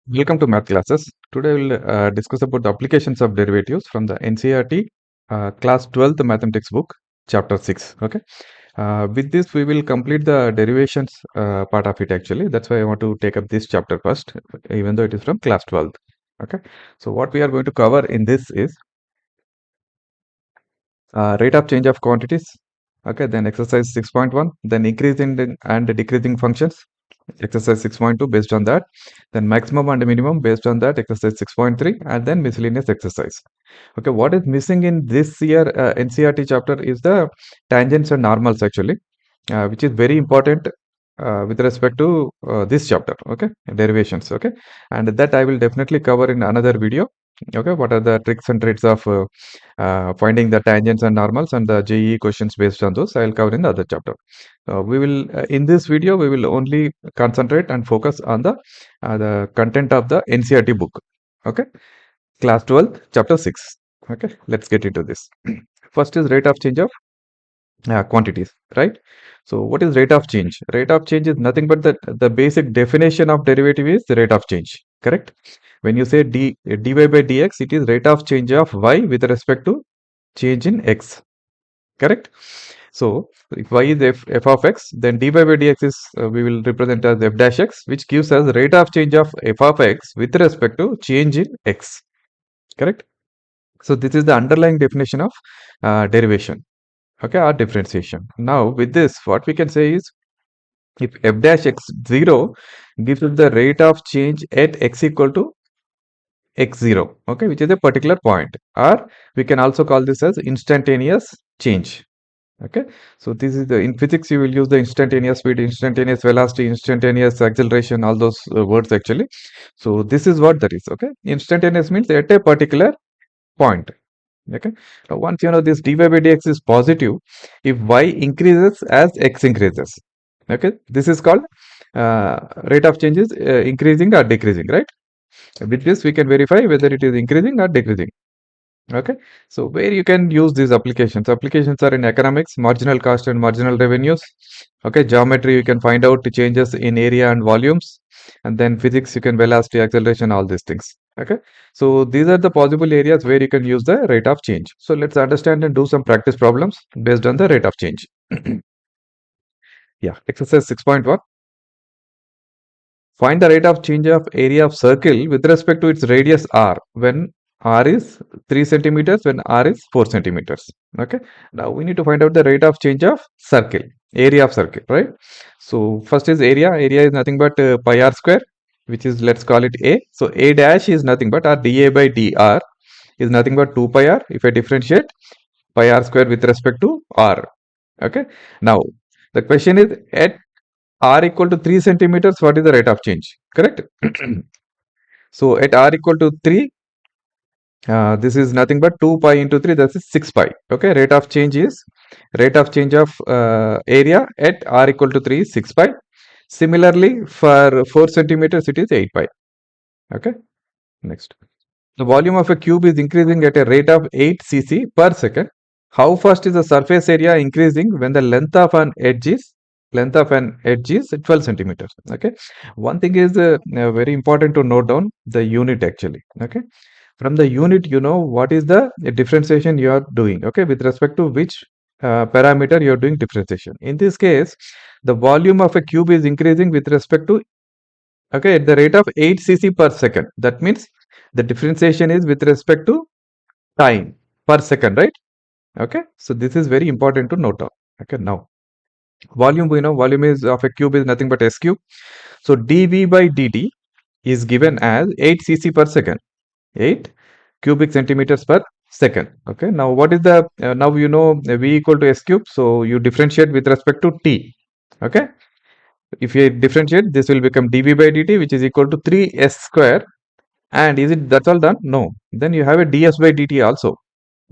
Welcome to math classes. Today we'll discuss about the applications of derivatives from the NCERT class 12th mathematics book, chapter 6. Okay. With this, we will complete the derivations part of it actually. That's why I want to take up this chapter first, even though it is from class 12th. Okay. So what we are going to cover in this is rate of change of quantities. Okay. Then exercise 6.1, then increasing and decreasing functions. Exercise 6.2 based on that, then maximum and minimum based on that, exercise 6.3, and then miscellaneous exercise. Okay, what is missing in this year NCERT chapter is the tangents and normals actually, which is very important with respect to this chapter. Okay, derivations. Okay, and that I will definitely cover in another video. Okay, what are the tricks and tricks of finding the tangents and normals and the JEE questions based on those? I will cover in the other chapter. We will in this video we will only concentrate and focus on the content of the NCERT book. Okay, class 12, chapter 6. Okay, let's get into this. First is rate of change of quantities, right? So what is rate of change? Rate of change is nothing but the basic definition of derivative is the rate of change, correct? When you say dy by dx, it is rate of change of y with respect to change in x, correct? So if y is f of x, then dy by dx is we will represent as f dash x, which gives us rate of change of f of x with respect to change in x, correct? So this is the underlying definition of derivation, okay, or differentiation. Now with this, what we can say is if f dash x 0 gives us the rate of change at x equal to x0, okay, which is a particular point, or we can also call this as instantaneous change. Okay, so this is the in physics you will use the instantaneous speed, instantaneous velocity, instantaneous acceleration, all those words actually. So this is what that is. Okay, instantaneous means at a particular point. Okay, now once you know this dy by dx is positive if y increases as x increases. Okay, this is called rate of change is increasing or decreasing, right? With this we can verify whether it is increasing or decreasing. Okay, so where you can use these applications are in economics, marginal cost and marginal revenues. Okay, geometry you can find out the changes in area and volumes, and then physics you can velocity, acceleration, all these things. Okay, so these are the possible areas where you can use the rate of change. So let's understand and do some practice problems based on the rate of change. Yeah, exercise 6.1. Find the rate of change of area of circle with respect to its radius r when r is 3 centimeters, when r is 4 centimeters. Okay, now we need to find out the rate of change of circle, area of circle, right? So first is area. Area is nothing but pi r square, which is, let's call it a. So a dash is nothing but r dA by dr is nothing but 2 pi r if I differentiate pi r square with respect to r. Okay, now the question is at r equal to 3 centimeters, what is the rate of change, correct? So at r equal to 3, this is nothing but 2 pi into 3, that is 6 pi. Okay, rate of change of area at r equal to 3 is 6 pi. Similarly, for 4 centimeters, it is 8 pi. Okay, next. The volume of a cube is increasing at a rate of 8 cc per second. How fast is the surface area increasing when the length of an edge is 12 centimeters? Okay, one thing is very important to note down the unit actually. Okay, from the unit you know what is the differentiation you are doing, okay, with respect to which parameter you are doing differentiation. In this case, the volume of a cube is increasing with respect to, okay, at the rate of 8 cc per second. That means the differentiation is with respect to time per second, right? Okay, so this is very important to note down. Okay, now volume, we know volume is of a cube is nothing but s cube. So dv by dt is given as 8 cc per second, 8 cubic centimeters per second. Okay, now what is the now you know v equal to s cube, so you differentiate with respect to t. Okay, if you differentiate, this will become dv by dt, which is equal to 3s square. And is it that's all done? No, then you have a ds by dt also.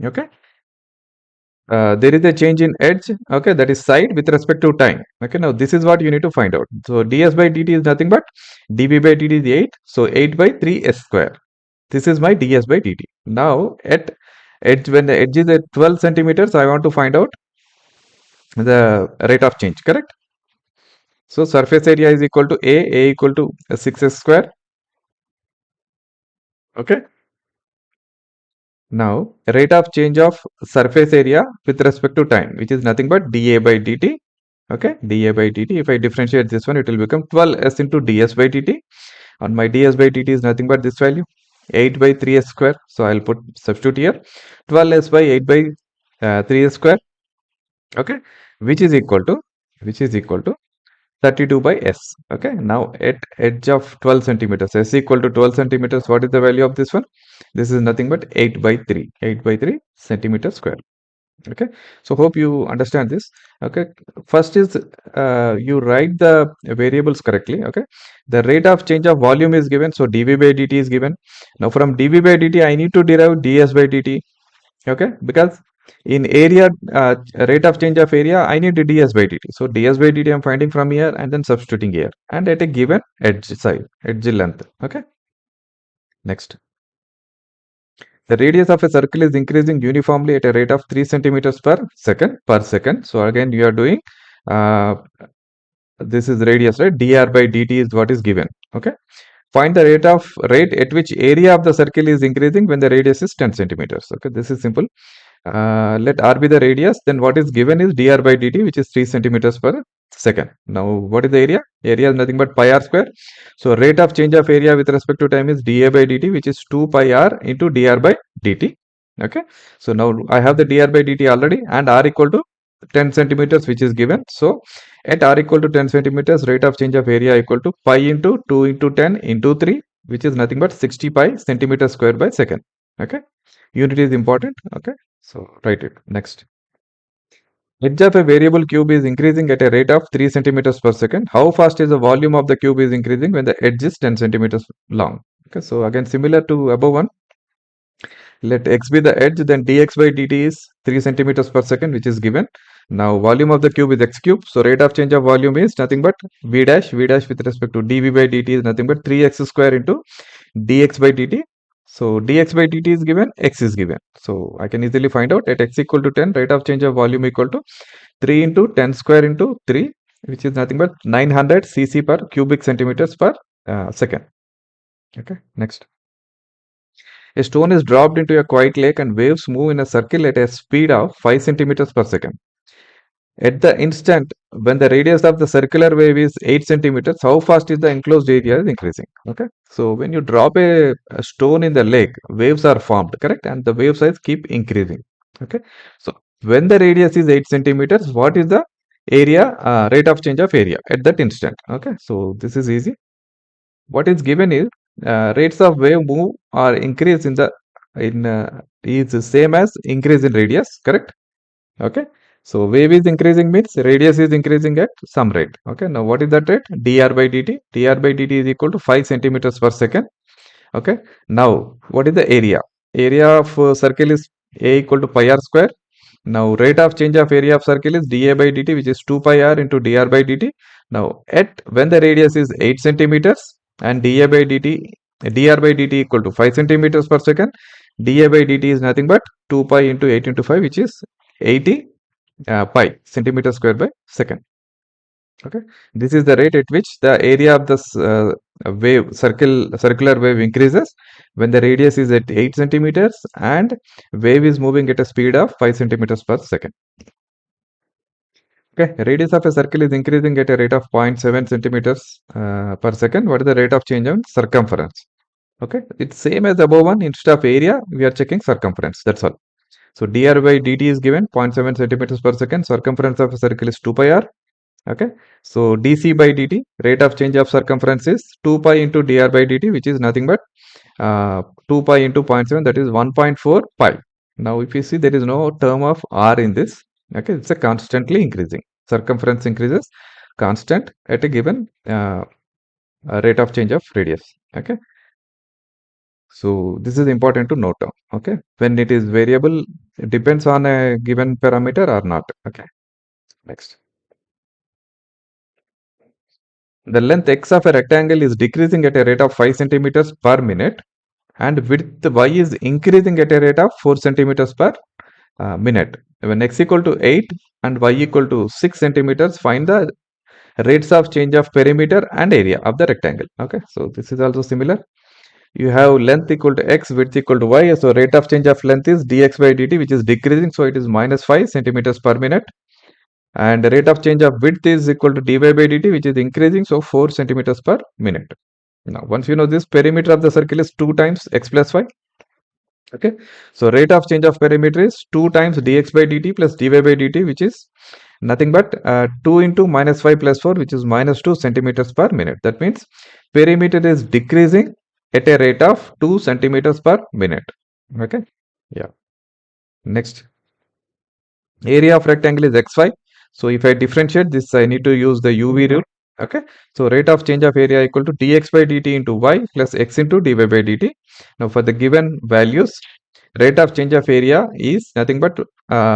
Okay, there is a change in edge, okay, that is side with respect to time. Okay, now this is what you need to find out. So ds by dt is nothing but dv by dt is 8, so 8 by 3s square. This is my ds by dt. Now at edge, when the edge is at 12 centimeters, I want to find out the rate of change, correct? So surface area is equal to a equal to 6s square, Okay. Now, rate of change of surface area with respect to time, which is nothing but dA by dt. Okay, dA by dt. If I differentiate this one, it will become 12s into ds by dt. And my ds by dt is nothing but this value, 8 by 3s square. So I'll put substitute here, 12s by 8 by 3s square. Okay, which is equal to 32 by s. Okay, now at edge of 12 centimeters, s equal to 12 centimeters. What is the value of this one? This is nothing but 8 by 3 centimeters square. Okay, so hope you understand this. Okay, first is you write the variables correctly. Okay, the rate of change of volume is given, so dv by dt is given. Now from dv by dt I need to derive ds by dt. Okay, because in area, rate of change of area, I need ds by dt. So ds by dt I'm finding from here and then substituting here and at a given edge side, edge length. Okay, next. The radius of a circle is increasing uniformly at a rate of 3 centimeters per second. So again, you are doing, uh, this is radius, right? dr by dt is what is given. Okay. Find the rate at which area of the circle is increasing when the radius is 10 centimeters. Okay, this is simple. Let r be the radius, then what is given is dr by dt, which is 3 centimeters per second. Now, what is the area? Area is nothing but pi r square. So, rate of change of area with respect to time is dA by dt, which is 2 pi r into dr by dt. Okay. So, now I have the dr by dt already and r equal to 10 centimeters, which is given. So, at r equal to 10 centimeters, rate of change of area equal to pi into 2 into 10 into 3, which is nothing but 60 pi centimeter square by second. Okay. Unit is important. Okay. So write it. Next. Edge of a variable cube is increasing at a rate of 3 centimeters per second. How fast is the volume of the cube is increasing when the edge is 10 centimeters long? Okay, so again similar to above one. Let x be the edge, then dx by dt is 3 centimeters per second, which is given. Now volume of the cube is x cube. So rate of change of volume is nothing but v dash with respect to dv by dt is nothing but 3x square into dx by dt. So dx by dt is given, x is given. So I can easily find out at x equal to 10, rate of change of volume equal to 3 into 10 square into 3, which is nothing but 900 cc per cubic centimeters per second. Okay, next. A stone is dropped into a quiet lake and waves move in a circle at a speed of 5 centimeters per second. At the instant when the radius of the circular wave is 8 centimeters, how fast is the enclosed area is increasing? Okay. So when you drop a stone in the lake, waves are formed, correct? And the wave size keep increasing. Okay. So when the radius is 8 centimeters, what is the area, rate of change of area at that instant? Okay. So this is easy. What is given is rates of wave move or increase in the is the same as increase in radius, correct? Okay. So wave is increasing means radius is increasing at some rate. Okay. Now what is that rate? dr by dt. dr by dt is equal to 5 centimeters per second. Okay. Now what is the area? Area of circle is a equal to pi r square. Now rate of change of area of circle is dA by dt, which is 2 pi r into dr by dt. Now at when the radius is 8 centimeters and dA by dt, dr by dt equal to 5 centimeters per second, dA by dt is nothing but 2 pi into 8 into 5, which is 80 pi centimeter square by second. Okay, this is the rate at which the area of this circular wave increases when the radius is at 8 centimeters and wave is moving at a speed of 5 centimeters per second. Okay, radius of a circle is increasing at a rate of 0.7 centimeters per second. What is the rate of change in circumference? Okay, it's same as above one. Instead of area, we are checking circumference. That's all. So dr by dt is given 0.7 centimeters per second. Circumference of a circle is 2 pi r. Okay. So dc by dt, rate of change of circumference is 2 pi into dr by dt, which is nothing but 2 pi into 0.7, that is 1.4 pi. Now if you see, there is no term of r in this. Okay, it's a constantly increasing. Circumference increases constant at a given rate of change of radius. Okay. So this is important to note down. Okay, when it is variable, it depends on a given parameter or not. Okay, next. The length x of a rectangle is decreasing at a rate of 5 centimeters per minute and width y is increasing at a rate of 4 centimeters per minute. When x equal to 8 and y equal to 6 centimeters, find the rates of change of perimeter and area of the rectangle. Okay, so this is also similar. you have length equal to x, width equal to y. So rate of change of length is dx by dt, which is decreasing. So it is minus 5 centimeters per minute. And the rate of change of width is equal to dy by dt, which is increasing. So 4 centimeters per minute. Now, once you know this, perimeter of the circle is 2 times x plus y. Okay. So rate of change of perimeter is 2 times dx by dt plus dy by dt, which is nothing but 2 into minus 5 plus 4, which is minus 2 centimeters per minute. That means perimeter is decreasing at a rate of 2 centimeters per minute. Okay. Yeah. Next. Area of rectangle is xy. So if I differentiate this, I need to use the UV rule. Okay. So rate of change of area equal to dx by dt into y plus x into dy by dt. Now for the given values, rate of change of area is nothing but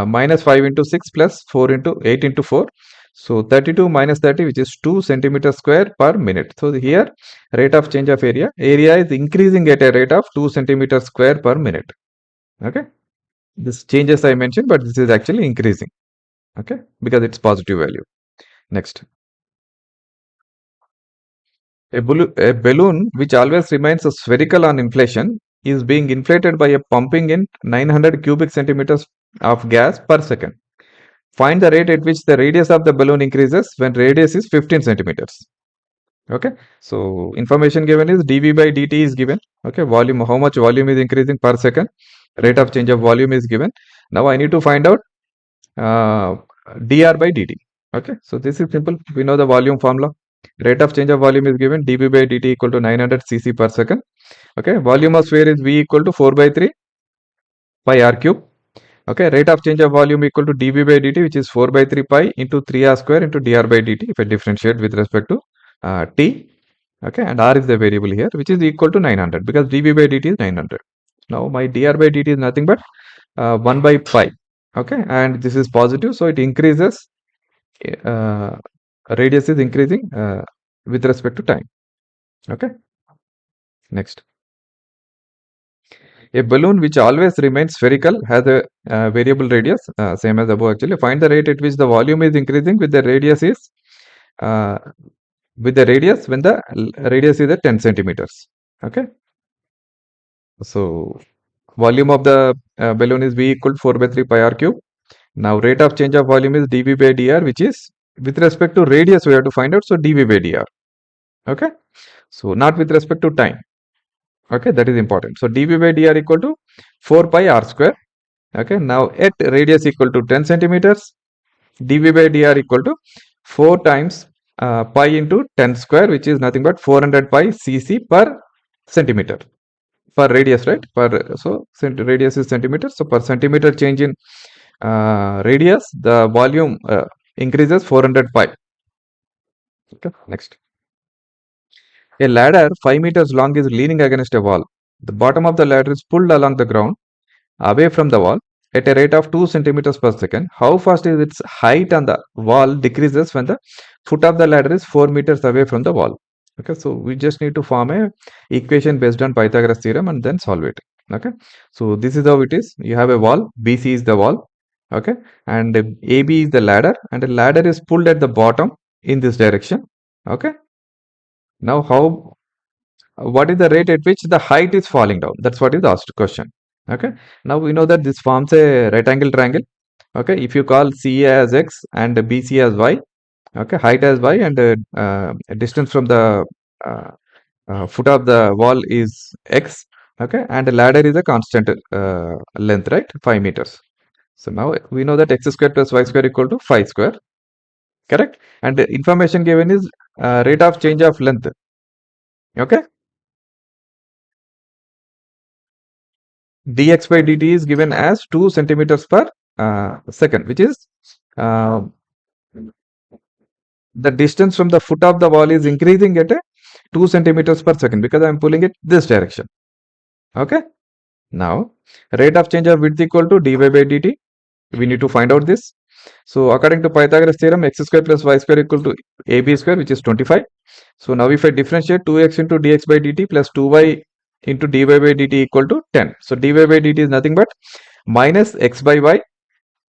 minus 5 into 6 plus 4 into 8 into 4. So 32 minus 30, which is 2 centimeters square per minute. So here rate of change of area is increasing at a rate of 2 centimeters square per minute. Okay. This changes I mentioned, but this is actually increasing. Okay, because it's positive value. Next. A balloon which always remains spherical on inflation is being inflated by a pumping in 900 cubic centimeters of gas per second. Find the rate at which the radius of the balloon increases when radius is 15 centimeters. Okay, so information given is dV by dt is given. Okay, volume, how much volume is increasing per second. Rate of change of volume is given. Now I need to find out dr by dt. Okay, so this is simple. We know the volume formula. Rate of change of volume is given dB by dt equal to 900 cc per second. Okay, volume of sphere is V equal to 4 by 3 pi r cube. Okay, rate of change of volume equal to dB by dt, which is 4 by 3 pi into 3r square into dr by dt if I differentiate with respect to t. Okay, and r is the variable here, which is equal to 900 because dB by dt is 900. Now my dr by dt is nothing but 1 by pi. Okay, and this is positive, so it increases. Radius is increasing with respect to time. Okay. Next. A balloon which always remains spherical has a variable radius, same as above actually. Find the rate at which the volume is increasing with the radius is when the radius is at 10 centimeters. Okay. So volume of the balloon is V equal to 4 by 3 pi r cube. Now rate of change of volume is dV by dr, which is with respect to radius we have to find out. So dV by dr. Okay. So not with respect to time. Okay, that is important. So dV by dr equal to 4 pi r square. Okay, now at radius equal to 10 centimeters, dV by dr equal to 4 times pi into 10 square, which is nothing but 400 pi cc per centimeter. Per radius, right? So radius is centimeter. So per centimeter change in radius, the volume increases 400 pi. Okay, next. A ladder 5 meters long is leaning against a wall. The bottom of the ladder is pulled along the ground away from the wall at a rate of 2 centimeters per second. How fast is its height on the wall decreases when the foot of the ladder is 4 meters away from the wall. Okay, so we just need to form a equation based on Pythagoras theorem and then solve it. Okay, so this is how it is. You have a wall, BC is the wall. Okay, and AB is the ladder, and the ladder is pulled at the bottom in this direction. Okay, now what is the rate at which the height is falling down? That's what is asked question. Okay, now we know that this forms a right angle triangle. Okay, if you call CA as x and BC as y, okay, height as y, and distance from the foot of the wall is x. Okay, and the ladder is a constant length, right? 5 meters. So now we know that x square plus y square equal to 5 square. Correct? And the information given is rate of change of length. Okay, dx by dt is given as 2 centimeters per second, which is the distance from the foot of the wall is increasing at a 2 centimeters per second because I am pulling it this direction. Okay. Now, rate of change of width equal to dy by dt. We need to find out this. So, according to Pythagoras theorem, x square plus y square equal to ab square, which is 25. So, now if I differentiate 2x into dx by dt plus 2y into dy by dt equal to 10. So, dy by dt is nothing but minus x by y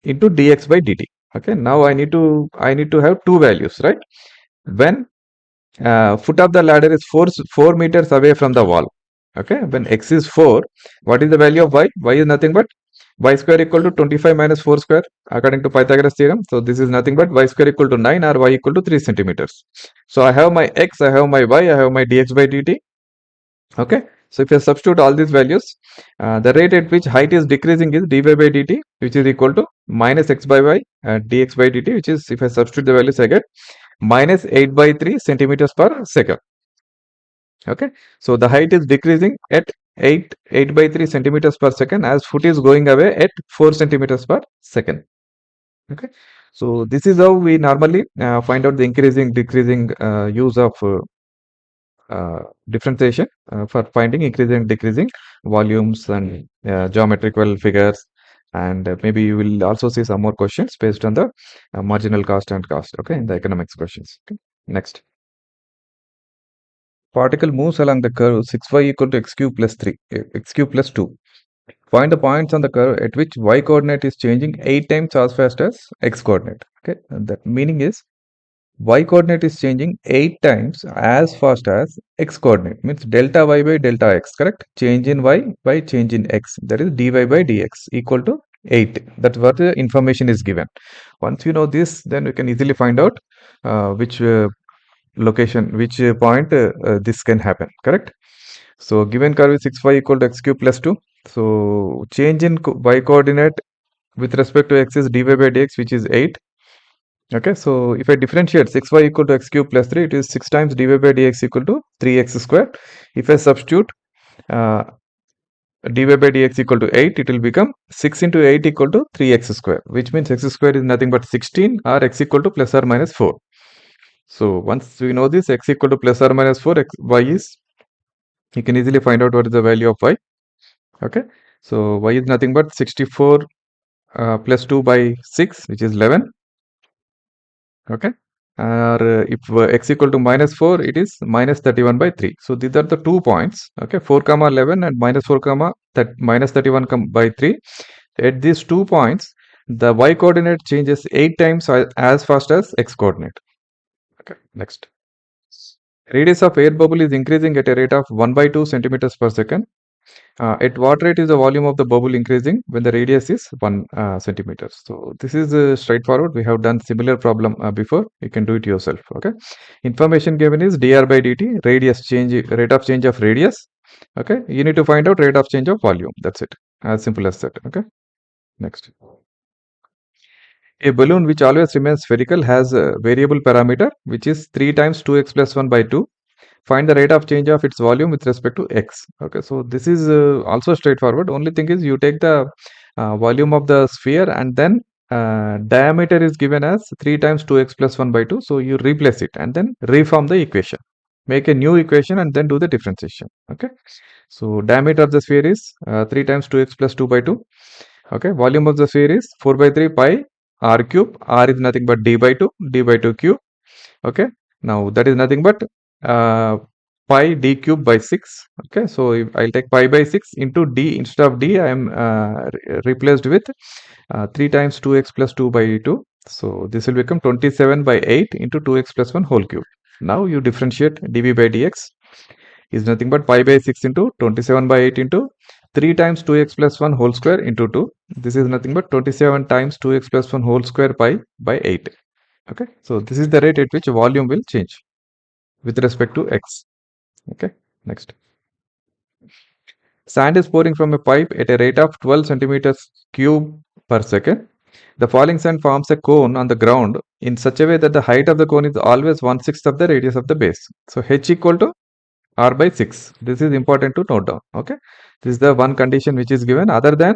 into dx by dt. Okay, now I need to have two values, right? When foot of the ladder is 4 meters away from the wall. Okay, when x is 4, what is the value of y? Y is nothing but y square equal to 25 minus 4 square according to Pythagoras theorem. So this is nothing but y square equal to 9 or y equal to 3 centimeters. So I have my x, I have my y, I have my dx by dt. Okay, so if I substitute all these values, the rate at which height is decreasing is dy by dt, which is equal to minus x by y dx by dt, which is, if I substitute the values, I get minus 8 by 3 centimeters per second. Okay, so the height is decreasing at 8 by 3 centimeters per second as foot is going away at 4 centimeters per second. Okay, so this is how we normally find out the increasing decreasing use of differentiation for finding increasing decreasing volumes and geometrical figures, and maybe you will also see some more questions based on the marginal cost and cost, okay, in the economics questions. Okay, next. Particle moves along the curve 6y equal to x cube plus 3, x cube plus 2. Find the points on the curve at which y coordinate is changing 8 times as fast as x coordinate. Okay, and that meaning is y coordinate is changing 8 times as fast as x coordinate, means delta y by delta x, correct? Change in y by change in x, that is dy by dx equal to 8. That's what the information is given. Once you know this, then we can easily find out which location, which point this can happen, correct? So given curve is 6y equal to x cube plus 2. So change in y coordinate with respect to x is dy by dx, which is 8. Okay, so if I differentiate 6y equal to x cube plus 3, it is 6 times dy by dx equal to 3x square. If I substitute uh, dy by dx equal to 8, it will become 6 into 8 equal to 3x square, which means x square is nothing but 16 or x equal to plus or minus 4. So once we know this, x equal to plus or minus 4, y is, you can easily find out what is the value of y. Okay, so y is nothing but 64 plus 2 by 6, which is 11. Okay, or if x equal to minus 4, it is minus 31 by 3. So these are the 2 points. Okay, 4 comma 11 and minus 4 comma minus 31 by 3. At these 2 points, the y coordinate changes 8 times as fast as x coordinate. Okay, next. Radius of air bubble is increasing at a rate of 1 by 2 centimeters per second. At what rate is the volume of the bubble increasing when the radius is 1 centimeter? So this is straightforward. We have done similar problem before. You can do it yourself. Okay. Information given is dr by dt, radius change, rate of change of radius. Okay. You need to find out rate of change of volume. That's it. As simple as that. Okay. Next. A balloon which always remains spherical has a variable parameter which is 3 times 2x plus 1 by 2. Find the rate of change of its volume with respect to x. Okay, so this is also straightforward. Only thing is you take the volume of the sphere and then diameter is given as 3 times 2x plus 1 by 2. So you replace it and then reform the equation. Make a new equation and then do the differentiation. Okay, so diameter of the sphere is 3 times 2x plus 2 by 2. Okay, volume of the sphere is 4 by 3 pi r cube. R is nothing but d by 2 cube. Okay, now that is nothing but pi d cube by 6. Okay, so if I'll take pi by 6 into d, instead of d I am replaced with 3 times 2x plus 2 by 2. So this will become 27 by 8 into 2x plus 1 whole cube. Now you differentiate dv by dx is nothing but pi by 6 into 27 by 8 into 3 times 2x plus 1 whole square into 2. This is nothing but 27 times 2x plus 1 whole square pi by 8. Okay, so this is the rate at which volume will change with respect to x. Okay, next. Sand is pouring from a pipe at a rate of 12 centimeters cube per second. The falling sand forms a cone on the ground in such a way that the height of the cone is always 1/6 of the radius of the base. So h equal to r by 6. This is important to note down. Okay, this is the one condition which is given other than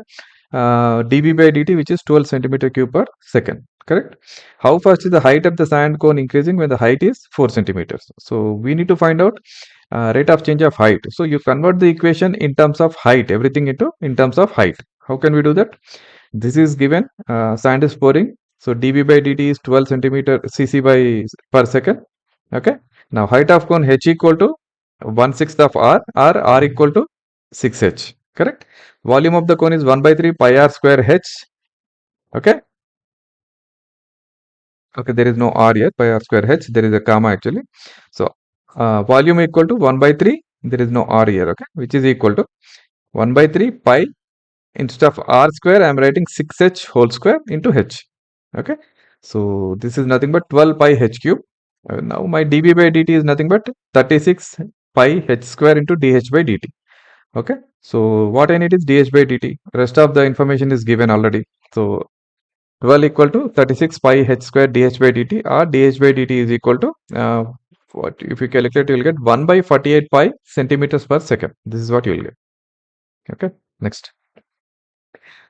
dB by dt, which is 12 centimeter cube per second. Correct. How fast is the height of the sand cone increasing when the height is 4 centimeters? So we need to find out rate of change of height. So you convert the equation in terms of height, everything into in terms of height. How can we do that? This is given sand is pouring. So dB by dt is 12 centimeter cc by per second. Okay. Now height of cone h equal to 1/6 of r, or r equal to 6h. Correct. Volume of the cone is 1 by 3 pi r square h. Okay. Okay, there is no r yet, pi r square h. There is a comma actually. So volume equal to 1 by 3 there is no r here, okay, which is equal to 1 by 3 pi. Instead of r square, I am writing 6h whole square into h. Okay, so this is nothing but 12 pi h cube. Now my dB by dt is nothing but 36 pi h square into dh by dt. Okay, so what I need is dh by dt. Rest of the information is given already. So 12 equal to 36 pi h square dh by dt, or dh by dt is equal to what if you calculate, you will get 1 by 48 pi centimeters per second. This is what you will get. Okay, next.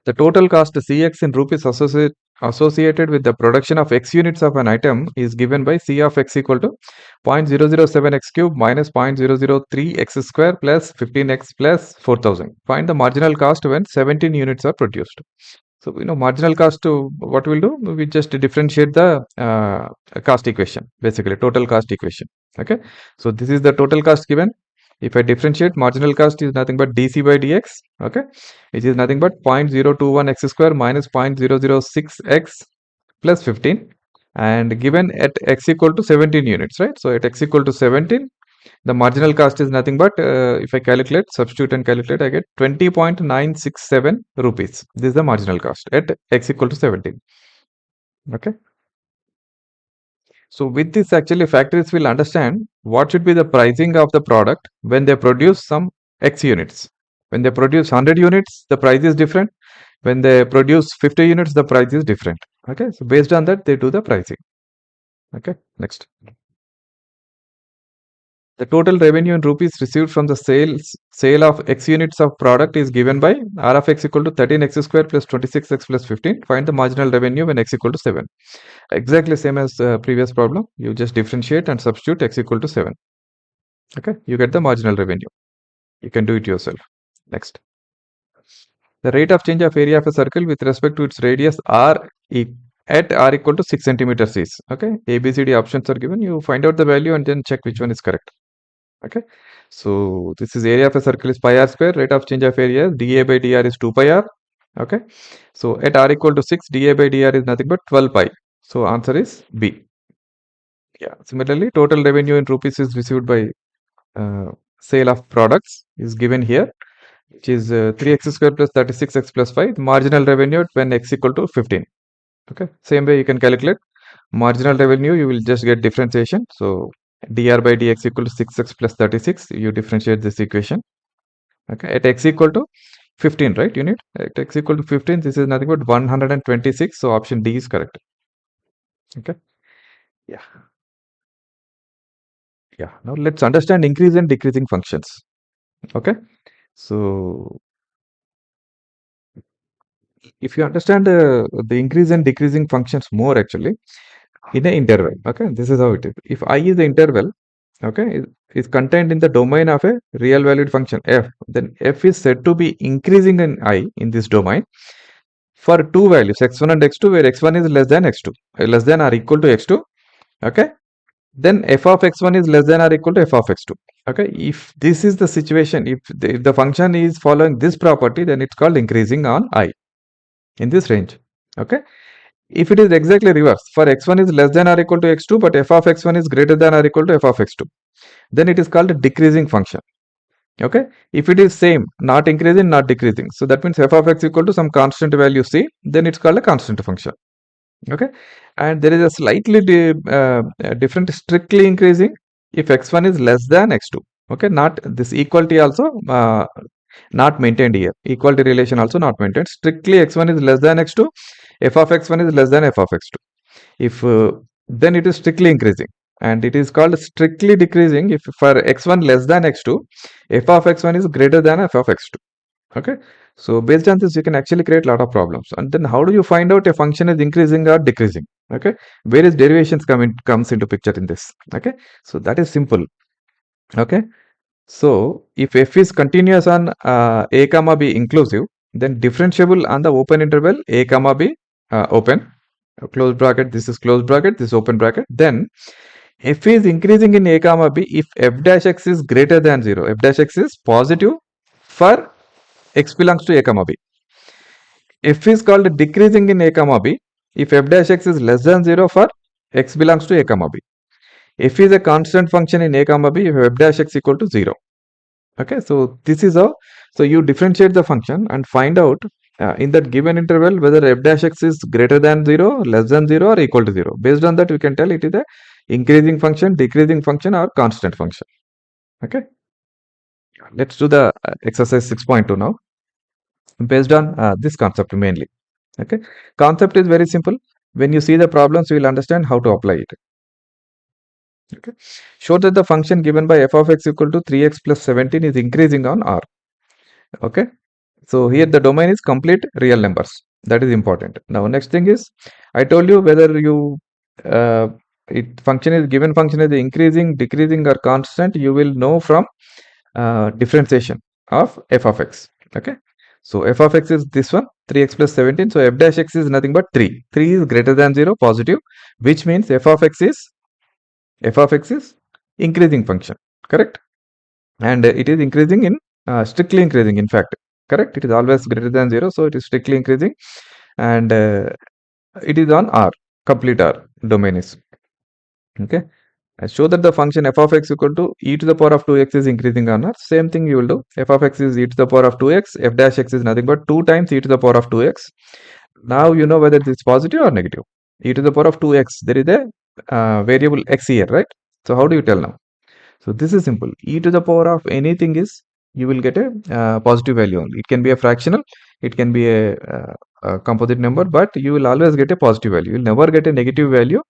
The total cost Cx in rupees associated with the production of x units of an item is given by C of x equal to 0.007 x cube minus 0.003 x square plus 15x plus 4000. Find the marginal cost when 17 units are produced. So, marginal cost, what we'll do, we just differentiate the cost equation, basically total cost equation. Okay, so this is the total cost given. If I differentiate, marginal cost is nothing but dc by dx, okay, which is nothing but 0.021 x square minus 0.006 x plus 15, and given at x equal to 17 units, right? So at x equal to 17, the marginal cost is nothing but, if I calculate, substitute and calculate, I get 20.967 rupees. This is the marginal cost at x equal to 17. Okay. So with this, actually, factories will understand what should be the pricing of the product when they produce some X units. When they produce 100 units, the price is different. When they produce 50 units, the price is different. Okay, so based on that, they do the pricing. Okay, next. The total revenue in rupees received from the sale of X units of product is given by R of X equal to 13x square plus 26x plus 15. Find the marginal revenue when X equal to 7. Exactly same as previous problem. You just differentiate and substitute x equal to 7. Okay, you get the marginal revenue. You can do it yourself. Next. The rate of change of area of a circle with respect to its radius at r equal to 6 centimeters is. Okay, A, B, C, D options are given. You find out the value and then check which one is correct. Okay, so this is area of a circle is pi r square. Rate of change of area dA by dr is 2 pi r. Okay, so at r equal to 6, dA by dr is nothing but 12 pi. So answer is B. Yeah. Similarly, total revenue in rupees is received by sale of products is given here, which is 3x square plus 36x plus 5. Marginal revenue when x equal to 15. Okay. Same way you can calculate marginal revenue. You will just get differentiation. So dr by dx equal to 6x plus 36. You differentiate this equation. Okay. At x equal to 15, right? You need at x equal to 15. This is nothing but 126. So option D is correct. Okay. Yeah. Yeah. Now let's understand increase and decreasing functions. Okay. So if you understand the increase and decreasing functions more, actually, in an interval, okay, this is how it is. If I is the interval, okay, is contained in the domain of a real valued function f, then f is said to be increasing in I in this domain for two values x1 and x2, where x1 is less than x2, less than or equal to x2. Okay, then f of x1 is less than or equal to f of x2. Okay, if this is the situation, if the function is following this property, then it's called increasing on I in this range. Okay, if it is exactly reverse, for x1 is less than or equal to x2, but f of x1 is greater than or equal to f of x2, then it is called a decreasing function. Okay, if it is same, not increasing, not decreasing, so that means f of x equal to some constant value c, then it's called a constant function. Okay, and there is a slightly different strictly increasing if x1 is less than x2. Okay, not this equality also not maintained here, equality relation also not maintained. Strictly x1 is less than x2, f of x1 is less than f of x2. If then it is strictly increasing, and it is called strictly decreasing if for x1 less than x2, f of x1 is greater than f of x2. Okay, so based on this, you can actually create a lot of problems. And then how do you find out a function is increasing or decreasing? Okay, various derivations comes into picture in this. Okay, so that is simple. Okay, so if f is continuous on a comma b inclusive, then differentiable on the open interval a comma b open, close bracket, this is close bracket, this is open bracket. Then f is increasing in a comma b if f dash x is greater than 0. F dash x is positive for x belongs to a comma b. F is called decreasing in a comma b if f dash x is less than 0 for x belongs to a comma b. F is a constant function in a comma b if f dash x equal to 0. Okay, so this is how, so you differentiate the function and find out in that given interval whether f dash x is greater than 0, less than 0 or equal to 0. Based on that, we can tell it is a increasing function, decreasing function or constant function. Okay, let's do the exercise 6.2 now based on this concept mainly. Okay, concept is very simple. When you see the problems, you will understand how to apply it. Okay, show that the function given by f of x equal to 3x plus 17 is increasing on R. Okay, so here the domain is complete real numbers. That is important. Now next thing is, I told you whether you function is given function is increasing, decreasing or constant, you will know from differentiation of f of x. Okay, so f of x is this one, 3x plus 17. So f dash x is nothing but 3. 3 is greater than 0, positive, which means f of x is increasing function, correct? And it is increasing in strictly increasing, in fact, correct? It is always greater than 0, so it is strictly increasing, and it is on R, complete R domain is. Okay, I show that the function f of x equal to e to the power of 2x is increasing on R. Same thing you will do. F of x is e to the power of 2x. F dash x is nothing but 2 times e to the power of 2x. Now you know whether it is positive or negative. E to the power of 2x. There is a variable x here, right? So how do you tell now? So this is simple. E to the power of anything is, you will get a positive value only. It can be a fractional, it can be a composite number, but you will always get a positive value. You will never get a negative value,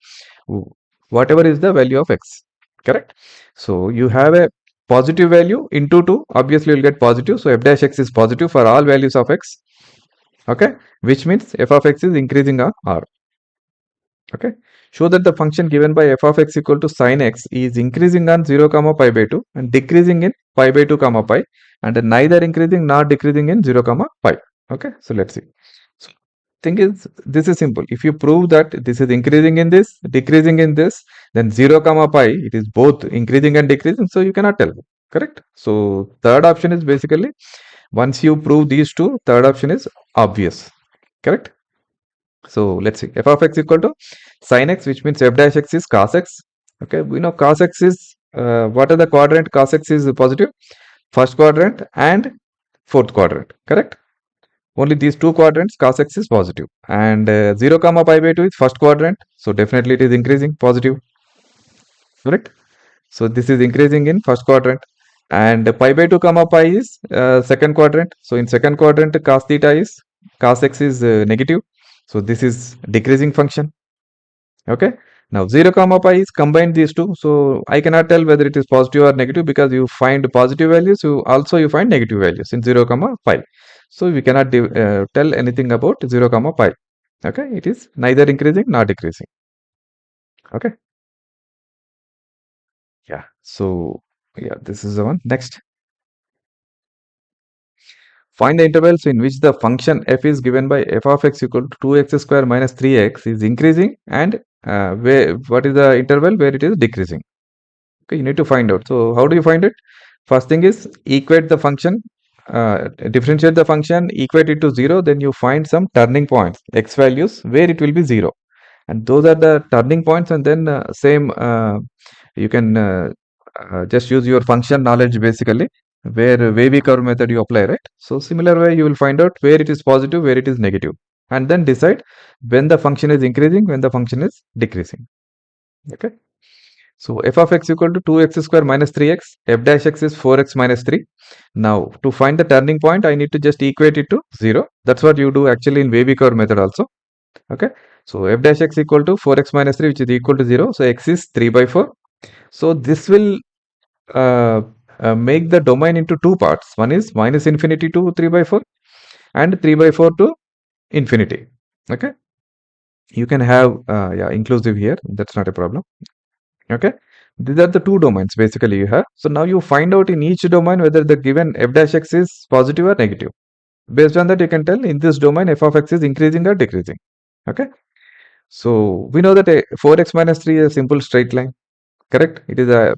whatever is the value of x. Correct? So you have a positive value into 2. Obviously, you will get positive. So f dash x is positive for all values of x. Okay, which means f of x is increasing on R. Okay, show that the function given by f of x equal to sin x is increasing on 0 comma pi by 2 and decreasing in pi by 2 comma pi, and neither increasing nor decreasing in 0 comma pi. Okay, so let's see. So thing is, this is simple. If you prove that this is increasing in this, decreasing in this, then 0 comma pi, it is both increasing and decreasing, so you cannot tell, correct? So third option is basically, once you prove these two, third option is obvious, correct? So let's see, f of x equal to sin x, which means f dash x is cos x. Okay, we know cos x is, what are the quadrant cos x is positive? First quadrant and fourth quadrant, correct? Only these two quadrants cos x is positive, and 0 comma pi by 2 is first quadrant, so definitely it is increasing, positive, correct? So this is increasing in first quadrant, and pi by 2 comma pi is second quadrant. So in second quadrant cos theta is, cos x is negative, so this is decreasing function. Okay, now 0 comma pi is combined these two, so I cannot tell whether it is positive or negative, because you find positive values, you find negative values in 0 comma pi, so we cannot tell anything about 0 comma pi. Okay, it is neither increasing nor decreasing. Okay, yeah, so yeah, this is the one. Next, find the intervals in which the function f is given by f of x equal to 2x square minus 3x is increasing, and what is the interval where it is decreasing. Okay, you need to find out. So how do you find it? First thing is equate the function, differentiate the function, equate it to 0, then you find some turning points, x values, where it will be 0. And those are the turning points, and then you can just use your function knowledge basically, where wavy curve method you apply, right? So similar way you will find out where it is positive, where it is negative, and then decide when the function is increasing, when the function is decreasing. Okay. So f of x equal to 2x square minus 3x, f dash x is 4x minus 3. Now to find the turning point, I need to just equate it to 0. That's what you do actually in wavy curve method also. Okay. So f dash x equal to 4x minus 3, which is equal to 0. So x is 3 by 4. So this will uh, make the domain into two parts. One is minus infinity to 3 by 4 and 3 by 4 to infinity. Okay. You can have, yeah, inclusive here. That's not a problem. Okay, these are the two domains basically you have. So now you find out in each domain whether the given f dash x is positive or negative. Based on that, you can tell in this domain f of x is increasing or decreasing. Okay, so we know that 4x minus 3 is a simple straight line, correct? It is a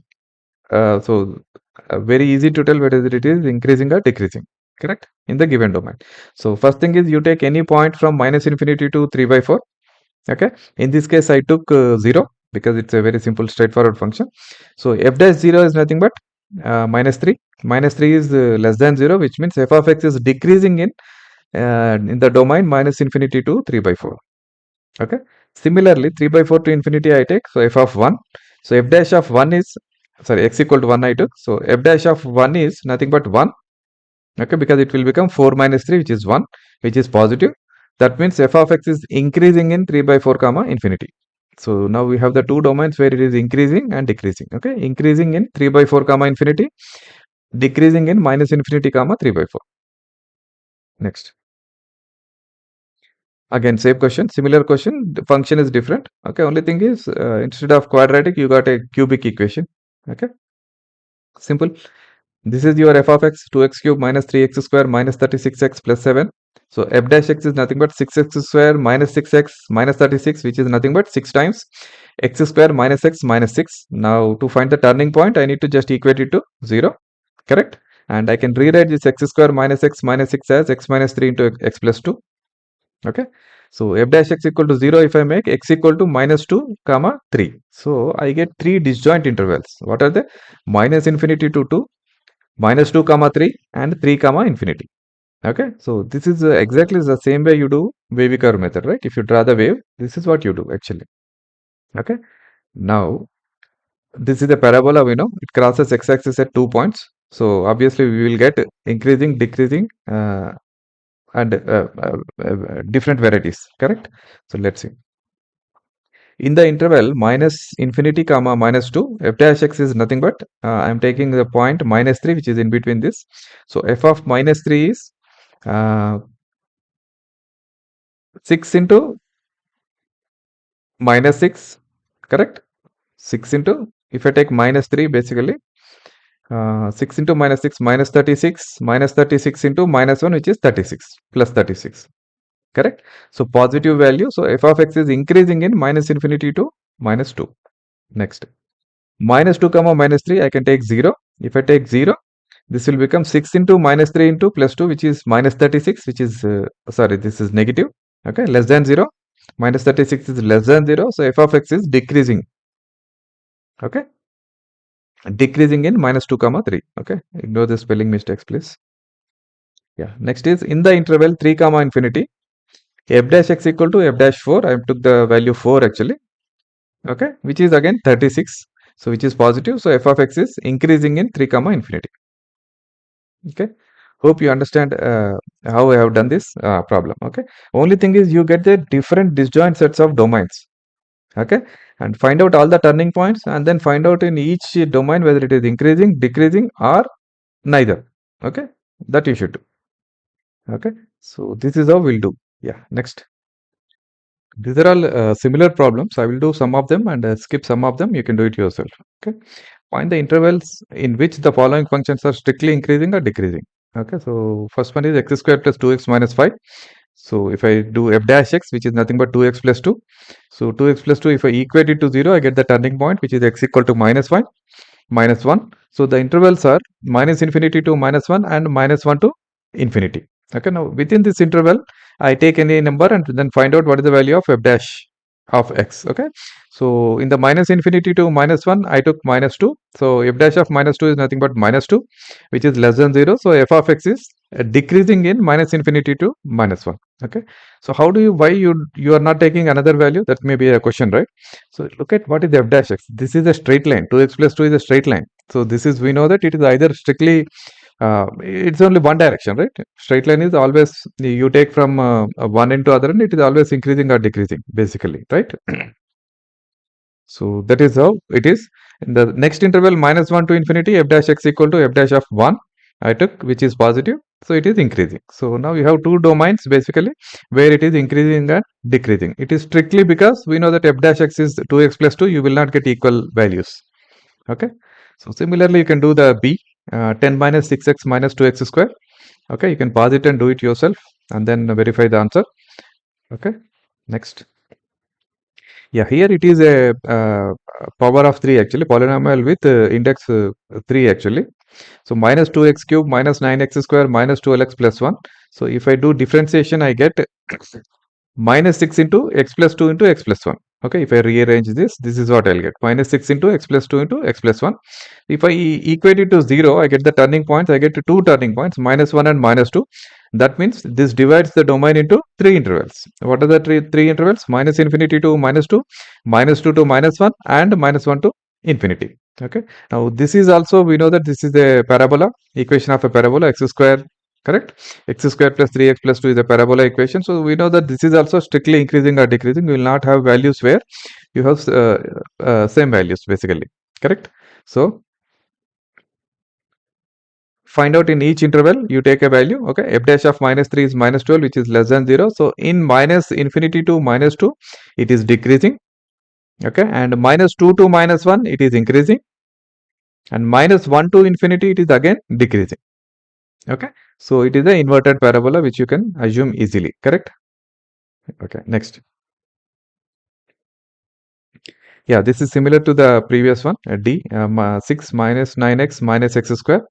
very easy to tell whether it is increasing or decreasing, correct, in the given domain. So first thing is you take any point from minus infinity to 3 by 4. Okay, in this case I took 0, because it's a very simple straightforward function. So f dash 0 is nothing but minus 3. Minus 3 is less than 0, which means f of x is decreasing in the domain minus infinity to 3 by 4. Okay. Similarly, 3 by 4 to infinity I take. So f of 1. So f dash of 1 is, sorry, x equal to 1 I took. So f dash of 1 is nothing but 1. Okay, because it will become 4 minus 3, which is 1, which is positive. That means f of x is increasing in 3 by 4 comma infinity. So now we have the two domains where it is increasing and decreasing. Okay, increasing in 3 by 4 comma infinity, decreasing in minus infinity comma 3 by 4. Next. Again, same question, similar question. The function is different. Okay, only thing is instead of quadratic, you got a cubic equation. Okay, simple. This is your f of x, 2x cube minus 3x square minus 36x plus 7. So f dash x is nothing but 6x square minus 6x minus 36, which is nothing but 6 times x square minus x minus 6. Now to find the turning point, I need to just equate it to 0, correct? And I can rewrite this x square minus x minus 6 as x minus 3 into x plus 2. Okay. So f dash x equal to 0 if I make x equal to minus 2 comma 3. So I get 3 disjoint intervals. What are they? Minus infinity to 2, minus 2 comma 3 and 3 comma infinity. Okay, so this is exactly the same way you do wavy curve method, right? If you draw the wave, this is what you do actually. Okay, now this is the parabola, we know it crosses x-axis at 2 points. So obviously we will get increasing, decreasing and different varieties, correct? So let's see. In the interval minus infinity comma minus 2, f dash x is nothing but I am taking the point minus 3, which is in between this. So f of minus 3 is 6 into minus 6, correct? 6 into, if I take minus 3 basically, 6 into minus 6 minus 36, minus 36 into minus 1, which is 36 plus 36, correct? So positive value. So f of x is increasing in minus infinity to minus 2. Next, minus 2 comma minus 3, I can take 0. If I take 0, this will become 6 into minus 3 into plus 2, which is minus 36, which is, sorry, this is negative. Okay, less than 0. Minus 36 is less than 0. So f of x is decreasing. Okay, decreasing in minus 2 comma 3. Okay, ignore the spelling mistakes, please. Yeah, next is in the interval 3 comma infinity, f dash x equal to f dash 4. I took the value 4 actually. Okay, which is again 36. So which is positive. So f of x is increasing in 3 comma infinity. Okay, hope you understand how I have done this problem. Okay, only thing is you get the different disjoint sets of domains. Okay, and find out all the turning points and then find out in each domain whether it is increasing, decreasing or neither. Okay, that you should do. Okay, so this is how we'll do. Yeah, next. These are all similar problems. I will do some of them and skip some of them. You can do it yourself. Okay, find the intervals in which the following functions are strictly increasing or decreasing. Okay, so first one is x squared plus 2x minus 5. So if I do f dash x, which is nothing but 2x plus 2. So 2x plus 2, if I equate it to 0, I get the turning point, which is x equal to minus 5, minus 1. So the intervals are minus infinity to minus 1 and minus 1 to infinity. Okay, now within this interval, I take any number and then find out what is the value of f dash of x. Okay, so in the minus infinity to minus 1, I took minus 2. So f dash of minus 2 is nothing but minus 2, which is less than 0. So f of x is decreasing in minus infinity to minus 1. Okay, so how do you, why you are not taking another value? That may be a question, right? So look at what is f dash x. This is a straight line. 2x plus 2 is a straight line. So this is, we know that it is either strictly it's only one direction, right? Straight line is always you take from one into other and it is always increasing or decreasing basically, right? So that is how it is. In the next interval minus 1 to infinity, f dash x equal to f dash of 1 I took, which is positive. So it is increasing. So now you have two domains basically where it is increasing and decreasing. It is strictly because we know that f dash x is 2x plus 2, you will not get equal values. Okay, so similarly you can do the b, 10 minus 6x minus 2x square. Okay, you can pause it and do it yourself and then verify the answer. Okay, next. Yeah, here it is a power of 3 actually, polynomial with index 3 actually. So minus 2x cube minus 9x square minus 12x plus 1. So if I do differentiation, I get minus 6 into x plus 2 into x plus 1. Okay, if I rearrange this, this is what I'll get. Minus 6 into x plus 2 into x plus 1. If I equate it to 0, I get the turning points. I get to 2 turning points, minus 1 and minus 2. That means this divides the domain into 3 intervals. What are the three intervals? Minus infinity to minus 2, minus 2 to minus 1, and minus 1 to infinity. Okay. Now, this is also, we know that this is a parabola, equation of a parabola, x square, correct? X square plus 3x plus 2 is a parabola equation. So we know that this is also strictly increasing or decreasing. We will not have values where you have same values basically, correct? So find out in each interval, you take a value. Okay, f dash of minus 3 is minus 12, which is less than 0. So in minus infinity to minus 2, it is decreasing. Okay, and minus 2 to minus 1, it is increasing. And minus 1 to infinity, it is again decreasing. Okay, so it is the inverted parabola, which you can assume easily, correct? Okay, next. Yeah, this is similar to the previous one, D, 6 minus 9x minus x square.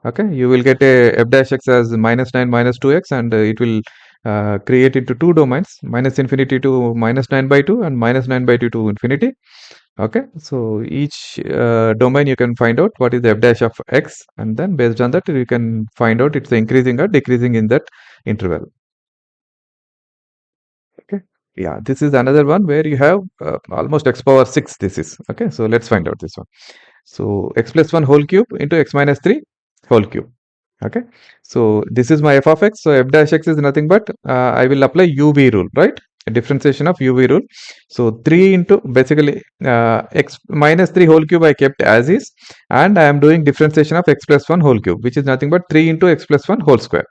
Okay, you will get a f dash x as minus 9 minus 2x, and it will create into two domains, minus infinity to minus 9 by 2 and minus 9 by 2 to infinity. Okay, so each domain you can find out what is the f dash of x, and then based on that you can find out it's increasing or decreasing in that interval. Okay, yeah, this is another one where you have almost x power 6. This is okay, so let's find out this one. So x plus 1 whole cube into x minus 3 whole cube. Okay, so this is my f of x. So f dash x is nothing but I will apply UV rule, right? A differentiation of UV rule. So 3 into basically x minus 3 whole cube I kept as is, and I am doing differentiation of x plus 1 whole cube, which is nothing but 3 into x plus 1 whole square.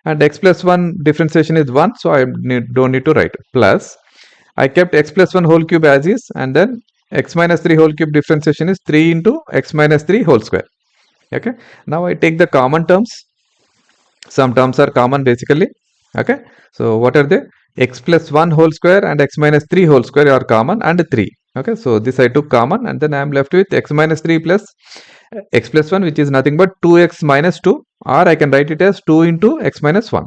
And x plus 1 differentiation is 1, so I don't need to write. Plus, I kept x plus 1 whole cube as is, and then x minus 3 whole cube differentiation is 3 into x minus 3 whole square. Okay, now I take the common terms. Some terms are common basically. Okay, so what are they? X plus 1 whole square and x minus 3 whole square are common, and 3. Okay, so this I took common, and then I am left with x minus 3 plus x plus 1, which is nothing but 2x minus 2, or I can write it as 2 into x minus 1,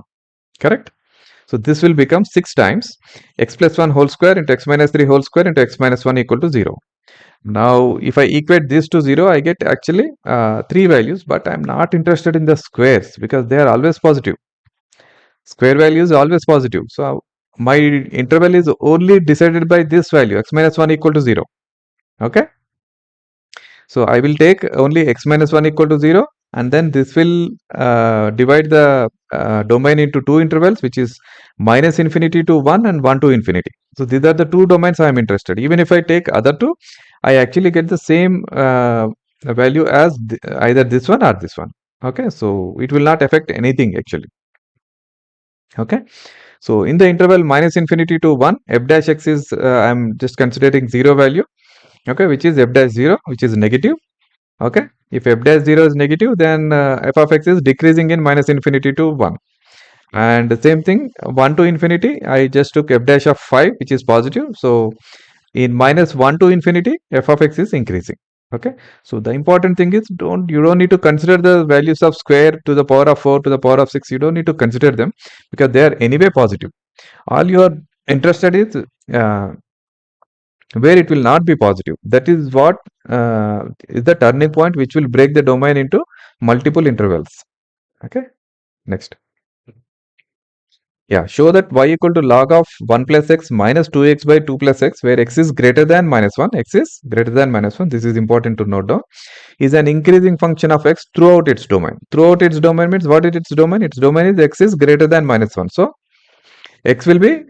correct? So this will become 6 times x plus 1 whole square into x minus 3 whole square into x minus 1 equal to 0. Now, if I equate this to 0, I get actually 3 values, but I am not interested in the squares because they are always positive. Square value is always positive. So my interval is only decided by this value, x minus 1 equal to 0. Okay. So I will take only x minus 1 equal to 0, and then this will divide the domain into two intervals, which is minus infinity to 1 and 1 to infinity. So these are the two domains I am interested. Even if I take other two, I actually get the same value as either this one or this one. Okay, so it will not affect anything actually. Okay, so in the interval minus infinity to 1, f dash x is I am just considering 0 value. Okay, which is f dash 0, which is negative. Okay, if f dash 0 is negative, then f of x is decreasing in minus infinity to 1. And the same thing, 1 to infinity, I just took f dash of 5, which is positive. So in minus 1 to infinity, f of x is increasing. Okay, so the important thing is you don't need to consider the values of square to the power of 4 to the power of 6. You don't need to consider them because they are anyway positive. All you are interested is where it will not be positive. That is what is the turning point which will break the domain into multiple intervals. Okay, next. Yeah, show that y equal to log of 1 plus x minus 2x by 2 plus x, where x is greater than minus 1, x is greater than minus 1, this is important to note down, is an increasing function of x throughout its domain. Throughout its domain means what is its domain? Its domain is x is greater than minus 1. So, x will be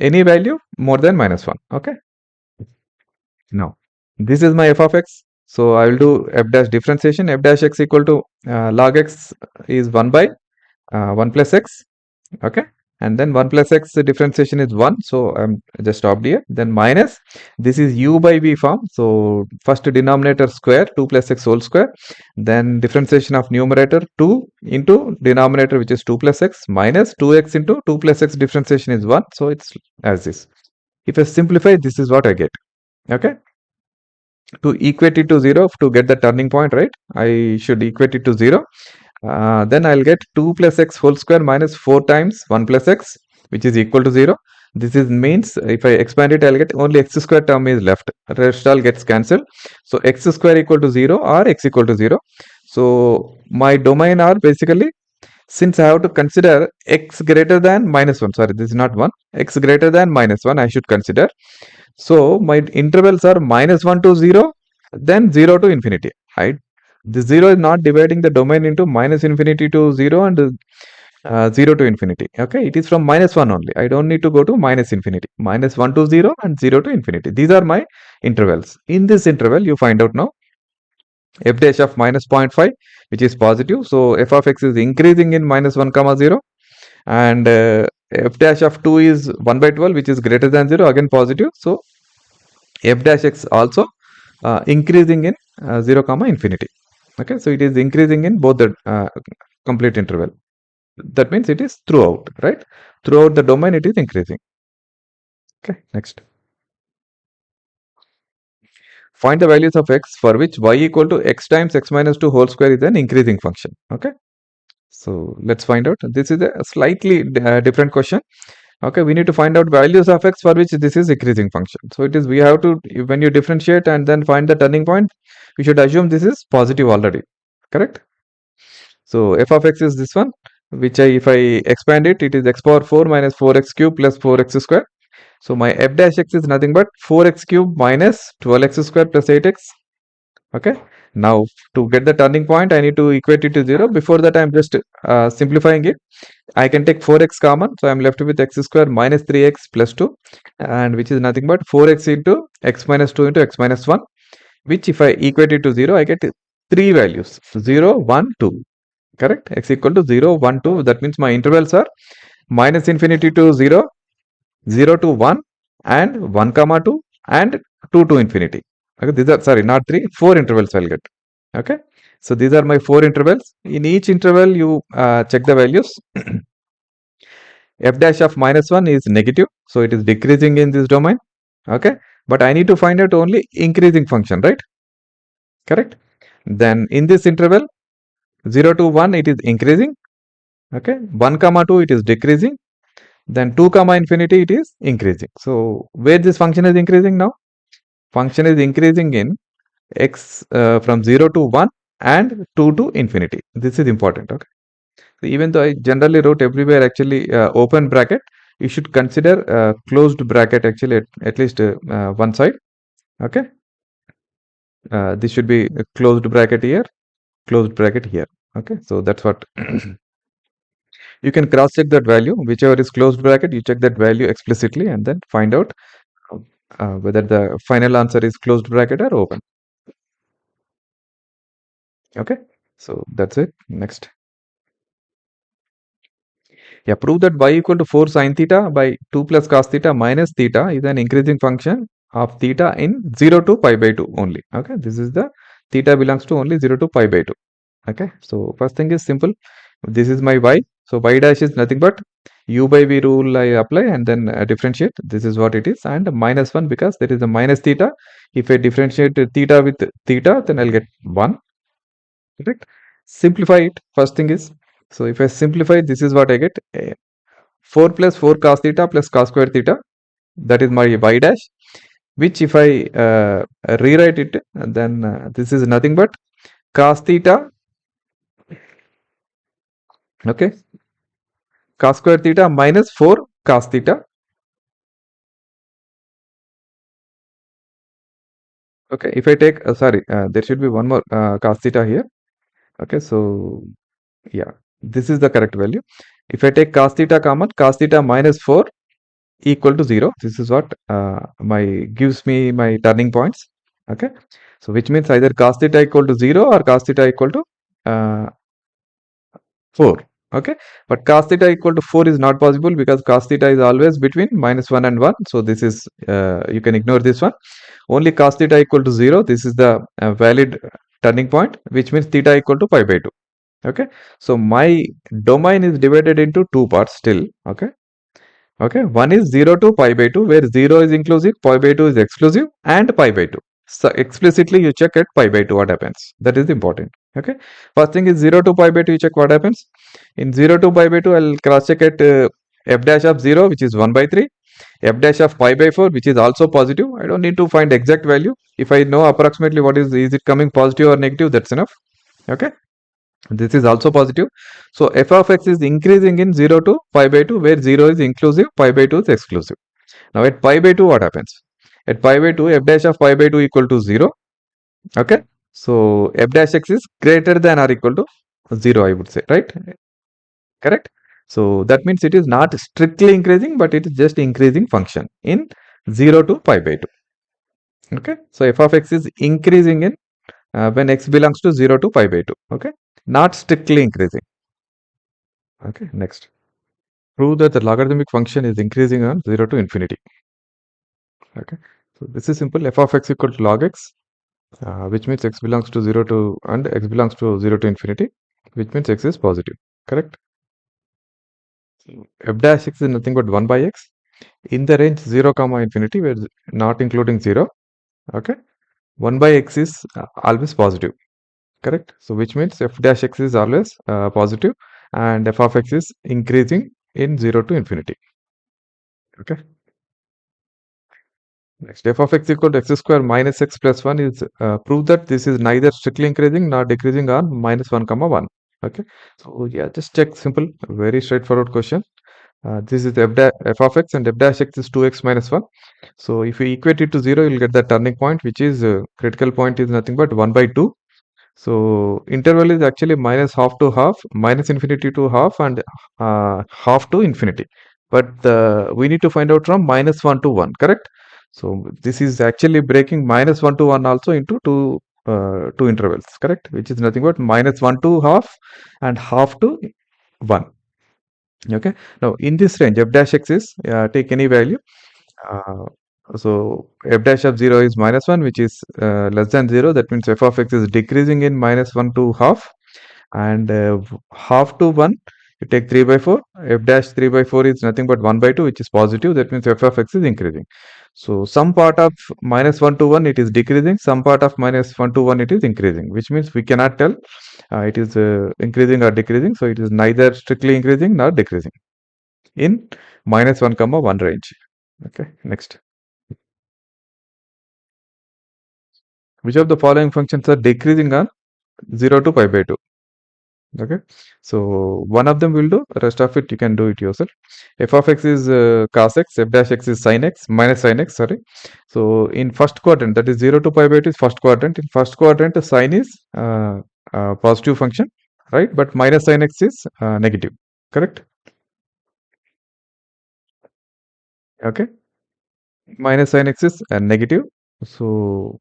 any value more than minus 1. Okay. Now, this is my f of x. So, I will do f dash differentiation. F dash x equal to log x is 1 by 1 plus x. Okay, and then 1 plus x differentiation is 1, so I'm just stopped here. Then minus, this is u by v form, so first denominator square 2 plus x whole square, then differentiation of numerator 2 into denominator, which is 2 plus x, minus 2x into 2 plus x differentiation is 1, so it's as this. If I simplify, this is what I get. Okay, to equate it to 0, to get the turning point, right, I should equate it to 0. Then I'll get 2 plus x whole square minus 4 times 1 plus x, which is equal to 0. This is means if I expand it, I'll get only x square term is left. Rest all gets cancelled. So x square equal to 0 or x equal to 0. So my domain are basically, since I have to consider x greater than minus 1, sorry, this is not 1, x greater than minus 1, I should consider. So my intervals are minus 1 to 0, then 0 to infinity, right? The 0 is not dividing the domain into minus infinity to 0 and 0 to infinity. Okay, it is from minus 1 only. I don't need to go to minus infinity. Minus 1 to 0 and 0 to infinity. These are my intervals. In this interval, you find out now f dash of minus 0.5, which is positive. So f of x is increasing in minus 1 comma 0, and f dash of 2 is 1 by 12, which is greater than 0, again positive. So f dash x also increasing in 0 comma infinity. Okay, so it is increasing in both the complete interval. That means it is throughout, right? Throughout the domain, it is increasing. Okay, next. Find the values of x for which y equal to x times x minus 2 whole square is an increasing function. Okay, so let's find out. This is a slightly different question. Okay, we need to find out values of x for which this is increasing function. So it is, we have to, when you differentiate and then find the turning point, we should assume this is positive already, correct? So f of x is this one, which if I expand it, it is x power 4 minus 4x cube plus 4x square. So my f dash x is nothing but 4x cube minus 12x square plus 8x. Okay. Now to get the turning point, I need to equate it to 0. Before that, I'm just simplifying it. I can take 4x common. So I'm left with x square minus 3x plus 2, and which is nothing but 4x into x minus 2 into x minus 1, which if I equate it to 0, I get 3 values, 0, 1, 2. Correct? X equal to 0, 1, 2. That means my intervals are minus infinity to 0, 0 to 1, and 1 comma 2, and 2 to infinity. Okay, these are, sorry, not 3, 4 intervals I'll get. Okay, so these are my 4 intervals. In each interval, you check the values. F dash of minus 1 is negative, so it is decreasing in this domain. Okay, but I need to find out only increasing function, right? Correct. Then in this interval, 0 to 1, it is increasing. Okay, 1 comma 2, it is decreasing. Then 2 comma infinity, it is increasing. So where this function is increasing now? Function is increasing in x from 0 to 1 and 2 to infinity. This is important. Okay. So even though I generally wrote everywhere actually open bracket, you should consider closed bracket actually at least one side. Okay. This should be a closed bracket here, closed bracket here. Okay. So that's what you can cross check that value, whichever is closed bracket, you check that value explicitly and then find out whether the final answer is closed bracket or open. Okay, so that's it. Next. Yeah, prove that y equal to 4 sine theta by 2 plus cos theta minus theta is an increasing function of theta in 0 to pi by 2 only. Okay, this is the theta belongs to only 0 to pi by 2. Okay, so first thing is simple. This is my y. So y dash is nothing but u by v rule I apply and then differentiate. This is what it is, and minus 1 because there is a minus theta. If I differentiate theta with theta, then I'll get 1. Correct? Simplify it. First thing is, so if I simplify, this is what I get. 4 plus 4 cos theta plus cos square theta. That is my y dash. Which if I rewrite it, then this is nothing but cos theta. Okay. Cos square theta minus 4 cos theta. Okay. If I take, sorry, there should be one more cos theta here. Okay. So, yeah, this is the correct value. If I take cos theta common, cos theta minus 4 equal to 0. This is what gives me my turning points. Okay. So, which means either cos theta equal to 0 or cos theta equal to 4. Okay. But cos theta equal to 4 is not possible because cos theta is always between minus 1 and 1. So, this is, you can ignore this one. Only cos theta equal to 0. This is the valid turning point, which means theta equal to pi by 2. Okay. So, my domain is divided into two parts still. Okay. Okay, one is 0 to pi by 2, where 0 is inclusive, pi by 2 is exclusive, and pi by 2. So explicitly you check at pi by 2 what happens. That is important. Okay, first thing is 0 to pi by 2, you check what happens. In 0 to pi by 2, I'll cross check at f dash of 0, which is 1 by 3. f dash of pi by 4, which is also positive. I don't need to find exact value. If I know approximately what is it coming positive or negative, that's enough. Okay. This is also positive. So f of x is increasing in 0 to pi by 2, where 0 is inclusive, pi by 2 is exclusive. Now at pi by 2, what happens? At pi by 2, f dash of pi by 2 equal to 0. Okay. So f dash x is greater than or equal to 0, I would say, right? Correct? So that means it is not strictly increasing, but it is just increasing function in 0 to pi by 2. Okay. So f of x is increasing in when x belongs to 0 to pi by 2. Okay. Not strictly increasing. Okay. Next. Prove that the logarithmic function is increasing on 0 to infinity. Okay. So this is simple. F of x equal to log x, which means x belongs to 0 to and x belongs to 0 to infinity, which means x is positive. Correct? F dash x is nothing but 1 by x in the range 0 comma infinity, where not including 0. Okay. 1 by x is always positive. Correct? So which means f dash x is always positive, and f of x is increasing in 0 to infinity. Okay. Next, f of x equal to x square minus x plus 1 is prove that this is neither strictly increasing nor decreasing on minus 1 comma 1. Okay. So yeah, just check, simple, very straightforward question. This is f of x, and f dash x is 2x minus 1. So if you equate it to 0, you'll get the turning point, which is critical point is nothing but 1 by 2. So interval is actually minus half to half, minus infinity to half, and half to infinity. But we need to find out from minus 1 to 1, correct? So this is actually breaking minus 1 to 1 also into two intervals, correct? Which is nothing but minus 1 to half and half to 1. Okay. Now in this range, f dash x is take any value. Uh, so f dash of 0 is minus 1, which is less than 0. That means f of x is decreasing in minus 1 to half, and half to 1, you take 3 by 4. F dash 3 by 4 is nothing but 1 by 2, which is positive. That means f of x is increasing. So some part of minus 1 to 1 it is decreasing, some part of minus 1 to 1 it is increasing, which means we cannot tell it is increasing or decreasing. So it is neither strictly increasing nor decreasing in minus 1 comma 1 range. Okay. Next. Which of the following functions are decreasing on 0 to pi by 2? Okay. So one of them will do, rest of it you can do it yourself. F of x is cos x, f dash x is sin x, minus sin x, sorry. So in first quadrant, that is 0 to pi by 2 is first quadrant. In first quadrant, sin is positive function, right? But minus sin x is negative, correct? Okay. Minus sin x is negative. So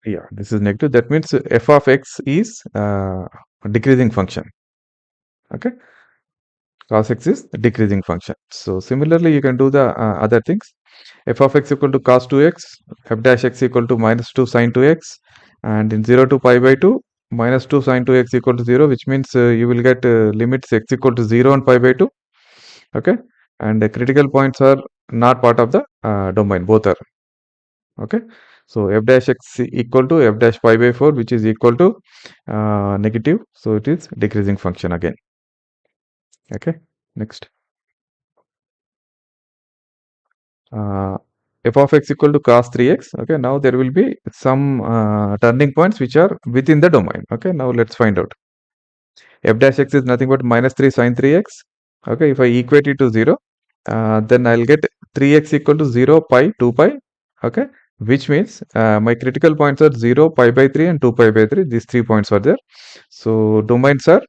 yeah, this is negative. That means f of x is a decreasing function. Okay. Cos x is a decreasing function. So similarly, you can do the other things. F of x equal to cos 2x, f dash x equal to minus 2 sin 2x, and in 0 to pi by 2, minus 2 sin 2x equal to 0, which means you will get limits x equal to 0 and pi by 2. Okay. And the critical points are not part of the domain, both are. Okay. So f dash x equal to f dash pi by 4, which is equal to negative. So it is decreasing function again. Okay. Next. F of x equal to cos 3x. Okay. Now there will be some turning points which are within the domain. Okay. Now let's find out. F dash x is nothing but minus 3 sin 3x. Okay. If I equate it to 0, then I'll get 3x equal to 0, pi, 2 pi. Okay. Which means my critical points are 0, pi by 3 and 2 pi by 3. These 3 points are there. So domains are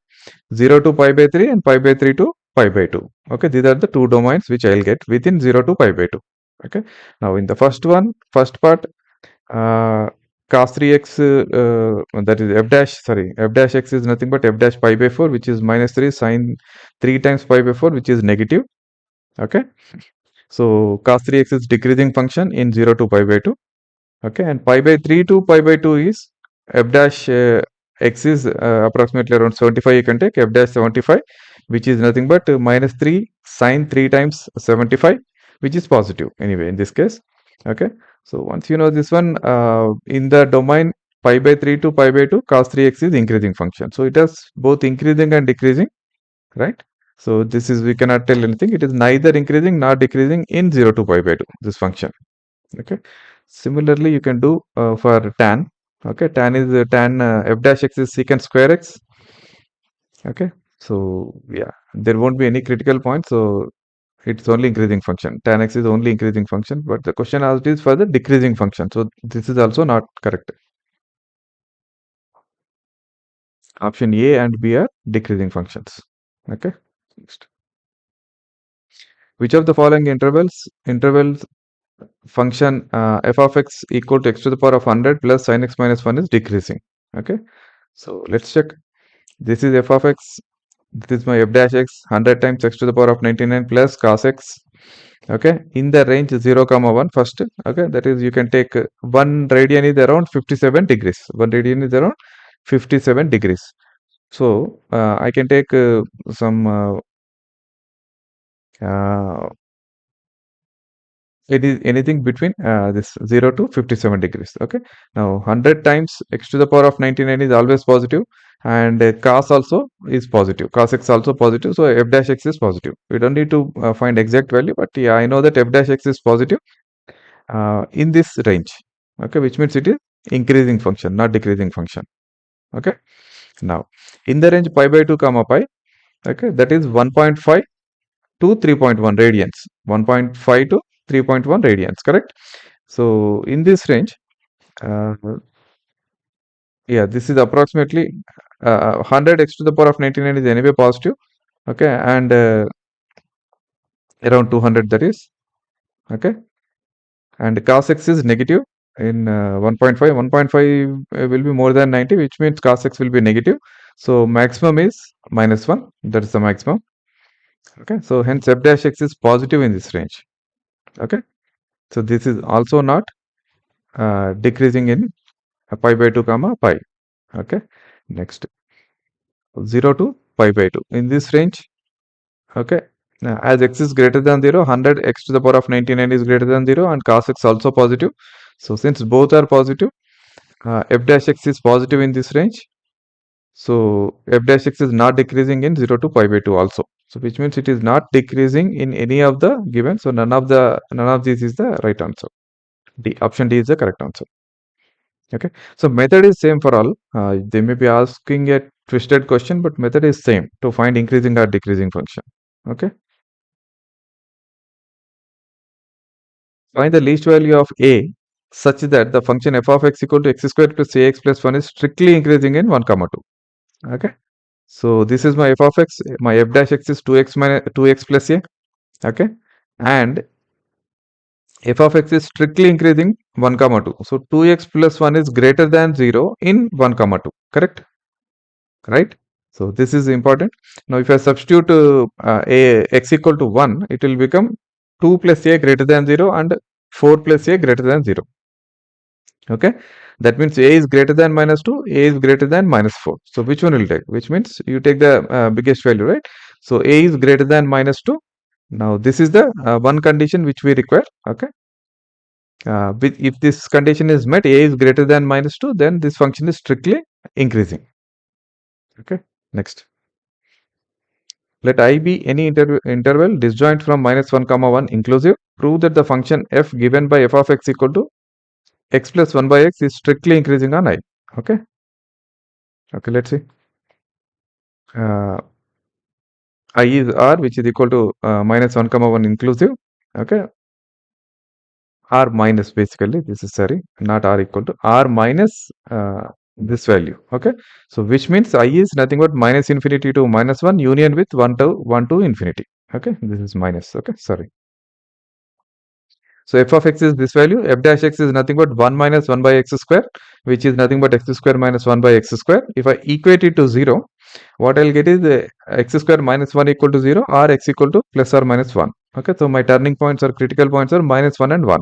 0 to pi by 3 and pi by 3 to pi by 2. Okay. These are the two domains which I'll get within 0 to pi by 2. Okay. Now in the first part, cos 3x, that is f dash x is nothing but f dash pi by 4, which is minus 3 sin 3 times pi by 4, which is negative. Okay. So cos 3x is decreasing function in 0 to pi by 2. Okay. And pi by 3 to pi by 2 is f dash x is approximately around 75. You can take f dash 75, which is nothing but minus 3 sin 3 times 75, which is positive anyway in this case. Okay. So once you know this one, in the domain pi by 3 to pi by 2, cos 3x is increasing function. So it has both increasing and decreasing, right? So this is, we cannot tell anything. It is neither increasing nor decreasing in 0 to pi by 2, this function. Okay. Similarly, you can do for tan. Okay, tan is tan f dash x is secant square x. Okay, so yeah, there won't be any critical point. So it's only increasing function. Tan x is only increasing function, but the question asked is for the decreasing function. So this is also not correct. Option A and B are decreasing functions. Okay. Next. Which of the following intervals function f of x equal to x to the power of 100 plus sin x minus 1 is decreasing? Okay. So let's check. This is f of x. This is my f dash x, 100 times x to the power of 99 plus cos x. Okay, in the range 0 comma 1 first. Okay, that is, you can take 1 radian is around 57 degrees. 1 radian is around 57 degrees. So I can take some it is anything between this 0 to 57 degrees. Okay, now 100 times x to the power of 99 is always positive, and cos also is positive, cos x also positive, so f dash x is positive. We don't need to find exact value, but yeah, I know that f dash x is positive in this range. Okay, which means it is increasing function, not decreasing function. Okay, now in the range pi by 2 comma pi, okay, that is 1.5 to 3.1 radians. 1.5 to 3.1 radians, correct? So in this range, uh, yeah, this is approximately 100 x to the power of 99 is anyway positive. Okay, and around 200, that is. Okay, and cos x is negative in 1.5. 1.5 will be more than 90, which means cos x will be negative. So maximum is -1. That is the maximum. Okay, so hence f dash x is positive in this range. Okay, so this is also not decreasing in pi by 2 comma pi. Okay, next 0 to pi by 2 in this range. Okay, now as x is greater than 0, 100 x to the power of 99 is greater than 0, and cos x also positive. So since both are positive, f dash x is positive in this range. So f dash x is not decreasing in 0 to pi by 2 also. So which means it is not decreasing in any of the given. So none of these is the right answer. D, option D is the correct answer. Okay, so method is same for all. They may be asking a twisted question, but method is same to find increasing or decreasing function. Okay, find the least value of a such that the function f of x equal to x squared plus ax plus 1 is strictly increasing in 1 comma 2. Okay, so this is my f of x. My f dash x is 2x minus 2x plus a. Okay, and f of x is strictly increasing 1 comma 2. So 2x plus 1 is greater than 0 in 1 comma 2. Correct? Right? So this is important. Now if I substitute a x equal to 1, it will become 2 plus a greater than 0 and 4 plus a greater than 0. Okay, that means a is greater than -2, a is greater than -4. So which one will take? Which means you take the biggest value, right? So a is greater than -2. Now this is the one condition which we require. Okay, if this condition is met, a is greater than -2, then this function is strictly increasing. Okay, next. Let I be any interval disjoint from -1 comma 1 inclusive. Prove that the function f given by f of x equal to x plus 1 by x is strictly increasing on I. Okay. Okay, let's see. I is r, which is equal to -1 comma 1 inclusive. Okay, r minus, basically this is, sorry, not r equal to, r minus this value. Okay, so which means I is nothing but minus infinity to -1 union with 1 to infinity. Okay, this is minus. Okay, sorry. So f of x is this value, f dash x is nothing but 1 minus 1 by x square, which is nothing but x square minus 1 by x square. If I equate it to 0, what I'll get is x square minus 1 equal to 0, or x equal to plus or minus 1. Okay, so my turning points or critical points are -1 and 1.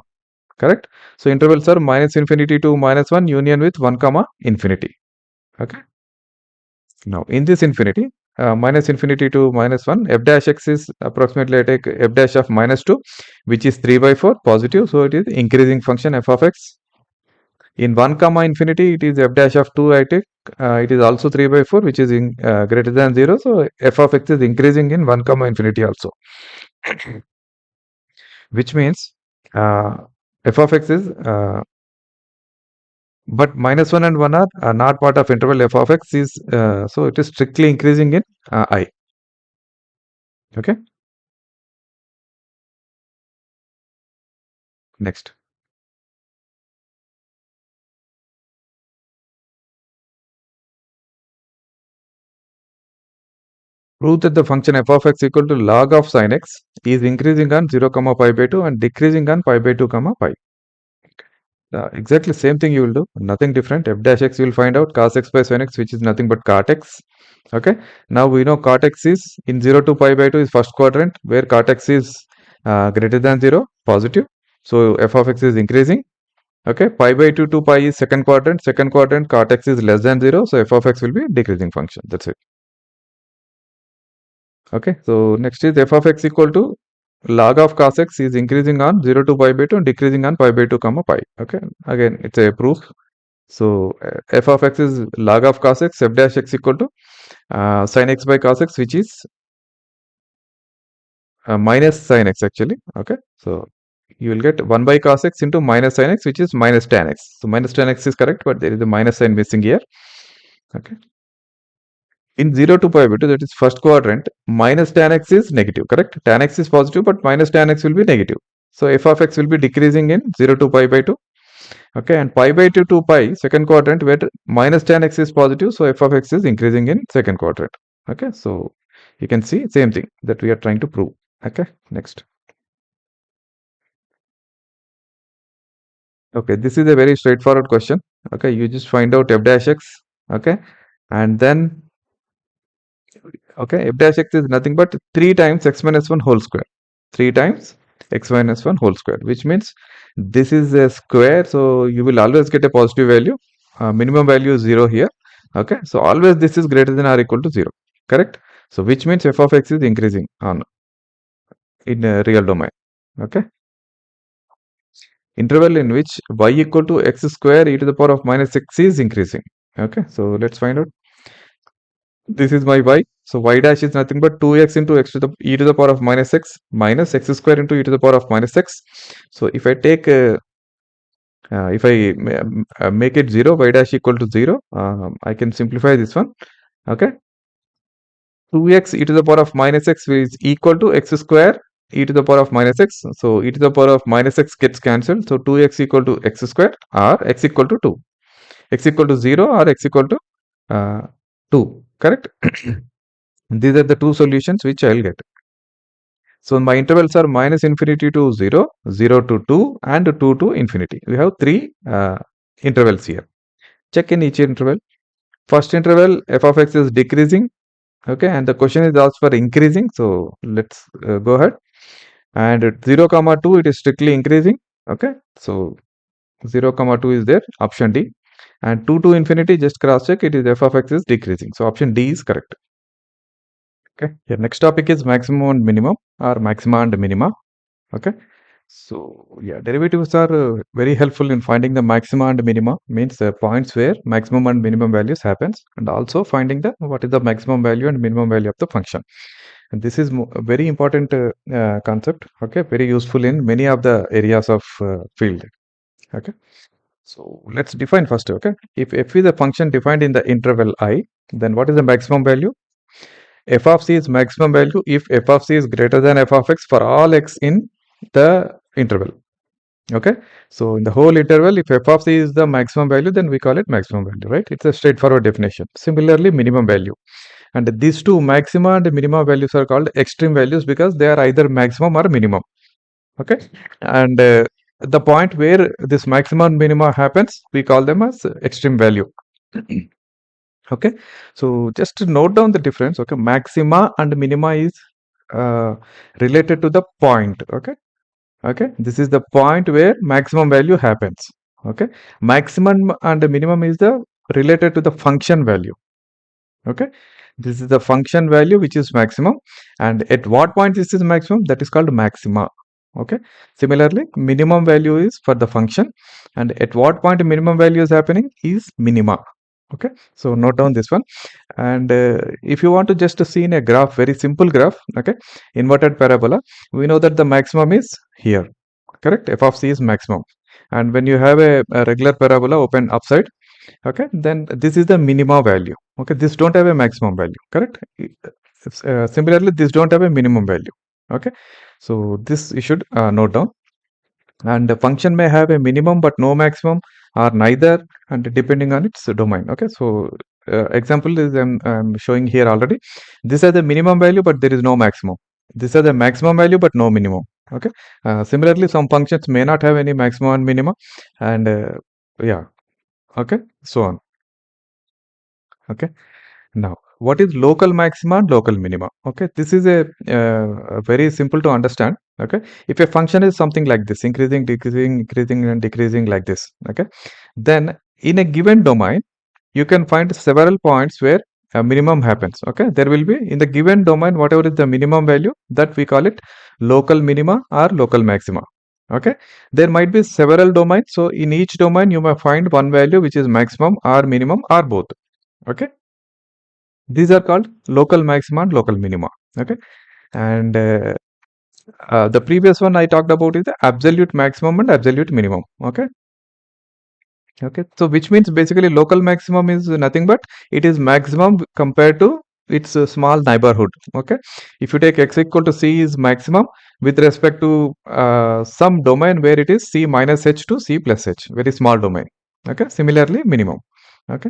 Correct? So intervals are minus infinity to -1 union with 1 comma infinity. Okay. Now in this infinity, minus infinity to -1, f dash x is approximately, I take f dash of -2, which is 3 by 4 positive. So it is increasing function f of x. In 1 comma infinity, it is f dash of 2 I take. It is also 3 by 4, which is in, greater than 0. So f of x is increasing in 1 comma infinity also, which means f of x is, but minus 1 and 1 are not part of interval f of x is, so it is strictly increasing in I. Okay. Next. Prove that the function f of x equal to log of sin x is increasing on 0 comma pi by 2 and decreasing on pi by 2 comma pi. Exactly same thing you will do, nothing different. F dash x you will find out cos x by sin x, which is nothing but cot x. Okay. Now we know cot x is in 0 to pi by 2 is first quadrant, where cot x is greater than 0, positive. So f of x is increasing. Okay. Pi by 2 to pi is second quadrant cot x is less than 0. So f of x will be a decreasing function. That's it. Okay. So next is f of x equal to log of cos x is increasing on 0 to pi by 2 and decreasing on pi by 2 comma pi. Okay. Again, it's a proof. So f of x is log of cos x, f dash x equal to sin x by cos x, which is minus sin x actually. Okay. So you will get 1 by cos x into minus sin x, which is minus tan x. So minus tan x is correct, but there is a minus sign missing here. Okay. In 0 to pi by 2, that is first quadrant, minus tan x is negative, correct? Tan x is positive, but minus tan x will be negative. So f of x will be decreasing in 0 to pi by 2. Okay, and pi by 2 to pi, second quadrant, where minus tan x is positive, so f of x is increasing in second quadrant. Okay, so you can see same thing that we are trying to prove. Okay, next. Okay, this is a very straightforward question. Okay, you just find out f dash x. Okay, and then okay, f dash x is nothing but 3 times x minus 1 whole square. 3 times x minus 1 whole square, which means this is a square, so you will always get a positive value. Minimum value is 0 here. Okay, so always this is greater than or equal to 0, correct? So which means f of x is increasing on in a real domain. Okay, interval in which y equal to x square e to the power of minus x is increasing. Okay, so let's find out. This is my y. So y dash is nothing but 2x into x to the e to the power of minus x square into e to the power of minus x. So if I take if I make it 0, y dash equal to 0, I can simplify this one. Okay, 2x e to the power of minus x is equal to x square e to the power of minus x. So e to the power of minus x gets cancelled. So 2x equal to x square or x equal to 2. X equal to 0 or x equal to 2, correct? These are the two solutions which I will get. So my intervals are minus infinity to 0, 0 to 2 and 2 to infinity. We have three intervals here. Check in each interval. First interval f of x is decreasing. Okay, and the question is asked for increasing. So let's go ahead. And at 0 comma 2 it is strictly increasing. Okay, so 0 comma 2 is there, option D. And 2 to infinity, just cross check, it is f of x is decreasing. So option D is correct. Okay, here next topic is maximum and minimum or maxima and minima. Okay, so yeah, derivatives are very helpful in finding the maxima and minima, means points where maximum and minimum values happens, and also finding the what is the maximum value and minimum value of the function. And this is a very important concept. Okay, very useful in many of the areas of field. Okay, so let's define first. Okay, if f is a function defined in the interval I, then what is the maximum value? F of c is maximum value if f of c is greater than f of x for all x in the interval. Okay, so in the whole interval, if f of c is the maximum value, then we call it maximum value, right? It's a straightforward definition. Similarly, minimum value. And these two maxima and minimum values are called extreme values because they are either maximum or minimum. Okay, and the point where this maximum and minima happens, we call them as extreme value. Okay, so just to note down the difference. Okay, maxima and minima is related to the point. Okay, this is the point where maximum value happens. Okay, maximum and minimum is the related to the function value. Okay, this is the function value which is maximum, and at what point this is maximum, that is called maxima. Okay. Similarly, minimum value is for the function, and at what point minimum value is happening is minima. Okay. So note down this one. And if you want to just see in a graph, very simple graph, okay, inverted parabola, we know that the maximum is here, correct? F of c is maximum. And when you have a regular parabola open upside, okay, then this is the minima value. Okay, this don't have a maximum value, correct? Similarly, this don't have a minimum value. Okay, so this you should note down. And the function may have a minimum but no maximum, or neither, and depending on its domain. Okay, so example is I'm showing here already. This is the minimum value but there is no maximum. This is the maximum value but no minimum. Okay, similarly some functions may not have any maximum and minimum, and yeah, okay, so on. Okay, now what is local maxima and local minima? Okay, this is a very simple to understand. Okay, if a function is something like this, increasing, decreasing, increasing and decreasing like this, okay, then in a given domain you can find several points where a minimum happens. Okay, there will be in the given domain whatever is the minimum value, that we call it local minima or local maxima. Okay, there might be several domains, so in each domain you may find one value which is maximum or minimum or both. Okay, these are called local maxima and local minima. Okay, and the previous one I talked about is the absolute maximum and absolute minimum. Okay, okay, so which means basically local maximum is nothing but it is maximum compared to its small neighborhood. Okay, if you take x equal to c is maximum with respect to some domain where it is c minus h to c plus h, very small domain. Okay, similarly minimum. Okay,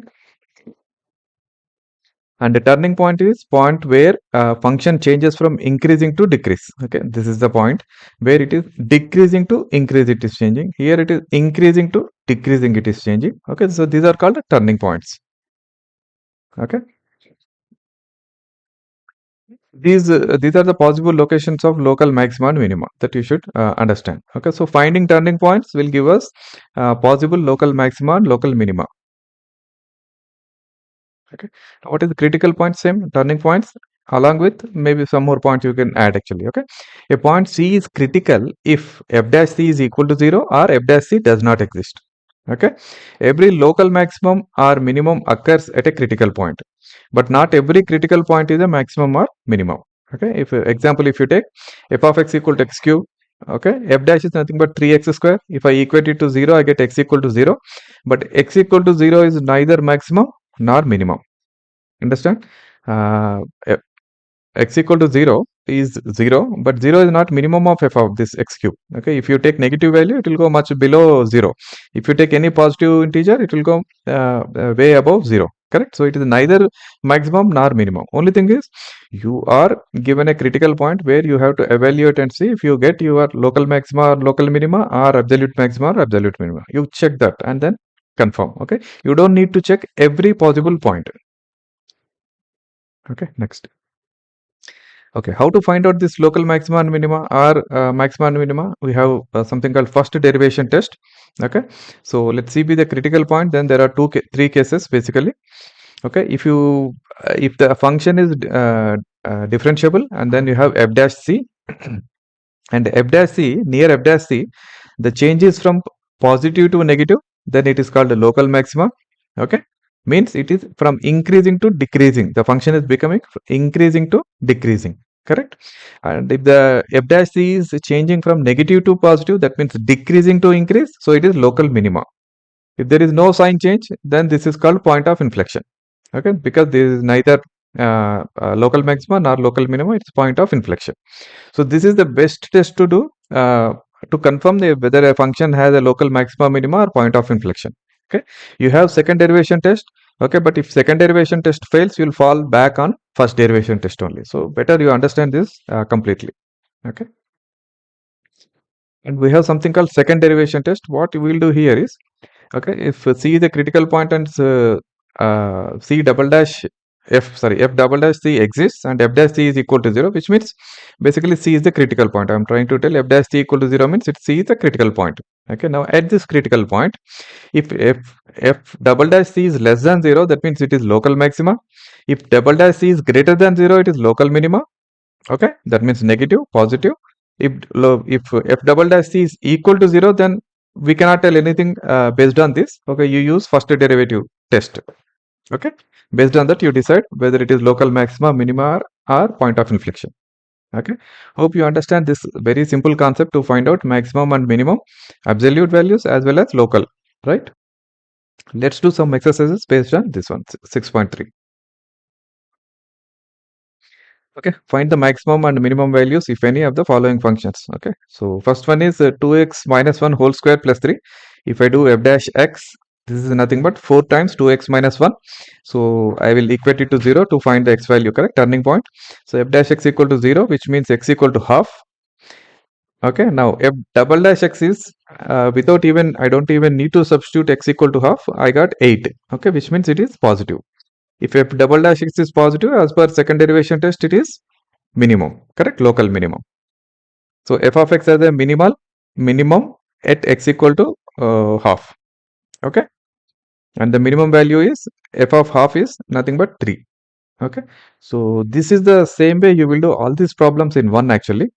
and the turning point is point where function changes from increasing to decrease. Okay, this is the point where it is decreasing to increase, it is changing. Here it is increasing to decreasing, it is changing. Okay, so these are called turning points. Okay, these are the possible locations of local maxima and minima that you should understand. Okay, so finding turning points will give us possible local maxima and local minima. Okay, what is the critical point? Same turning points along with maybe some more points you can add actually. Okay, a point c is critical if f dash c is equal to 0 or f dash c does not exist. Okay, every local maximum or minimum occurs at a critical point, but not every critical point is a maximum or minimum. Okay, if example, if you take f of x equal to x cube, okay, f dash is nothing but 3x square. If I equate it to 0, I get x equal to 0, but x equal to 0 is neither maximum nor minimum. Understand? Uh, f- x equal to 0 is 0, but 0 is not minimum of f of this x cube. Okay, if you take negative value, it will go much below 0. If you take any positive integer, it will go way above 0. Correct? So it is neither maximum nor minimum. Only thing is you are given a critical point where you have to evaluate and see if you get your local maxima or local minima or absolute maxima or absolute minima. You check that and then confirm. Okay, you don't need to check every possible point. Okay, next. Okay, how to find out this local maxima and minima or maxima and minima? We have something called first derivation test. Okay, so let's see be the critical point. Then there are three cases basically. Okay, if the function is differentiable and then you have f dash c and f dash c, near f dash c, the change is from positive to negative, then it is called a local maxima. Okay, means it is from increasing to decreasing. The function is becoming increasing to decreasing. Correct. And if the f dash c is changing from negative to positive, that means decreasing to increase. So it is local minima. If there is no sign change, then this is called point of inflection. Okay, because there is neither local maxima nor local minima. It's point of inflection. So this is the best test to do to confirm whether a function has a local maxima, minima, or point of inflection. Okay, you have second derivation test. Okay, but if second derivation test fails, you'll fall back on first derivation test only. So better you understand this completely. Okay, and we have something called second derivation test. What we will do here is, okay, if c is a critical point and c double dash f double dash c exists and f dash c is equal to 0, which means basically c is the critical point. I'm trying to tell f dash c equal to 0 means c is the critical point. Okay, now at this critical point, if f double dash c is less than 0, that means it is local maxima. If double dash c is greater than 0, it is local minima. Okay, that means negative, positive. if f double dash c is equal to 0, then we cannot tell anything based on this. Okay, you use first derivative test. Okay, based on that you decide whether it is local maxima, minima, or point of inflection. Okay, hope you understand this very simple concept to find out maximum and minimum absolute values as well as local, right? Let's do some exercises based on this one, 6.3. Okay, find the maximum and minimum values if any of the following functions. Okay, so first one is 2x minus 1 whole square plus 3. If I do f dash x, this is nothing but 4 times 2x minus 1. So I will equate it to 0 to find the x value, correct? Turning point. So f dash x equal to 0, which means x equal to half. Okay, now f double dash x is without even, I don't even need to substitute x equal to half. I got 8. Okay, which means it is positive. If f double dash x is positive, as per second derivation test, it is minimum, correct? Local minimum. So f of x as a minimum at x equal to half. Okay, and the minimum value is f of half is nothing but 3. Okay, so this is the same way you will do all these problems in one actually.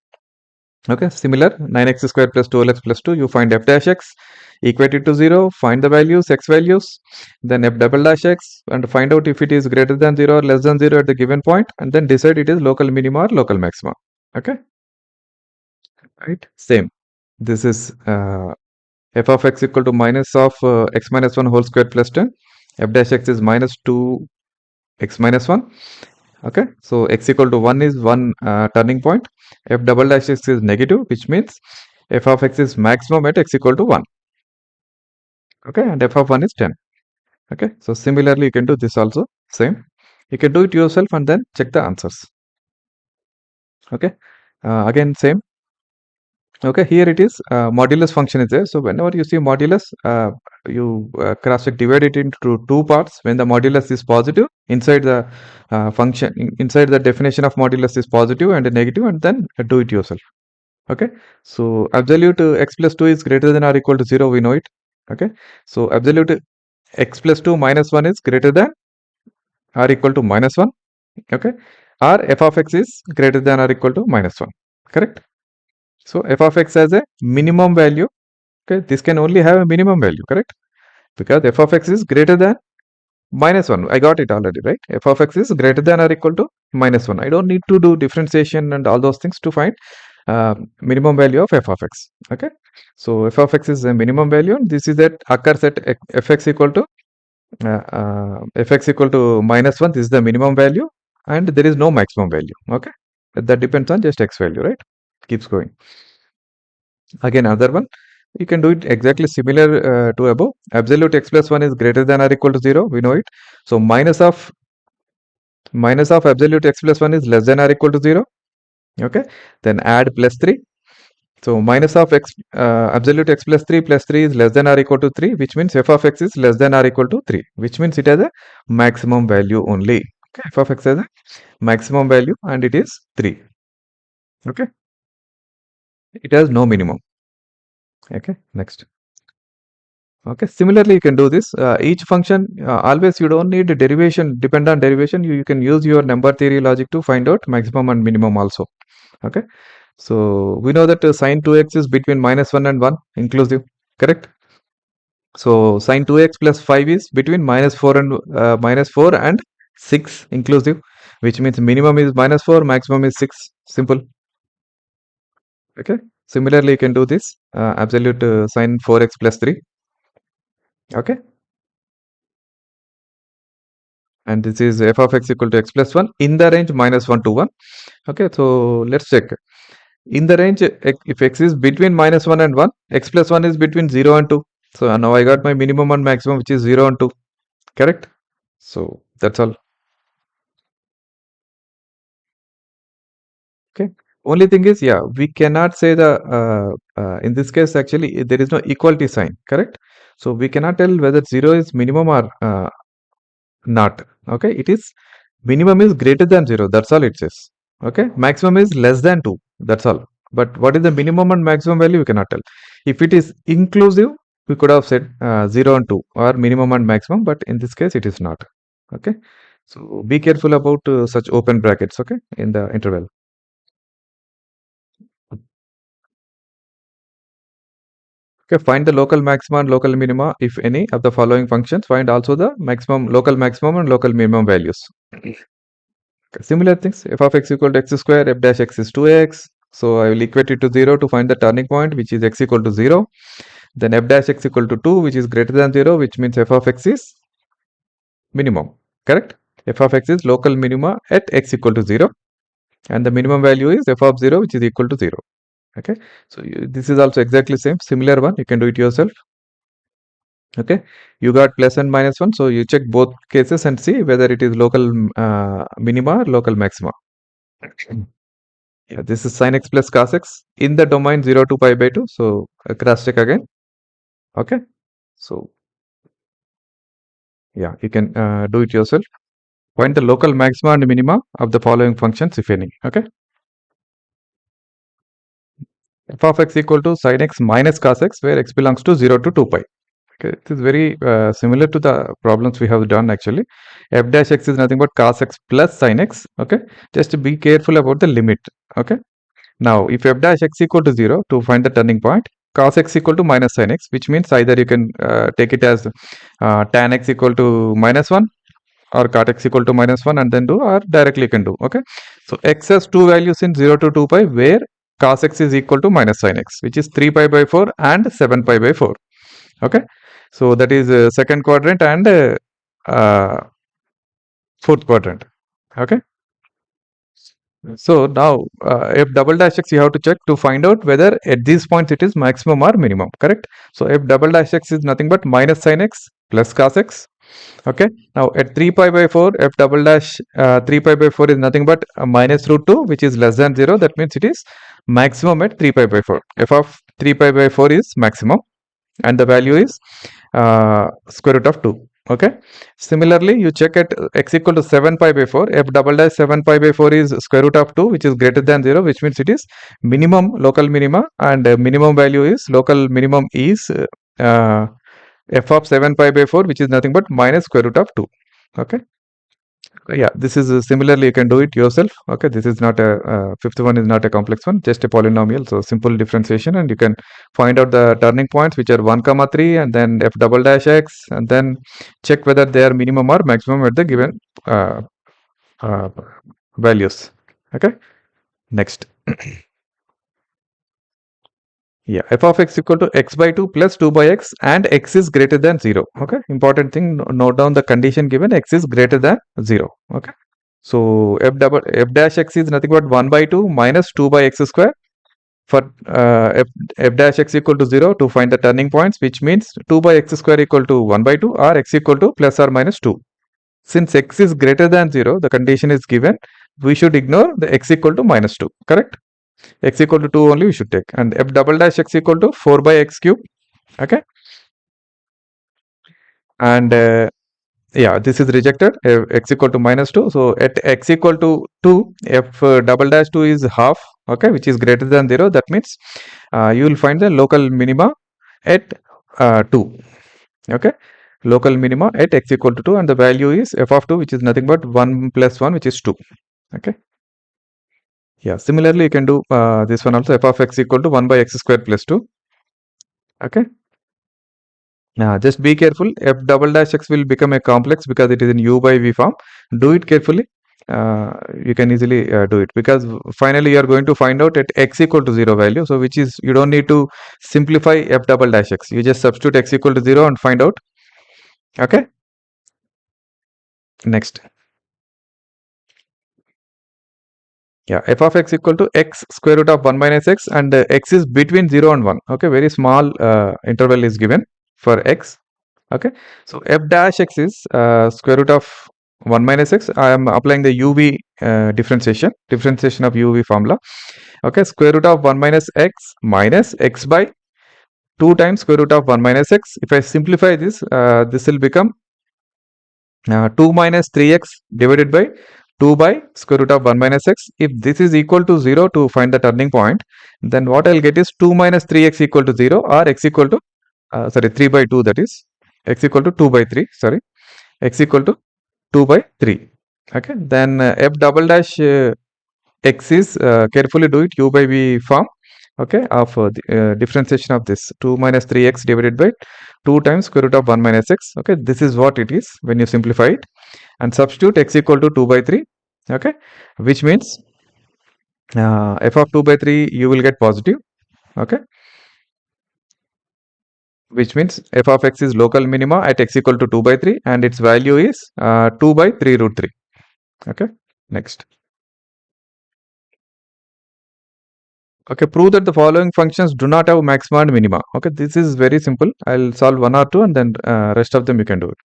Okay, similar 9x squared plus 12x plus 2, you find f dash x, equate it to 0, find the values, x values, then f double dash x, and find out if it is greater than 0 or less than 0 at the given point, and then decide it is local minima or local maxima. Okay, right, same. This is f of x equal to minus of x minus 1 whole square plus 10, f dash x is minus 2 x minus 1. Okay, so x equal to 1 is one turning point, f double dash x is negative, which means f of x is maximum at x equal to 1. Okay, and f of 1 is 10. Okay, so similarly you can do this also, same. You can do it yourself and then check the answers. Okay, again same. Okay, here it is, modulus function is there. So whenever you see modulus, you cross check, divide it into two parts. When the modulus is positive, inside the function, inside the definition of modulus is positive and negative, and then do it yourself. Okay, so absolute x plus 2 is greater than or equal to 0, we know it. Okay, so absolute x plus 2 minus 1 is greater than or equal to minus 1. Okay, or f of x is greater than or equal to minus 1, correct? So f of x has a minimum value. Okay, this can only have a minimum value, correct? Because f of x is greater than minus 1. I got it already, right? F of x is greater than or equal to minus 1. I don't need to do differentiation and all those things to find minimum value of f of x. Okay, so f of x is a minimum value, and this is that occurs at fx equal to fx equal to minus 1. This is the minimum value, and there is no maximum value. Okay, that depends on just x value, right? Keeps going. Again, another one, you can do it exactly similar to above. Absolute x plus 1 is greater than or equal to 0, we know it. So minus of absolute x plus 1 is less than or equal to 0. Okay, then add plus 3. So minus of x absolute x plus 3 is less than or equal to 3, which means f of x is less than or equal to 3, which means it has a maximum value only. Okay, f of x has a maximum value and it is 3. Okay, it has no minimum. Okay, next. Okay, similarly you can do this. Each function, always you don't need derivation, depend on derivation. You can use your number theory logic to find out maximum and minimum also. Okay, so we know that sine 2x is between minus 1 and 1 inclusive, correct? So sine 2x plus 5 is between minus 4 and 6 inclusive, which means minimum is minus 4, maximum is 6. Simple. Okay, similarly you can do this, absolute sine 4x plus 3. Okay, and this is f of x equal to x plus 1 in the range minus 1 to 1. Okay, so let's check. In the range, if x is between minus 1 and 1, x plus 1 is between 0 and 2. So now I got my minimum and maximum, which is 0 and 2, correct? So that's all. Okay, only thing is, yeah, we cannot say the in this case actually there is no equality sign, correct? So we cannot tell whether 0 is minimum or not. Okay, it is minimum is greater than 0, that's all it says. Okay, maximum is less than 2, that's all. But what is the minimum and maximum value, we cannot tell. If it is inclusive, we could have said 0 and 2 or minimum and maximum, but in this case it is not. Okay, so be careful about such open brackets, okay, in the interval. Okay, find the local maxima and local minima, if any, of the following functions. Find also the maximum, local maximum and local minimum values. Okay, similar things. F of x equal to x square, f dash x is 2x. So I will equate it to 0 to find the turning point, which is x equal to 0. Then f dash x equal to 2, which is greater than 0, which means f of x is minimum. Correct? F of x is local minima at x equal to 0. And the minimum value is f of 0, which is equal to 0. Okay, so this is also exactly same, similar one. You can do it yourself. Okay, you got plus and minus 1, so you check both cases and see whether it is local minima or local maxima. Yeah, this is sin x plus cos x in the domain 0 to pi by 2. So cross check again. Okay, so yeah, you can do it yourself. Find the local maxima and minima of the following functions, if any. Okay, f of x equal to sin x minus cos x, where x belongs to 0 to 2 pi. Okay, it is very similar to the problems we have done actually. F dash x is nothing but cos x plus sin x. Okay, just be careful about the limit. Okay, now if f dash x equal to 0, to find the turning point, cos x equal to minus sin x, which means either you can take it as tan x equal to minus 1 or cot x equal to minus 1 and then do, or directly you can do. Okay, so x has two values in 0 to 2 pi, where cos x is equal to minus sin x, which is 3 pi by 4 and 7 pi by 4. Okay, so that is second quadrant and fourth quadrant. Okay, so now f double dash x you have to check to find out whether at these points it is maximum or minimum. Correct? So f double dash x is nothing but minus sin x plus cos x. Okay, now at 3 pi by 4, f double dash 3 pi by 4 is nothing but minus root 2, which is less than 0. That means it is maximum at 3 pi by 4. F of 3 pi by 4 is maximum and the value is square root of 2. Okay, similarly you check at x equal to 7 pi by 4, f double dash 7 pi by 4 is square root of 2, which is greater than 0, which means it is minimum local minima, and minimum value is local minimum is f of 7 pi by 4, which is nothing but minus square root of 2. Okay, yeah, this is similarly you can do it yourself. Okay, this is not a fifth one is not a complex one, just a polynomial, so simple differentiation, and you can find out the turning points, which are 1 comma 3 and then f double dash x, and then check whether they are minimum or maximum at the given uh, values. Okay, next. Yeah, f of x equal to x by 2 plus 2 by x and x is greater than 0. Okay, important thing, note down the condition given, x is greater than 0. Okay, so f dash x is nothing but 1 by 2 minus 2 by x square. For f dash x equal to 0 to find the turning points, which means 2 by x square equal to 1 by 2 or x equal to plus or minus 2. Since x is greater than 0, the condition is given, we should ignore the x equal to minus 2. Correct? X equal to 2 only we should take, and f double dash x equal to 4 by x cube. Okay, and yeah, this is rejected, x equal to minus 2. So at x equal to 2, f double dash 2 is half. Okay, which is greater than 0. That means you will find the local minima at 2. Okay, local minima at x equal to 2, and the value is f of 2, which is nothing but 1 plus 1, which is 2. Okay, yeah, similarly you can do this one also, f of x equal to 1 by x square plus 2. Okay, now just be careful, f double dash x will become a complex because it is in u by v form. Do it carefully. You can easily do it, because finally you are going to find out at x equal to 0 value, so which is, you don't need to simplify f double dash x, you just substitute x equal to 0 and find out. Okay, next. Yeah, f of x equal to x square root of 1 minus x, and x is between 0 and 1. Okay, very small interval is given for x. Okay, so f dash x is square root of 1 minus x. I am applying the uv differentiation of uv formula. Okay, square root of 1 minus x by 2 times square root of 1 minus x. If I simplify this, this will become 2 minus 3x divided by 2 by square root of 1 minus x. If this is equal to 0 to find the turning point, then what I'll get is 2 minus 3x equal to 0, or x equal to 3 by 2, that is x equal to 2 by 3, sorry, x equal to 2 by 3. Okay, then f double dash x is, carefully do it, u by v form. okay, of the differentiation of this 2 minus 3x divided by 2 times square root of 1 minus x. Okay, this is what it is when you simplify it and substitute x equal to 2 by 3. Okay, which means f of 2 by 3 you will get positive. Okay, which means f of x is local minima at x equal to 2 by 3 and its value is 2 by 3 root 3. Okay, next. Okay, prove that the following functions do not have maxima and minima. Okay, this is very simple. I'll solve one or two and then rest of them you can do it.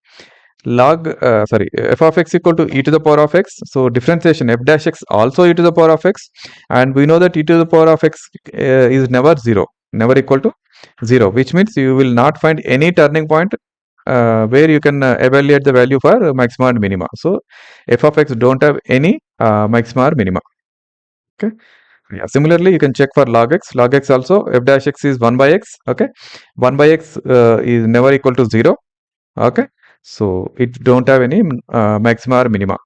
F of x equal to e to the power of x. So differentiation f dash x also e to the power of x, and we know that e to the power of x is never 0, never equal to 0, which means you will not find any turning point where you can evaluate the value for maxima and minima. So f of x don't have any maxima or minima. Okay. Yeah, similarly, you can check for log x. Log x also, f dash x is 1 by x. Okay, 1 by x is never equal to 0. Okay, so it don't have any maxima or minima.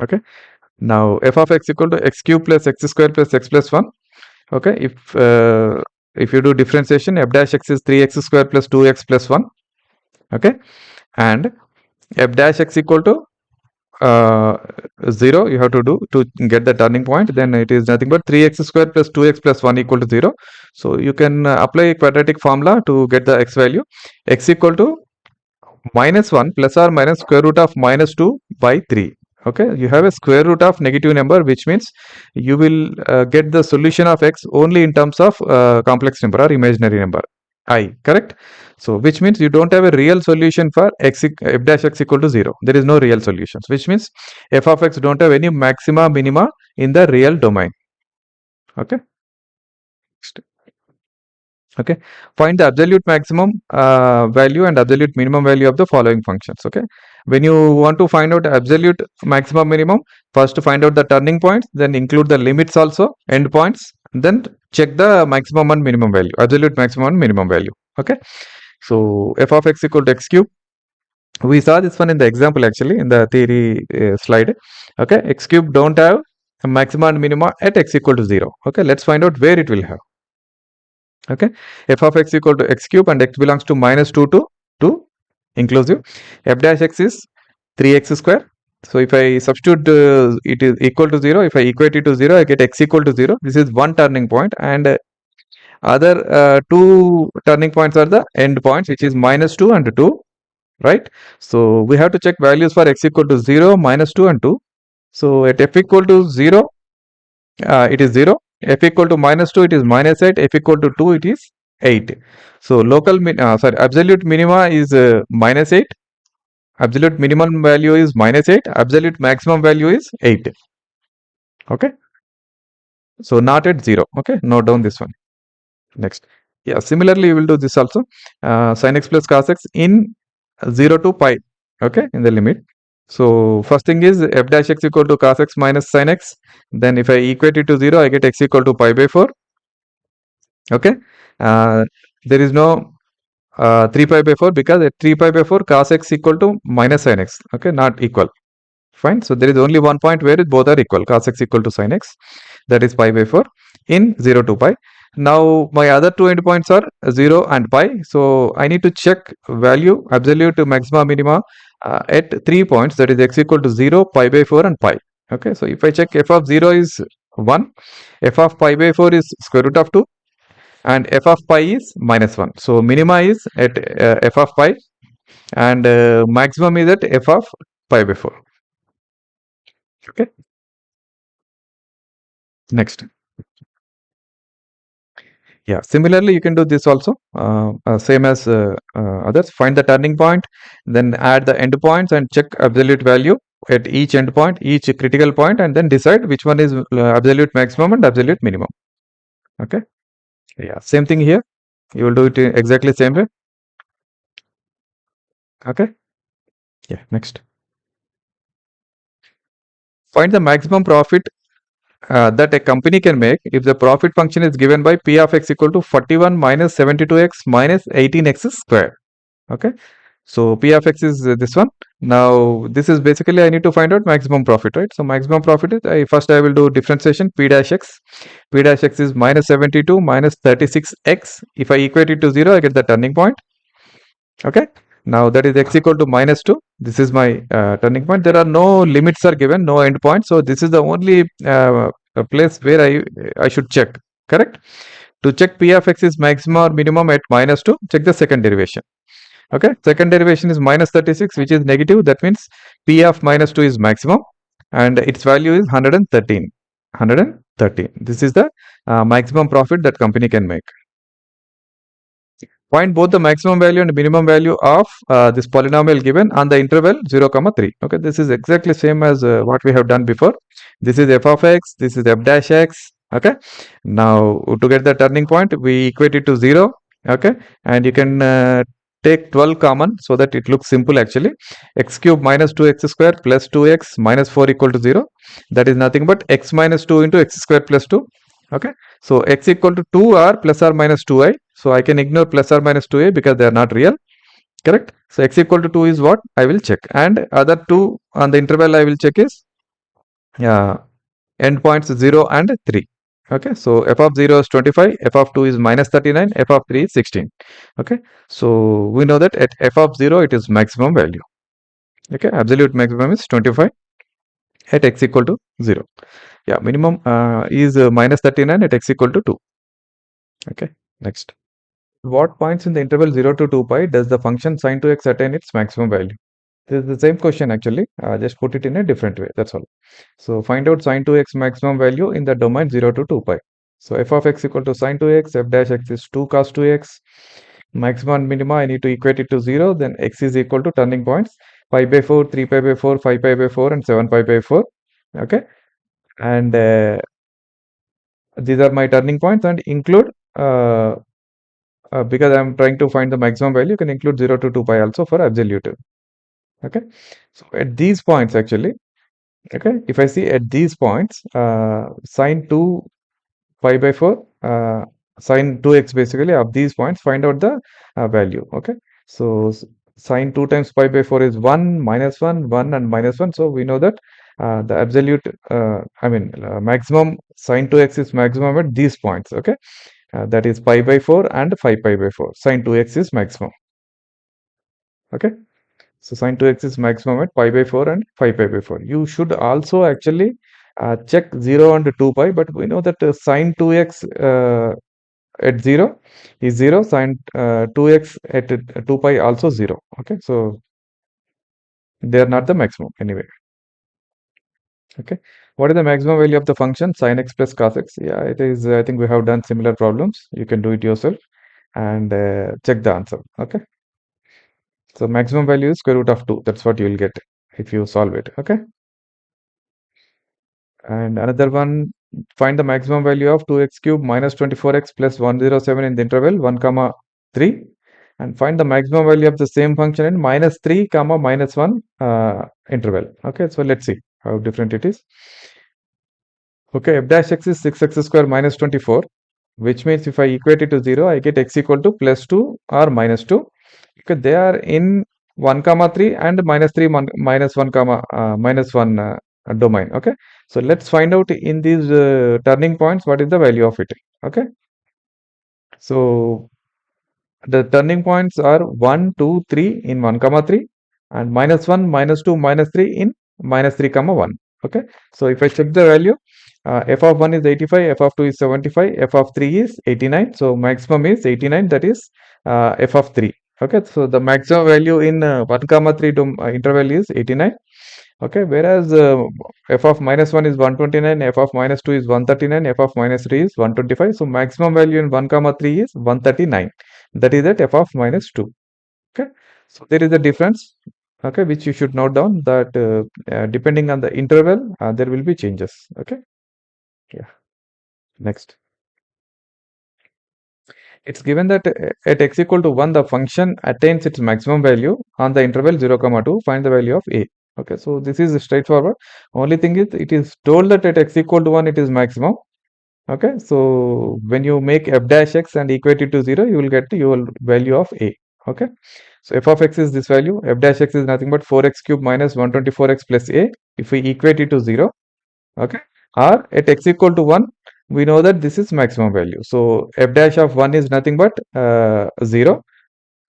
Okay, now f of x equal to x cube plus x square plus x plus 1. Okay, if you do differentiation, f dash x is 3x square plus 2x plus 1. Okay, and f dash x equal to 0 you have to do to get the turning point, then it is nothing but 3x square plus 2x plus 1 equal to 0. So you can apply a quadratic formula to get the x value. X equal to minus 1 plus or minus square root of minus 2 by 3. Okay, you have a square root of negative number, which means you will get the solution of x only in terms of complex number or imaginary number I, correct? So which means you don't have a real solution for f dash x equal to 0. There is no real solutions, which means f of x don't have any maxima minima in the real domain. Okay. Okay, find the absolute maximum value and absolute minimum value of the following functions. Okay, when you want to find out absolute maximum minimum, first find out the turning points, then include the limits also, end points, then check the maximum and minimum value, absolute maximum and minimum value. Okay, so f of x equal to x cube. We saw this one in the example actually in the theory slide. Okay, x cube don't have a maxima and minima at x equal to 0. Okay, let's find out where it will have. Okay, f of x equal to x cube and x belongs to minus 2 to 2 inclusive. F dash x is 3x square. So if I substitute it is equal to 0, if I equate it to 0, I get x equal to 0. This is one turning point, and other two turning points are the end points, which is minus 2 and 2, right? So we have to check values for x equal to 0, minus 2 and 2. So at f equal to 0, it is 0. F equal to minus 2, it is minus 8. F equal to 2, it is 8. So absolute minima is minus 8. Absolute minimum value is minus 8. Absolute maximum value is 8. Okay. So not at 0. Okay. Note down this one. Next. Yeah. Similarly, you will do this also. Sin x plus cos x in 0 to pi. Okay. In the limit. So first thing is f dash x equal to cos x minus sin x. Then if I equate it to 0, I get x equal to pi by 4. Okay. There is no 3 pi by 4 because at 3 pi by 4 cos x equal to minus sin x. Okay. Not equal. Fine. So there is only one point where both are equal. Cos x equal to sin x. That is pi by 4 in 0 to pi. Now my other two endpoints are 0 and pi. So I need to check value absolute maxima minima at 3 points, that is x equal to 0, pi by 4 and pi. Okay, so if I check f of 0 is 1, f of pi by 4 is square root of 2, and f of pi is minus 1. So minima is at f of pi and maximum is at f of pi by 4. Okay, next. Yeah, similarly you can do this also, same as others. Find the turning point, then add the end points and check absolute value at each end point, each critical point, and then decide which one is absolute maximum and absolute minimum. Okay, yeah, same thing here. You will do it in exactly same way. Okay, yeah, next. Find the maximum profit that a company can make if the profit function is given by p of x equal to 41 minus 72x minus 18x square. Okay, So P of X is this one. Now this is basically I need to find out maximum profit, right? So maximum profit is first I will do differentiation P dash X. P dash X is minus 72 minus 36X. If I equate it to 0, I get the turning point. Okay. Now that is X equal to minus 2. This is my turning point. There are no limits are given, no end point. So this is the only place where I should check. Correct. To check P of X is maximum or minimum at minus 2, check the second derivation. Okay, second derivation is minus 36, which is negative. That means P of minus 2 is maximum and its value is 113. 113. This is the maximum profit that company can make. Find both the maximum value and minimum value of this polynomial given on the interval 0, 3. Okay, this is exactly same as what we have done before. This is f of x, this is f dash x. Okay, now to get the turning point, we equate it to 0. Okay, and you can take 12 common so that it looks simple actually. X cube minus 2x square plus 2x minus 4 equal to 0. That is nothing but x minus 2 into x square plus 2. Okay, so x equal to 2 or plus or minus 2i. So I can ignore plus or minus 2a because they are not real. Correct. So x equal to 2 is what I will check, and other two on the interval I will check is endpoints 0 and 3. Okay, so f of 0 is 25, f of 2 is minus 39, f of 3 is 16. Okay, so we know that at f of 0 it is maximum value. Okay, absolute maximum is 25 at x equal to 0. Yeah, minimum is minus 39 at x equal to 2. Okay, next. What points in the interval 0 to 2 pi does the function sin 2x attain its maximum value? This is the same question actually, just put it in a different way, that's all. So find out sin 2x maximum value in the domain 0 to 2 pi. So f of x equal to sin 2x, f dash x is 2 cos 2x. Maximum and minima, I need to equate it to 0, then x is equal to turning points, pi by 4, 3 pi by 4, 5 pi by 4 and 7 pi by 4. Okay, and these are my turning points and include because I'm trying to find the maximum value, you can include 0 to 2 pi also for absolute. Okay, so at these points actually, okay, if I see at these points, sine 2 pi by 4, sine 2x basically of these points, find out the value. Okay, so sine 2 times pi by 4 is 1, minus 1, 1 and minus 1. So we know that the absolute, maximum sine 2x is maximum at these points. Okay, that is pi by 4 and 5 pi by 4. Sine 2x is maximum. Okay, so sine 2x is maximum at pi by 4 and 5 pi by 4. You should also actually check 0 and 2 pi, but we know that sine 2x at 0 is 0, sine 2x at 2 pi also 0. Okay, so they are not the maximum anyway. Okay, what is the maximum value of the function sin x plus cos x? Yeah, it is, I think we have done similar problems. You can do it yourself and check the answer. Okay, so maximum value is square root of 2. That's what you will get if you solve it. Okay, and another one, find the maximum value of 2x cube minus 24x plus 107 in the interval 1 comma 3, and find the maximum value of the same function in minus 3 comma minus 1 interval. Okay, so let's see how different it is. Okay, f dash x is 6x square minus 24, which means if I equate it to 0, I get x equal to plus 2 or minus 2. Okay, they are in 1 comma 3 and minus 3 minus 1 comma minus 1 domain. Okay, so let's find out in these turning points what is the value of it. Okay, so the turning points are 1, 2, 3 in 1 comma 3 and minus 1, minus 2, minus 3 in minus 3 comma 1. Okay, so if I check the value, f of 1 is 85, f of 2 is 75, f of 3 is 89. So maximum is 89, that is f of 3. Okay, so the maximum value in 1 comma 3 interval is 89. Okay, whereas f of minus 1 is 129, f of minus 2 is 139, f of minus 3 is 125. So maximum value in 1 comma 3 is 139. That is at f of minus 2. Okay, so there is a difference. Okay, which you should note down that depending on the interval, there will be changes. Okay, yeah, next. It's given that at x equal to 1, the function attains its maximum value on the interval 0, 2. Find the value of a. Okay, so this is straightforward. Only thing is, it is told that at x equal to 1, it is maximum. Okay, so when you make f dash x and equate it to 0, you will get your value of a. Okay, so f of x is this value, f dash x is nothing but 4x cube minus 124x plus a if we equate it to 0. Okay, or at x equal to 1, we know that this is maximum value. So f dash of 1 is nothing but 0.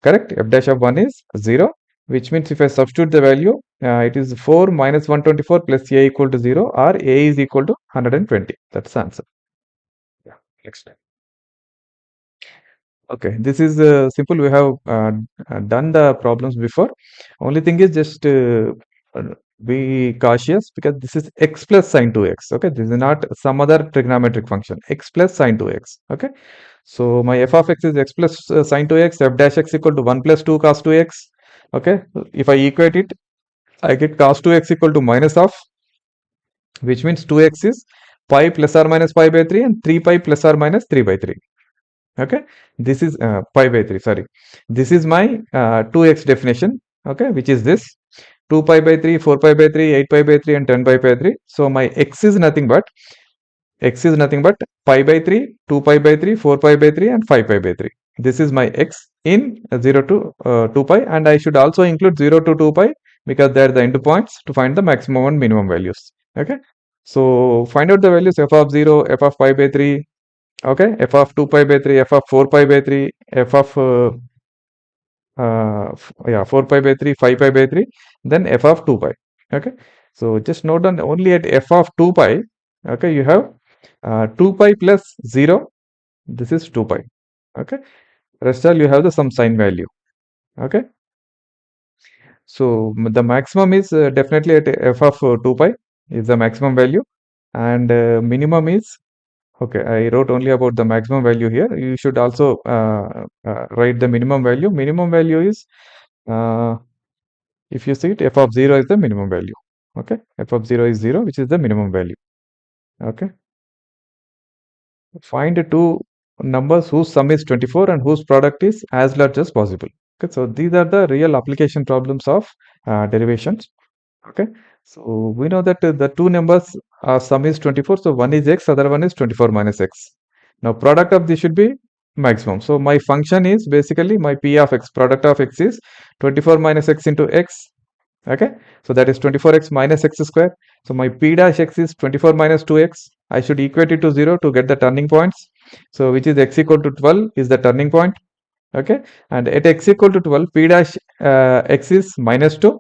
Correct, f dash of 1 is 0, which means if I substitute the value, it is 4 minus 124 plus a equal to 0, or a is equal to 120. That's the answer. Yeah, next. Okay, this is simple. We have done the problems before. Only thing is just be cautious because this is x plus sine 2x. Okay, this is not some other trigonometric function. X plus sine 2x. Okay, so my f of x is x plus sine 2x, f dash x equal to 1 plus 2 cos 2x. Okay, if I equate it, I get cos 2x equal to minus of, which means 2x is pi plus or minus pi by 3 and 3 pi plus or minus 3 by 3. Okay, this is pi by 3, sorry, this is my 2x definition. Okay, which is this 2 pi by 3, 4 pi by 3, 8 pi by 3 and 10 pi by 3. So my x is nothing but pi by 3, 2 pi by 3, 4 pi by 3 and 5 pi by 3. This is my x in 0 to 2 pi, and I should also include 0 to 2 pi because they are the end points to find the maximum and minimum values. Okay, so find out the values f of 0, f of pi by 3. Okay, f of 2 pi by 3, f of 4 pi by 3, f of 4 pi by 3, 5 pi by 3, then f of 2 pi. Okay, so just note down only at f of 2 pi. Okay, you have 2 pi plus 0, this is 2 pi. Okay, rest all you have the some sign value. Okay, so the maximum is definitely at f of 2 pi is the maximum value, and minimum is, okay, I wrote only about the maximum value here. You should also write the minimum value. Minimum value is, if you see it, f of 0 is the minimum value. Okay, f of 0 is 0, which is the minimum value. Okay, find two numbers whose sum is 24 and whose product is as large as possible. Okay, so these are the real application problems of derivations. Okay, so we know that the two numbers sum is 24, so one is x, other one is 24 minus x. Now product of this should be maximum. So my function is basically my p of x, product of x is 24 minus x into x. Okay, so that is 24x minus x square. So my p dash x is 24 minus 2x. I should equate it to 0 to get the turning points. So which is x equal to 12 is the turning point. Okay, and at x equal to 12, p dash x is minus 2.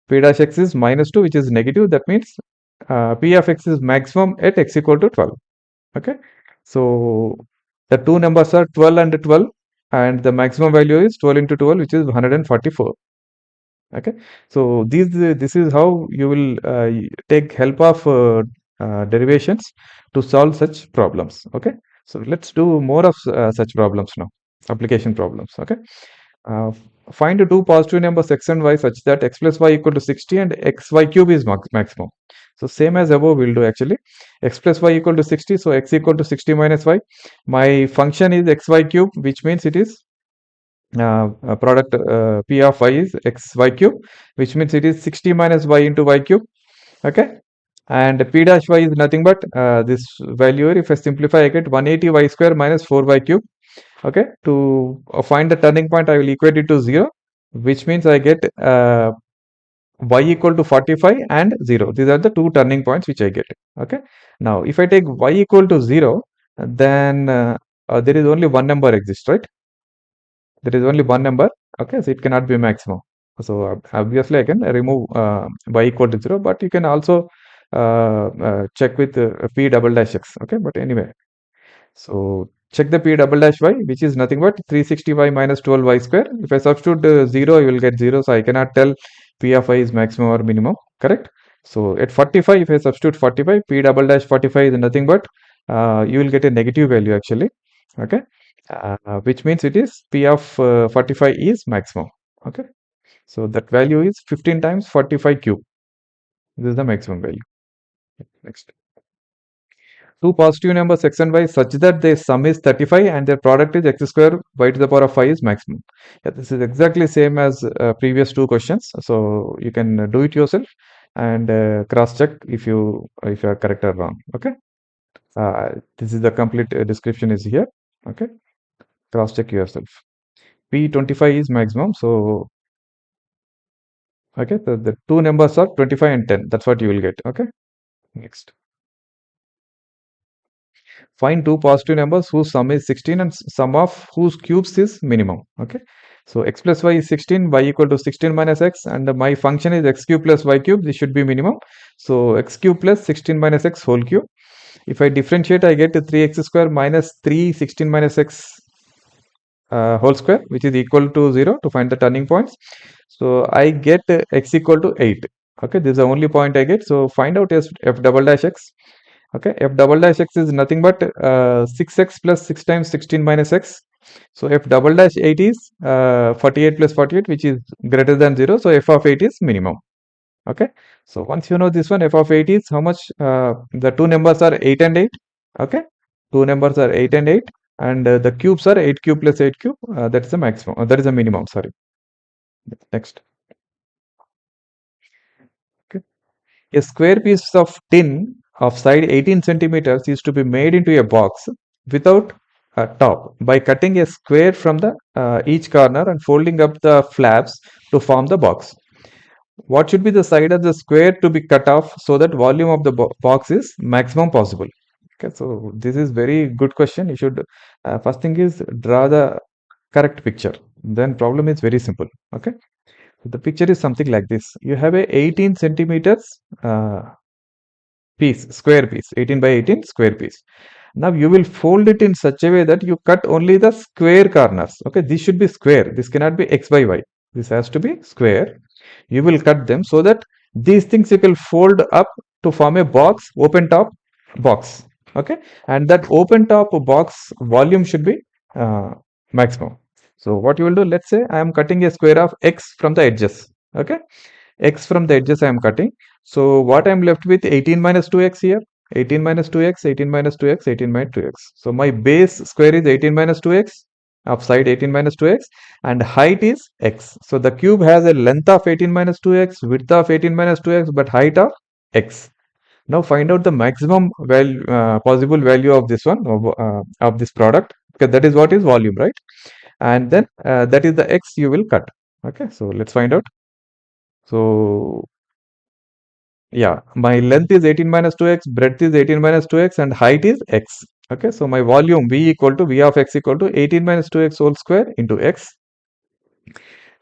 P dash x is minus 2, which is negative. That means p of x is maximum at x equal to 12. Okay, so the two numbers are 12 and 12, and the maximum value is 12 into 12, which is 144. Okay, so this is how you will take help of derivations to solve such problems. Okay, so let's do more of such problems now, application problems. Okay, uh, find the two positive numbers x and y such that x plus y equal to 60 and xy cube is maximum. So same as above we'll do actually. X plus y equal to 60, so x equal to 60 minus y. My function is xy cube, which means it is product p of y is xy cube, which means it is 60 minus y into y cube. Okay, and p dash y is nothing but this value. If I simplify, I get 180 y square minus 4y cube. Okay, to find the turning point, I will equate it to 0, which means I get y equal to 45 and 0. These are the two turning points which I get. Okay, now if I take y equal to 0, then there is only one number exists, right? There is only one number. Okay, so it cannot be maximum. So obviously I can remove y equal to 0, but you can also check with p double dash x. Okay, but anyway, so check the p double dash y, which is nothing but 360y minus 12y square. If I substitute 0, you will get 0. So I cannot tell p of y is maximum or minimum. Correct. So at 45, if I substitute 45, p double dash 45 is nothing but you will get a negative value actually. Okay, which means it is p of 45 is maximum. Okay, so that value is 15 times 45 cube. This is the maximum value. Next. Two positive numbers x and y such that their sum is 35 and their product is x square y to the power of 5 is maximum. Yeah, this is exactly same as previous two questions. So you can do it yourself and cross check if you are correct or wrong. Okay, this is the complete description is here. Okay, cross check yourself. P25 is maximum. So, okay, the two numbers are 25 and 10. That's what you will get. Okay, next. Find two positive numbers whose sum is 16 and sum of whose cubes is minimum. Okay, so x plus y is 16, y equal to 16 minus x, and my function is x cube plus y cube. This should be minimum. So x cube plus 16 minus x whole cube. If I differentiate, I get 3x square minus 3 16 minus x whole square, which is equal to 0 to find the turning points. So I get x equal to 8. Okay, this is the only point I get. So find out f double dash x. Okay, f double dash x is nothing but 6x plus 6 times 16 minus x. So f double dash 8 is 48 plus 48, which is greater than 0. So f of 8 is minimum. Okay, so once you know this one, f of 8 is how much? The two numbers are 8 and 8. Okay, two numbers are 8 and 8, and the cubes are 8 cube plus 8 cube. That is the maximum. That is the minimum. Sorry. Next. Okay. A square piece of tin of side 18 centimeters is to be made into a box without a top by cutting a square from the each corner and folding up the flaps to form the box. What should be the side of the square to be cut off so that volume of the box is maximum possible? Okay, so this is very good question. You should first thing is draw the correct picture. Then problem is very simple. Okay, so the picture is something like this. You have a 18 centimeters square piece, 18 by 18 square piece. Now you will fold it in such a way that you cut only the square corners. Okay, this should be square. This cannot be x by y. This has to be square. You will cut them so that these things you can fold up to form a box, open top box. Okay, and that open top box volume should be maximum. So what you will do, let's say I am cutting a square of x from the edges. Okay, x from the edges I am cutting. So what I am left with 18 minus 2x here. 18 minus 2x, 18 minus 2x, 18 minus 2x. So my base square is 18 minus 2x, of side 18 minus 2x, and height is x. So the cube has a length of 18 minus 2x, width of 18 minus 2x, but height of x. Now find out the maximum value, possible value of this one, of this product, because that is what is volume, right? And then that is the x you will cut. Okay, so let's find out. So yeah, my length is 18 minus 2x, breadth is 18 minus 2x, and height is x. Okay, so my volume v equal to v of x equal to 18 minus 2x whole square into x.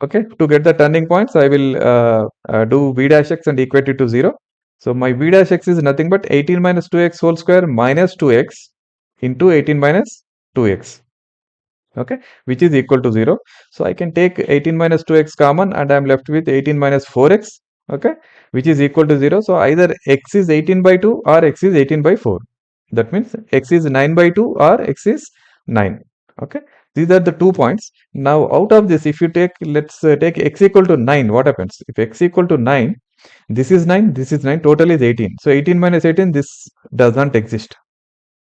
Okay, to get the turning points, I will do v dash x and equate it to 0. So my v dash x is nothing but 18 minus 2x whole square minus 2x into 18 minus 2x. Okay, which is equal to 0. So I can take 18 minus 2x common and I am left with 18 minus 4x. Okay, which is equal to 0. So either x is 18 by 2 or x is 18 by 4. That means x is 9 by 2 or x is 9. Okay, these are the 2 points. Now out of this, if you take, let's take x equal to 9, what happens? If x equal to 9, this is 9, this is 9, total is 18. So 18 minus 18, this does not exist.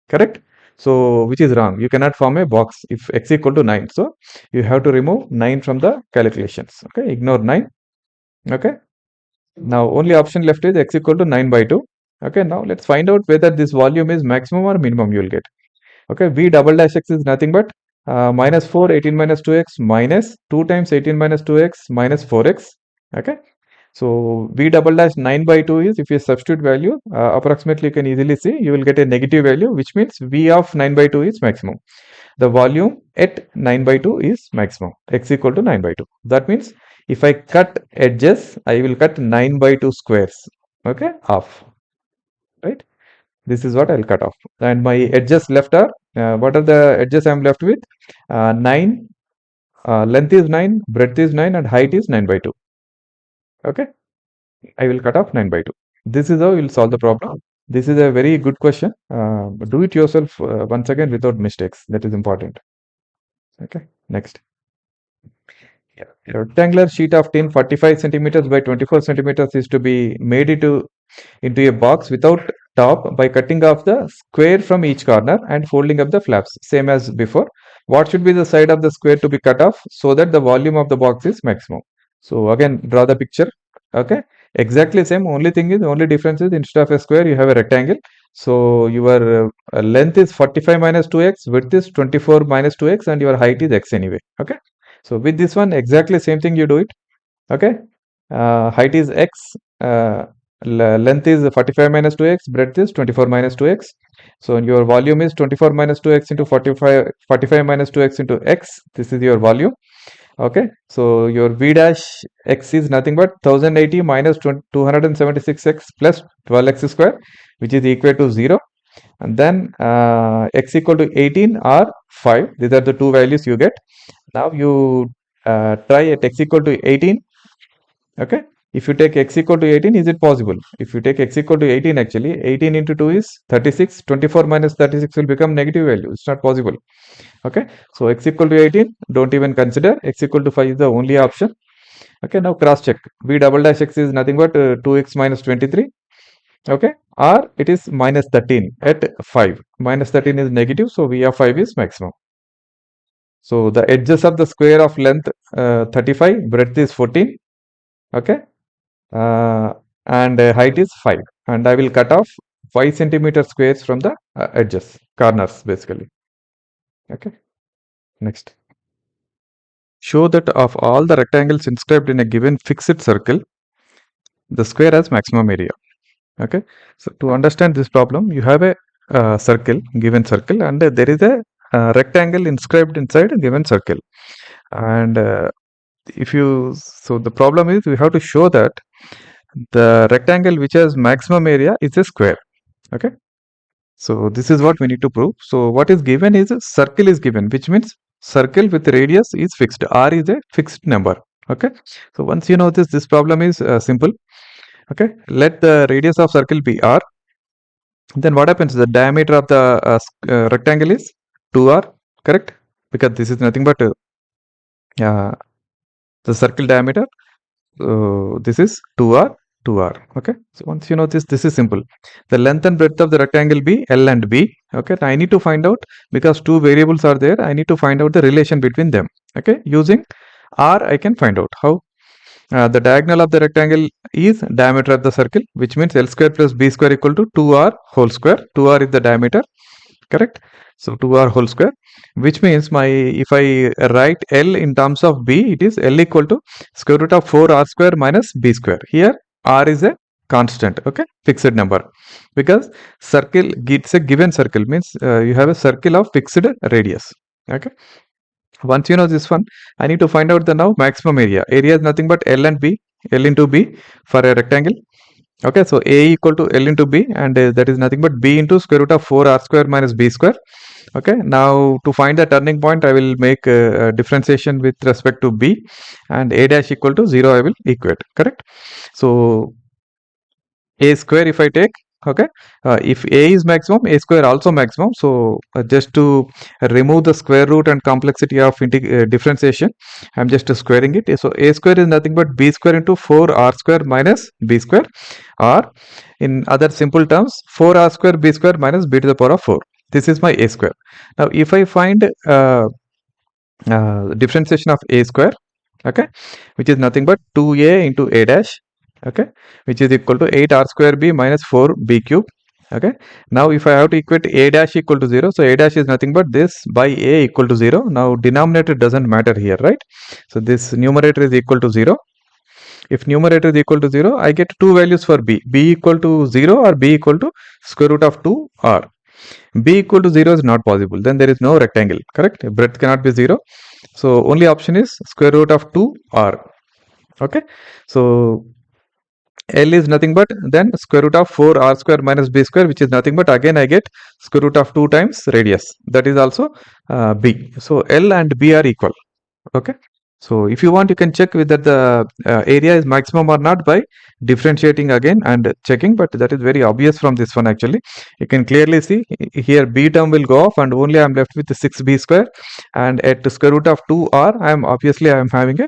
Correct? So which is wrong. You cannot form a box if x equal to 9. So you have to remove 9 from the calculations. Okay, ignore 9. Okay, now only option left is x equal to 9 by 2. Okay, now let's find out whether this volume is maximum or minimum you will get. Okay, v double dash x is nothing but minus 4 18 minus 2x minus 2 times 18 minus 2x minus 4x. Okay, so v double dash 9 by 2 is, if you substitute value, approximately you can easily see you will get a negative value, which means v of 9 by 2 is maximum. The volume at 9 by 2 is maximum, x equal to 9 by 2. That means if I cut edges, I will cut 9 by 2 squares. Okay, off. Right? This is what I'll cut off. And my edges left are, what are the edges I'm left with? 9, length is 9, breadth is 9, and height is 9 by 2. Okay, I will cut off 9 by 2. This is how you will solve the problem. This is a very good question. Do it yourself once again without mistakes. That is important. Okay, next. Yeah. A rectangular sheet of tin 45 centimeters by 24 centimeters is to be made into a box without top by cutting off the square from each corner and folding up the flaps, same as before. What should be the side of the square to be cut off so that the volume of the box is maximum? So again, draw the picture. Okay, exactly same. Only thing is, only difference is, instead of a square you have a rectangle. So your length is 45 minus 2x, width is 24 minus 2x, and your height is x anyway. Okay, So with this one, exactly same thing you do it. Okay. Height is x, length is 45 minus 2x, breadth is 24 minus 2x. So your volume is 24 minus 2x into 45 minus 2x into x. This is your volume. Okay, so your v dash x is nothing but 1080 minus 276x plus 12x square, which is equal to 0. And then x equal to 18 or 5. These are the two values you get. Now you try at x equal to 18. Okay, if you take x equal to 18, is it possible? If you take x equal to 18, actually 18 into 2 is 36. 24 minus 36 will become negative value. It's not possible. Okay, so x equal to 18, don't even consider. X equal to 5 is the only option. Okay, now cross check. V double dash x is nothing but 2x minus 23. Okay, or it is minus 13 at 5. Minus 13 is negative, so V of 5 is maximum. So the edges of the square of length 35, breadth is 14. Okay, and height is 5. And I will cut off 5 centimeter squares from the edges, corners basically. Okay, next. Show that of all the rectangles inscribed in a given fixed circle, the square has maximum area. Okay, so to understand this problem, you have a circle, given circle, and there is a rectangle inscribed inside a given circle. And so the problem is we have to show that the rectangle which has maximum area is a square. Okay, so this is what we need to prove. So what is given is a circle is given, which means circle with radius is fixed. R is a fixed number. Okay, so once you know this problem is simple. Okay, let the radius of circle be r. Then what happens? The diameter of the rectangle is 2r, correct? Because this is nothing but the circle diameter. So this is 2r, 2r. Okay, so once you know this is simple. The length and breadth of the rectangle be L and B. Okay, I need to find out, because two variables are there, I need to find out the relation between them. Okay, using r I can find out how. The diagonal of the rectangle is diameter of the circle, which means L square plus B square equal to 2r whole square. 2r is the diameter, correct? So 2r whole square, which means if I write L in terms of B, it is L equal to square root of 4r square minus B square. Here r is a constant, okay, fixed number, because circle, it's a given circle, means you have a circle of fixed radius. Okay, once you know this one, I need to find out the now maximum area. Area is nothing but L and B, L into B for a rectangle. Okay, so A equal to L into B, and that is nothing but B into square root of 4r square minus B square. Okay, now to find the turning point, I will make a differentiation with respect to B, and A dash equal to 0 I will equate, correct? So A square if I take, okay, if A is maximum, A square also maximum. So just to remove the square root and complexity of differentiation, I'm just squaring it. So A square is nothing but B square into 4r square minus B square, or in other simple terms, 4r square B square minus B to the power of 4. This is my A square. Now if I find differentiation of A square, okay, which is nothing but 2A into A dash, okay, which is equal to 8r square B minus 4B cube. Okay, now if I have to equate A dash equal to 0, so A dash is nothing but this by A equal to 0. Now denominator doesn't matter here, right? So this numerator is equal to 0. If numerator is equal to 0, I get two values for B. B equal to 0 or B equal to square root of 2r. B equal to 0 is not possible. Then there is no rectangle, correct? Breadth cannot be 0. So only option is square root of 2r. Okay, so L is nothing but then square root of 4r square minus B square, which is nothing but again I get square root of 2 times radius. That is also B. So L and B are equal. Okay, so if you want, you can check whether the area is maximum or not by differentiating again and checking, but that is very obvious from this one. Actually, you can clearly see here B term will go off and only I am left with the 6B square, and at square root of 2r I am having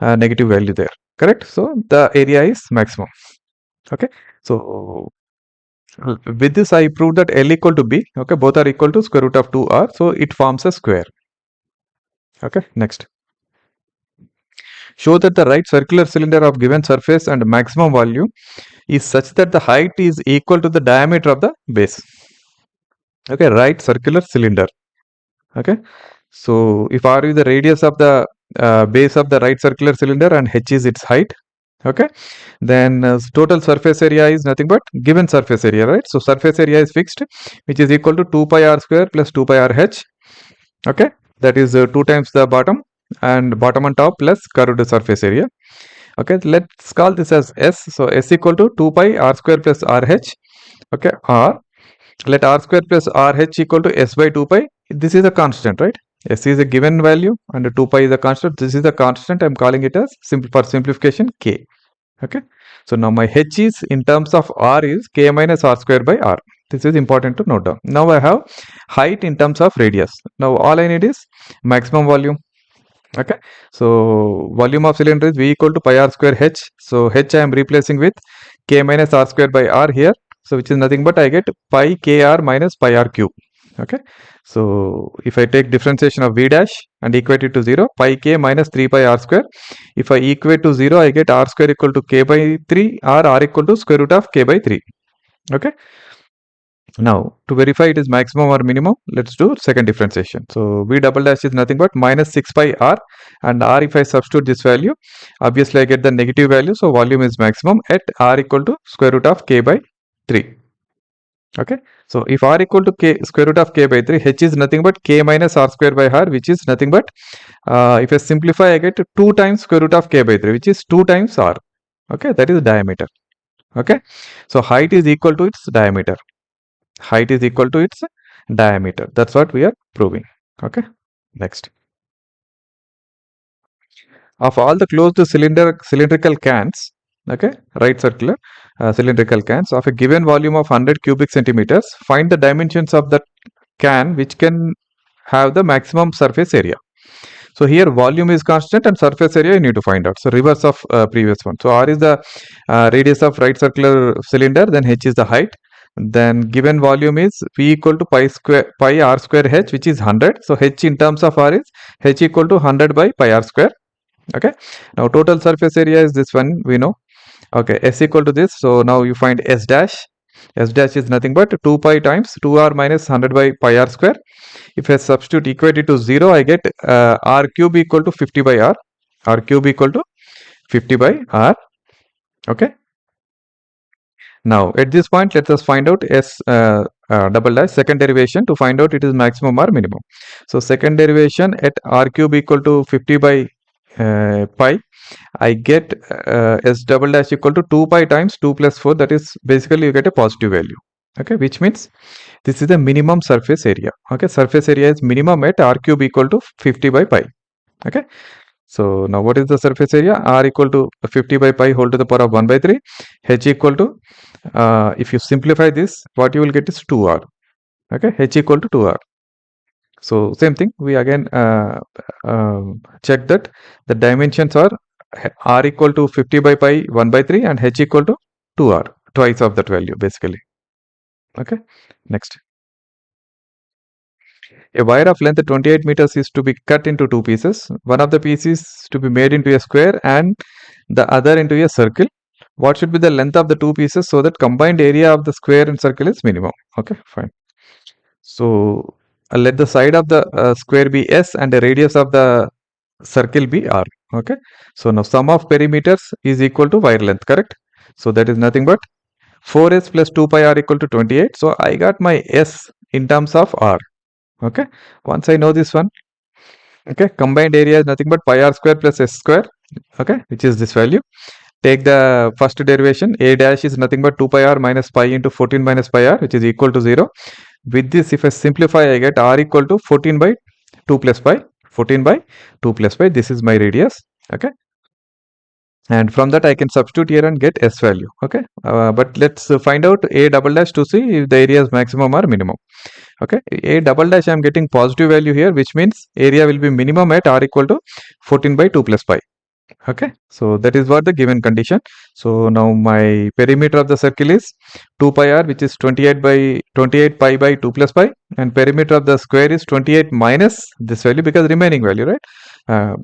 a negative value there, correct? So the area is maximum. Okay, so with this I proved that L equal to B, okay, both are equal to square root of 2r, so it forms a square. Okay, next. Show that the right circular cylinder of given surface and maximum volume is such that the height is equal to the diameter of the base. Okay, right circular cylinder. Okay, so if r is the radius of the base of the right circular cylinder and h is its height. Okay, then total surface area is nothing but given surface area, right? So surface area is fixed, which is equal to 2 pi r square plus 2 pi r h. Okay, that is 2 times the bottom and bottom and top plus curved surface area. Okay, let's call this as S. So S equal to 2 pi r square plus r h. Okay, or let r square plus r h equal to S by 2 pi. This is a constant, right? S is a given value and 2 pi is a constant. This is a constant. I'm calling it as for simplification K. Okay, so now my h is in terms of r is K minus r square by r. This is important to note down. Now I have height in terms of radius. Now all I need is maximum volume. Okay, so volume of cylinder is V equal to pi r square h. So h I am replacing with K minus r square by r here. So which is nothing but I get pi kr minus pi r cube. Okay, so if I take differentiation of V dash and equate it to 0, pi k minus 3 pi r square. If I equate to 0, I get r square equal to k by 3 or r equal to square root of k by 3. Okay, now to verify it is maximum or minimum, let's do second differentiation. So V double dash is nothing but minus 6 pi r, and r, if I substitute this value, obviously I get the negative value. So volume is maximum at r equal to square root of k by 3. Okay, so if r equal to k square root of k by 3, h is nothing but k minus r square by r, which is nothing but if I simplify, I get 2 times square root of k by 3, which is 2 times r. Okay, that is diameter. Okay, so height is equal to its diameter. Height is equal to its diameter. That's what we are proving. Okay, next. Of all the closed cylindrical cans, okay, right circular cylindrical cans of a given volume of 100 cubic centimeters, find the dimensions of that can which can have the maximum surface area. So here volume is constant and surface area you need to find out. So reverse of previous one. So r is the radius of right circular cylinder, then h is the height. Then given volume is V equal to pi r square h, which is 100. So h in terms of r is h equal to 100 by pi r square. Okay, now total surface area is this one, we know. Okay, s equal to this. So now you find s dash. S dash is nothing but 2 pi times 2r minus 100 by pi r square. If I substitute equate it to 0, I get r cube equal to 50 by r. R cube equal to 50 by r. Okay, now at this point let us find out s double dash second derivation to find out it is maximum or minimum. So second derivation at r cube equal to 50 by pi, I get s double dash equal to 2 pi times 2 plus 4. That is basically you get a positive value. Okay, which means this is the minimum surface area. Okay, surface area is minimum at r cube equal to 50 by pi. Okay, so now what is the surface area? R equal to 50 by pi whole to the power of 1 by 3. H equal to, if you simplify this, what you will get is 2r. Okay, H equal to 2r. So same thing, we again check that the dimensions are r equal to 50 by pi 1 by 3 and h equal to 2r, twice of that value basically. Okay, next. A wire of length 28 meters is to be cut into two pieces. One of the pieces to be made into a square and the other into a circle. What should be the length of the two pieces so that combined area of the square and circle is minimum? Okay, fine. So let the side of the square be S and the radius of the circle be R. Okay, so now sum of perimeters is equal to wire length, correct? So that is nothing but 4s plus 2 pi r equal to 28. So I got my S in terms of R. Okay, once I know this one, okay, combined area is nothing but pi r square plus s square. Okay, which is this value. Take the first derivation. A dash is nothing but 2 pi r minus pi into 14 minus pi r, which is equal to 0. With this, if I simplify, I get r equal to 14 by 2 plus pi. 14 by 2 plus pi. This is my radius. Okay, and from that I can substitute here and get s value. Okay, but let's find out a double dash to see if the area is maximum or minimum. Okay, a double dash I am getting positive value here, which means area will be minimum at r equal to 14 by 2 plus pi. Okay, so that is what the given condition. So now my perimeter of the circle is 2 pi r, which is 28 pi by 2 plus pi, and perimeter of the square is 28 minus this value because remaining value, right?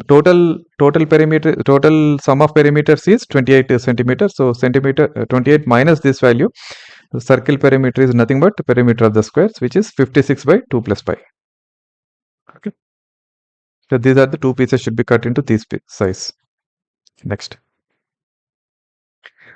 Total perimeter, total sum of perimeters is 28 centimeters. So 28 minus this value. The circle perimeter is nothing but perimeter of the squares, which is 56 by 2 plus pi. Okay. So these are the two pieces should be cut into this size. Next.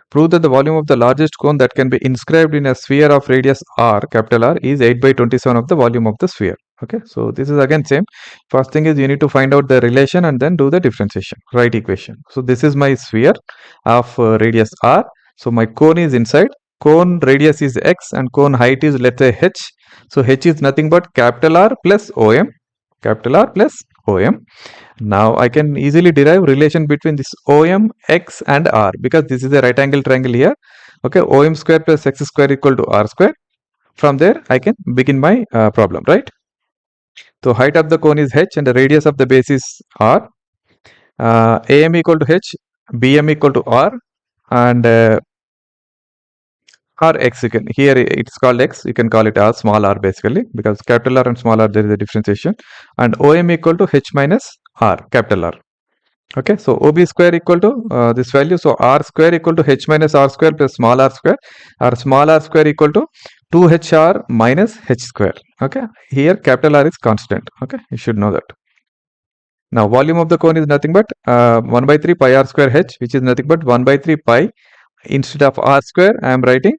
Prove that the volume of the largest cone that can be inscribed in a sphere of radius r, capital R, is 8/27 of the volume of the sphere. Okay, so this is again same. First thing is you need to find out the relation and then do the differentiation, right equation. So this is my sphere of radius r. So my cone is inside. Cone radius is x and cone height is, let's say, h. So h is nothing but capital R plus OM, capital R plus OM. Now I can easily derive relation between this OM, X and R because this is a right angle triangle here. Okay, OM square plus X square equal to R square. From there I can begin my problem, right? So height of the cone is h and the radius of the base is R. AM equal to h, BM equal to R, and or x, you can, here it's called x, you can call it r, small r basically, because capital R and small r there is a differentiation, and OM equal to h minus r, capital R. Okay, so OB square equal to this value, so R square equal to h minus R square plus small r square, or small r square equal to 2hr minus h square. Okay, here capital R is constant. Okay, you should know that. Now volume of the cone is nothing but 1/3 pi r square h, which is nothing but 1/3 pi. Instead of r square I am writing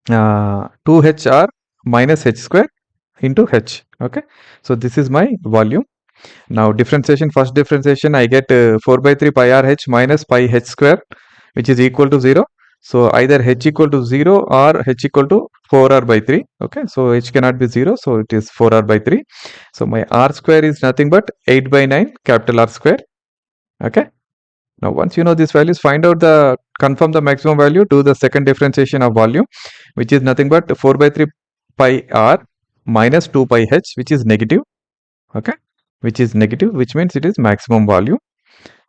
2hr minus h square into h. Okay, so this is my volume. Now differentiation, first differentiation I get 4/3 pi r h minus pi h square, which is equal to 0. So either h equal to 0 or h equal to 4r by 3. Okay, so h cannot be 0, so it is 4r by 3. So my r square is nothing but 8/9 capital R square. Okay, now once you know these values, find out the, confirm the maximum value, do the second differentiation of volume, which is nothing but 4/3 pi r minus 2 pi h, which is negative. Okay, which is negative, which means it is maximum volume.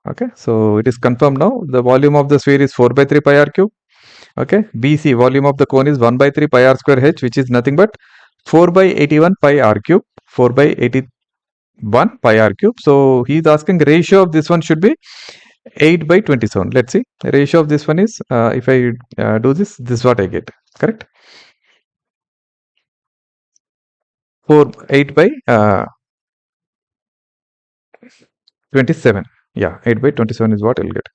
Okay, so it is confirmed now. The volume of the sphere is 4/3 pi r cube. Okay, BC, volume of the cone is 1/3 pi r square h, which is nothing but 4/81 pi r cube, 4/81 pi r cube. So he is asking ratio of this one should be 8/27. Let's see, the ratio of this one is, if I do this, this is what I get, correct? 8 by 27. Yeah, 8/27 is what I'll get.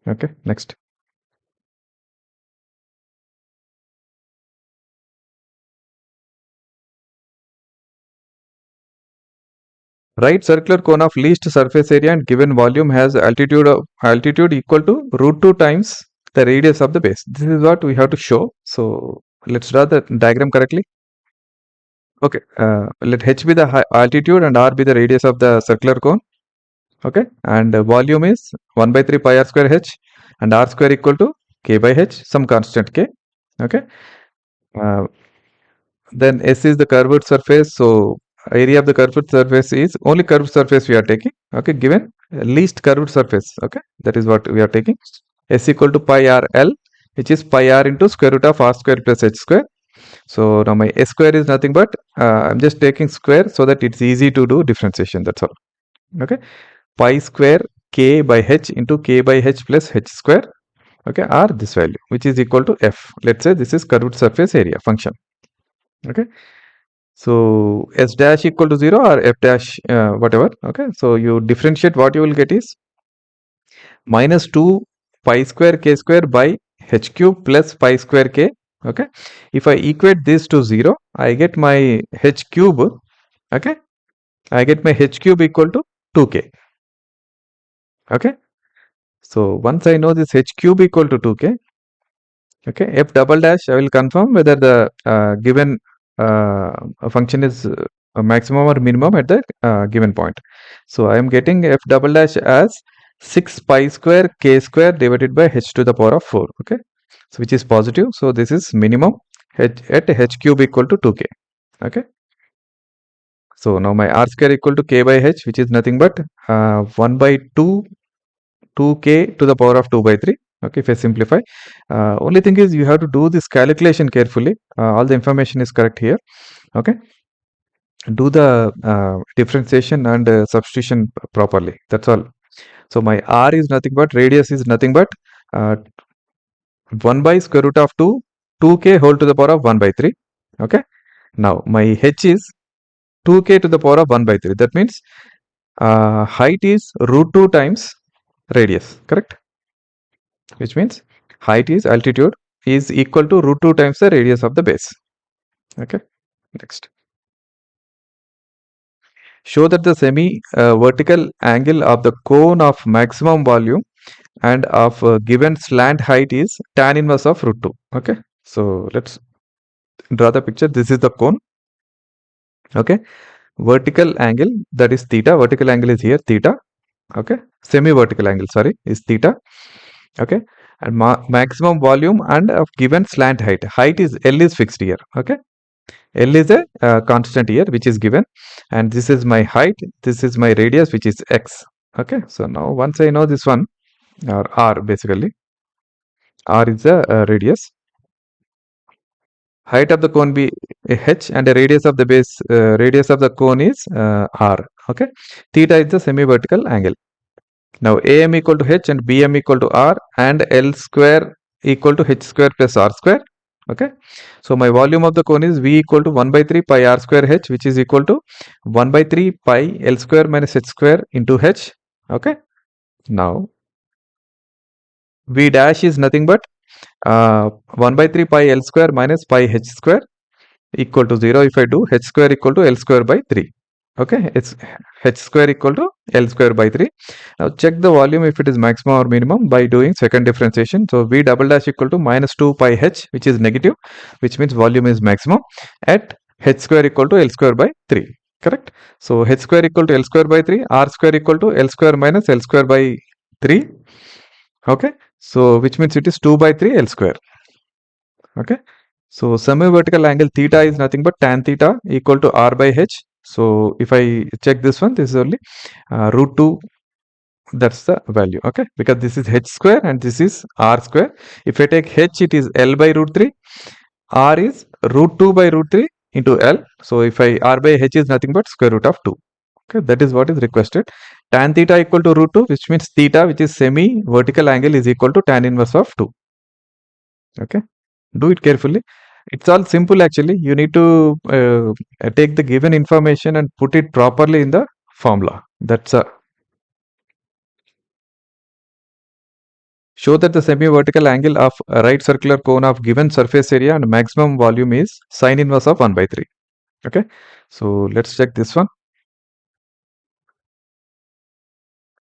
Okay, next. Right circular cone of least surface area and given volume has altitude equal to √2 times the radius of the base. This is what we have to show. So let's draw the diagram correctly. Okay, let h be the altitude and r be the radius of the circular cone. Okay, and volume is 1/3 pi r square h and r square equal to k by h, some constant k. Okay, then s is the curved surface. So area of the curved surface is only curved surface we are taking. Okay, given least curved surface. Okay, that is what we are taking. S equal to pi r l, which is pi r into square root of r square plus h square. So now my s square is nothing but I'm just taking square so that it's easy to do differentiation. That's all. Okay, pi square k by h into k by h plus h square. Okay, or this value, which is equal to f. Let's say this is curved surface area function. Okay, so s dash equal to 0 or f dash whatever. Okay, so you differentiate, what you will get is minus 2 pi square k square by h cube plus pi square k. Okay, if I equate this to 0, I get my h cube. Okay, I get my h cube equal to 2k. Okay, so once I know this h cube equal to 2k, okay, f double dash, I will confirm whether the given function is a maximum or minimum at the given point. So I am getting f double dash as 6 pi square k square divided by h to the power of 4. Okay, so which is positive. So this is minimum h at h cube equal to 2k. Okay, so now my r square equal to k by h, which is nothing but 1/2 2k to the power of 2/3. Okay, if I simplify, only thing is you have to do this calculation carefully. All the information is correct here. Okay, do the differentiation and substitution properly. That's all. So my r is nothing but, radius is nothing but 1 by square root of 2k whole to the power of 1/3. Okay, now my h is 2k to the power of 1/3. That means height is root 2 times radius, correct? Which means height is altitude is equal to root 2 times the radius of the base. Okay, next. Show that the semi-vertical angle of the cone of maximum volume and of given slant height is tan inverse of root 2. Okay, so let's draw the picture. This is the cone. Okay, vertical angle, that is theta. Vertical angle is here, theta. Okay, semi-vertical angle, sorry, is theta. Okay, and maximum volume and of given slant height. Height is L is fixed here. Okay, L is a constant here which is given, and this is my height, this is my radius which is x. Okay, so now once I know this one, or r, basically r is the radius, height of the cone be h, and the radius of the base, radius of the cone is r. Okay, theta is the semi-vertical angle. Now am equal to h and bm equal to r and L square equal to h square plus r square. Okay, so my volume of the cone is v equal to 1 by 3 pi r square h, which is equal to 1 by 3 pi L square minus h square into h. Okay, now v dash is nothing but 1 by 3 pi L square minus pi h square equal to 0. If I do h square equal to L square by 3. Okay, it's h square equal to L square by 3. Now check the volume if it is maximum or minimum by doing second differentiation. So v double dash equal to minus 2 pi h, which is negative, which means volume is maximum at h square equal to L square by 3. Correct? So h square equal to L square by 3, r square equal to L square minus L square by 3. Okay, so which means it is 2 by 3 L square. Okay, so semi-vertical angle theta is nothing but tan theta equal to r by h. So if I check this one, this is only root 2, that's the value. Okay, because this is h square and this is r square. If I take h, it is L by root 3, r is root 2 by root 3 into L. So if I r by h is nothing but square root of 2. Okay, that is what is requested. Tan theta equal to root 2, which means theta, which is semi-vertical angle, is equal to tan inverse of 2. Okay, do it carefully. It's all simple actually. You need to take the given information and put it properly in the formula. That's a show that the semi-vertical angle of a right circular cone of given surface area and maximum volume is sine inverse of 1 by 3. Okay, so let's check this one.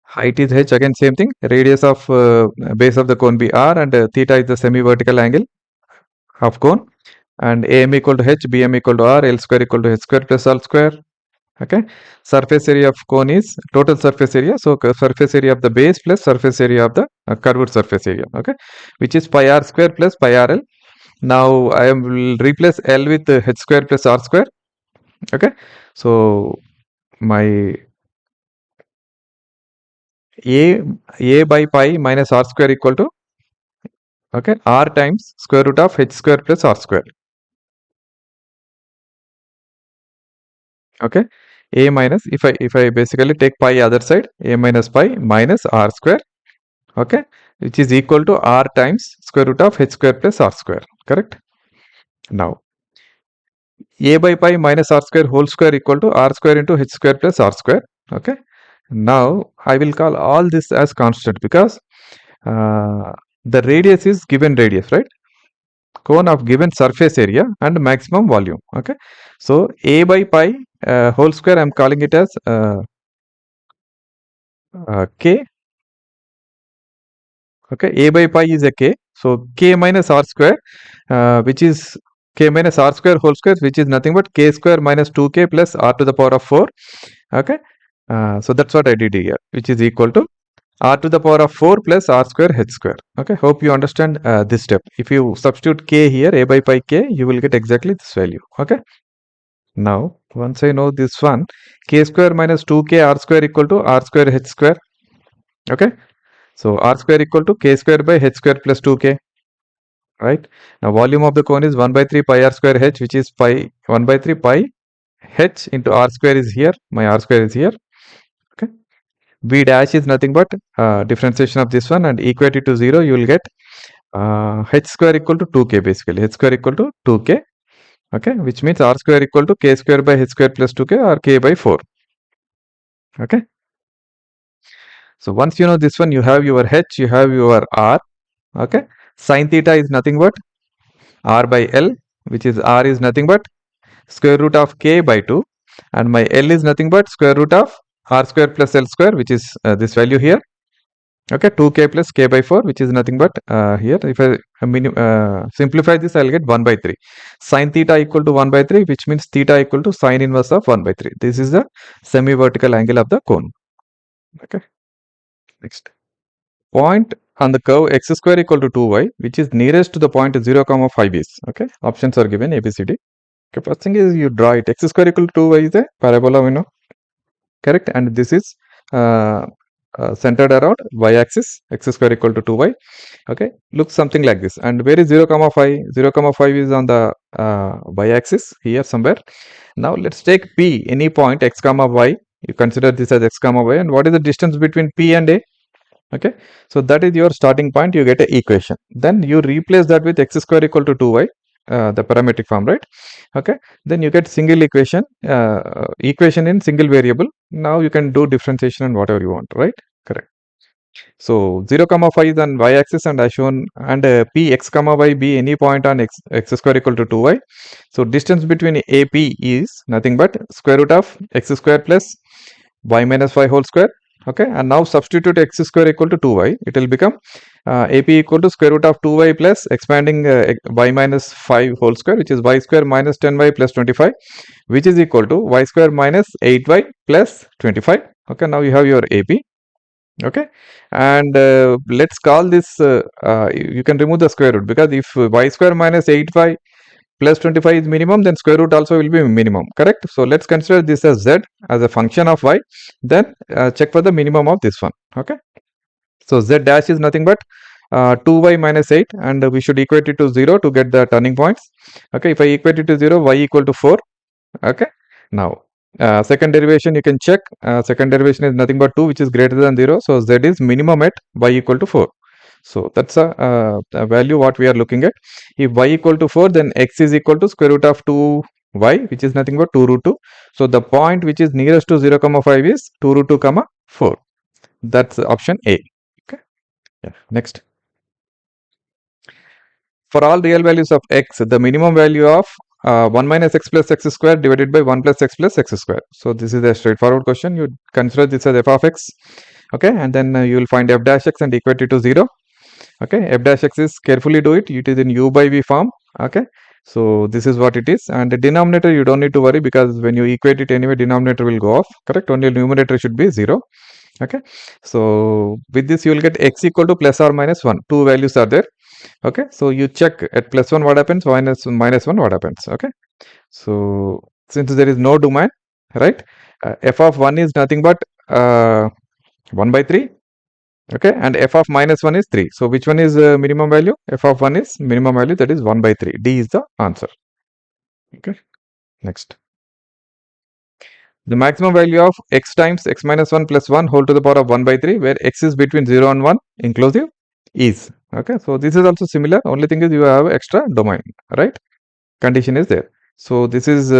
Height is h, again same thing. Radius of base of the cone be r, and theta is the semi-vertical angle of cone, and am equal to h, bm equal to r, L square equal to h square plus r square. Okay, surface area of cone is total surface area, so surface area of the base plus surface area of the curved surface area. Okay, which is pi r square plus pi rl. Now I will replace L with h square plus r square. Okay, so my a by pi minus r square equal to, okay, r times square root of h square plus r square. Okay, a minus, if I basically take pi other side, a minus pi minus r square. Okay, which is equal to r times square root of h square plus r square. Correct? Now a by pi minus r square whole square equal to r square into h square plus r square. Okay, now I will call all this as constant because the radius is given radius, right? Cone of given surface area and maximum volume. Okay, so a by pi whole square, I'm calling it as k. Okay, a by pi is a k, so k minus r square, which is k minus r square whole square, which is nothing but k square minus 2k plus r to the power of 4. Okay, so that's what I did here, which is equal to r to the power of 4 plus r square h square. Okay, hope you understand this step. If you substitute k here, a by pi k, you will get exactly this value. Okay, now once I know this one, k square minus 2k r square equal to r square h square. Okay, so r square equal to k square by h square plus 2k. Right, now volume of the cone is 1 by 3 pi r square h, which is pi 1 by 3 pi h into r square is here, my r square is here. Okay, v dash is nothing but differentiation of this one and equate it to 0, you will get h square equal to 2k, basically h square equal to 2k. Okay, which means r square equal to k square by h square plus 2k or k by 4. Okay, So once you know this one, you have your h, you have your r. Okay, sine theta is nothing but r by l, which is r is nothing but square root of k by 2, and my l is nothing but square root of r square plus l square, which is this value here. Okay, 2k plus k by 4, which is nothing but here. If I simplify this, I'll get 1 by 3. Sine theta equal to 1 by 3, which means theta equal to sine inverse of 1 by 3. This is the semi-vertical angle of the cone. Okay, next. Point on the curve x square equal to 2y, which is nearest to the point 0, 5 is. Okay, options are given A, B, C, D. Okay, first thing is you draw it. X square equal to 2y is a parabola, we know. Correct, and this is centered around y-axis, x square equal to 2y. Okay, looks something like this. And where is 0, 5? 0, 5 is on the y-axis here somewhere. Now let's take P, any point x, y. You consider this as x, y, and what is the distance between P and A? Okay, so that is your starting point. You get an equation. Then you replace that with x square equal to 2y, the parametric form, right? Okay, then you get single equation, equation in single variable. Now you can do differentiation and whatever you want, right? Correct. So 0, 5 is on y-axis, and I shown, and p x, y be any point on x square equal to 2y. So distance between AP is nothing but square root of x square plus y minus y whole square. Okay, and now substitute x square equal to 2y. It will become AP equal to square root of 2y plus expanding y minus 5 whole square, which is y square minus 10y plus 25, which is equal to y square minus 8y plus 25. Okay, now you have your AP. Okay, and let's call this, you can remove the square root, because if y square minus 8y plus 25 is minimum, then square root also will be minimum. Correct. So let's consider this as z as a function of y. Then check for the minimum of this one. Okay, so z dash is nothing but 2y minus 8, and we should equate it to 0 to get the turning points. Okay, if I equate it to 0, y equal to 4. Okay, now second derivation you can check. Second derivation is nothing but 2, which is greater than 0. So z is minimum at y equal to 4. So that's a value what we are looking at. If y equal to 4, then x is equal to square root of 2y, which is nothing but 2 root 2. So the point which is nearest to 0, 5 is 2 root 2, 4. That's option A. Okay. Yeah. Next. For all real values of x, the minimum value of 1 minus x plus x square divided by 1 plus x plus x square. So this is a straightforward question. You consider this as f of x. Okay, and then you will find f dash x and equate it to 0. Okay, f dash x is, carefully do it. It is in u by v form. Okay, so this is what it is. And the denominator you don't need to worry, because when you equate it anyway, denominator will go off. Correct, only numerator should be 0. Okay, so with this you will get x equal to plus or minus 1. Two values are there. Okay, so you check at plus 1 what happens, minus 1 what happens. Okay, so since there is no domain, right, f of 1 is nothing but 1 by 3. Okay, and f of minus 1 is 3. So which one is minimum value? F of 1 is minimum value, that is 1 by 3. D is the answer. Okay, next. The maximum value of x times x minus 1 plus 1 whole to the power of 1 by 3, where x is between 0 and 1 inclusive, is. Okay, so this is also similar. Only thing is you have extra domain, right? Condition is there. So this is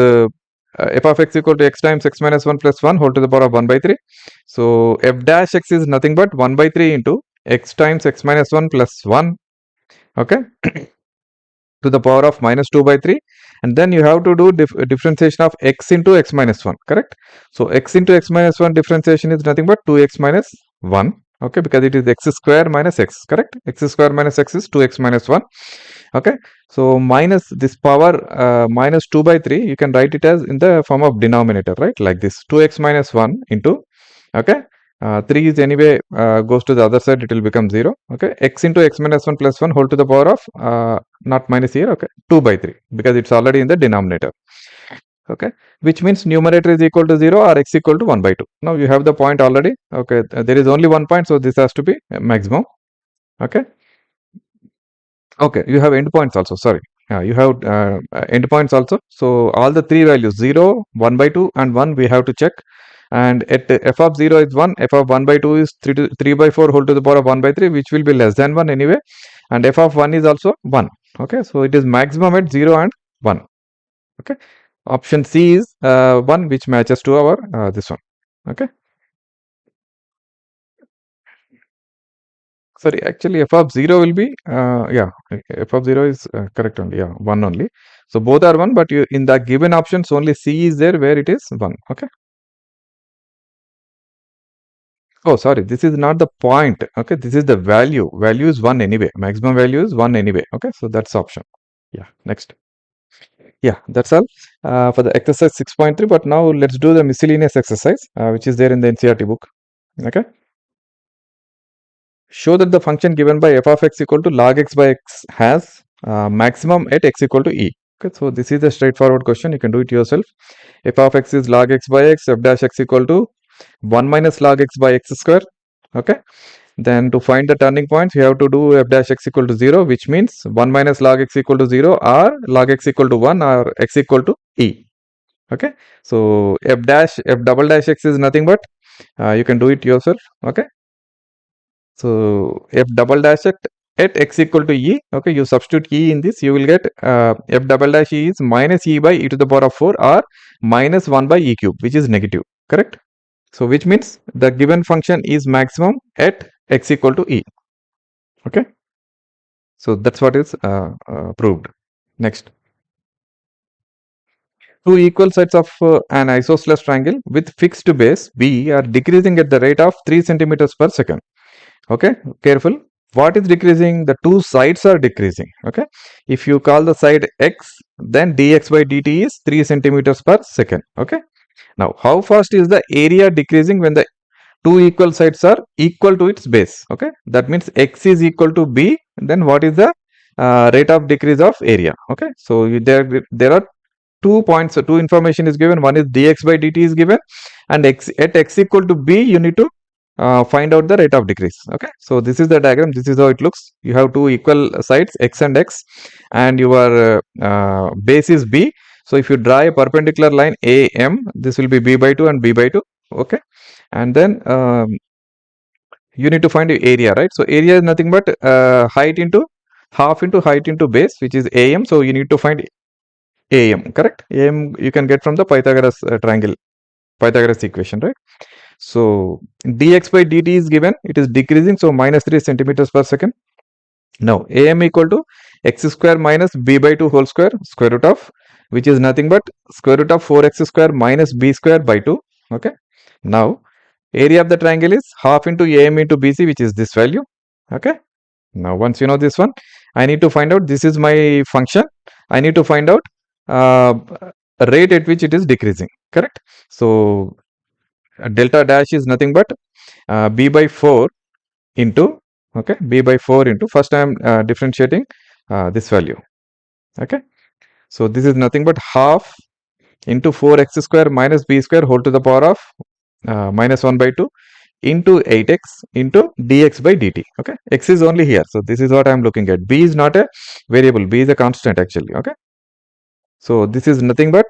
f of x equal to x times x minus 1 plus 1 whole to the power of 1 by 3. So f dash x is nothing but 1 by 3 into x times x minus 1 plus 1. Okay, to the power of minus 2 by 3. And then you have to do differentiation of x into x minus 1. Correct. So x into x minus 1 differentiation is nothing but 2x minus 1. Okay, because it is x square minus x. Correct. X square minus x is 2x minus 1. Okay, so minus this power minus 2 by 3, you can write it as in the form of denominator, right? Like this, 2x minus 1 into, okay, 3 is anyway goes to the other side, it will become 0. Okay, x into x minus 1 plus 1 whole to the power of not minus here. Okay, 2 by 3, because it's already in the denominator. Okay, which means numerator is equal to 0 or x equal to 1 by 2. Now you have the point already. Okay, there is only one point, so this has to be maximum. Okay, okay, you have endpoints also. Sorry, you have endpoints also. So all the three values 0, 1 by 2 and 1 we have to check. And at f of 0 is 1, f of 1 by 2 is 3 by 4 whole to the power of 1 by 3, which will be less than 1 anyway. And f of 1 is also 1. Okay, so it is maximum at 0 and 1. Okay, option C is 1, which matches to our this one. Okay. Sorry, actually f of 0 will be, yeah, f of 0 is correct only, yeah, 1 only. So both are 1, but you, in the given options only C is there where it is 1, okay. Oh, sorry, this is not the point, okay, this is the value. Value is 1 anyway, maximum value is 1 anyway, okay, so that's option. Yeah, next. Yeah, that's all for the exercise 6.3, but now let's do the miscellaneous exercise, which is there in the NCERT book, okay. Show that the function given by f of x equal to log x by x has maximum at x equal to e. Okay, so this is a straightforward question. You can do it yourself. F of x is log x by x, f dash x equal to 1 minus log x by x square. Okay. Then to find the turning points, you have to do f dash x equal to 0, which means 1 minus log x equal to 0 or log x equal to 1 or x equal to e. Okay. So f double dash x is nothing but, you can do it yourself. Okay. So f double dash at x equal to e, okay, you substitute e in this, you will get f double dash e is minus e by e to the power of 4 or minus 1 by e cube, which is negative, correct? So which means the given function is maximum at x equal to e, okay? So that's what is proved. Next. Two equal sides of an isosceles triangle with fixed base b are decreasing at the rate of 3 centimeters per second. Okay, careful. What is decreasing? The two sides are decreasing. Okay, if you call the side x, then dx by dt is 3 centimeters per second. Okay, now how fast is the area decreasing when the two equal sides are equal to its base? Okay, that means x is equal to b, then what is the rate of decrease of area? Okay, so there are 2 points, so two information is given. One is dx by dt is given, and at x equal to b, you need to find out the rate of decrease. Okay, so this is the diagram. This is how it looks. You have two equal sides x and x, and your base is b. So if you draw a perpendicular line am, this will be b by 2 and b by 2. Okay, and then you need to find the area, right? So area is nothing but height into half into height into base, which is am. So you need to find am, correct? Am you can get from the Pythagoras triangle, Pythagoras equation, right? So dx by dt is given, it is decreasing, so minus 3 centimeters per second. Now am equal to x square minus b by 2 whole square, square root of, which is nothing but square root of 4x square minus b square by 2. Okay. Now area of the triangle is half into am into bc, which is this value. Okay. Now once you know this one, I need to find out, this is my function, I need to find out rate at which it is decreasing, correct? So delta dash is nothing but b by 4 into, okay, b by 4 into, first I am differentiating this value. Okay, so this is nothing but half into 4x square minus b square whole to the power of minus 1 by 2 into 8x into dx by dt. Okay, x is only here, so this is what I am looking at. B is not a variable, b is a constant actually. Okay, so this is nothing but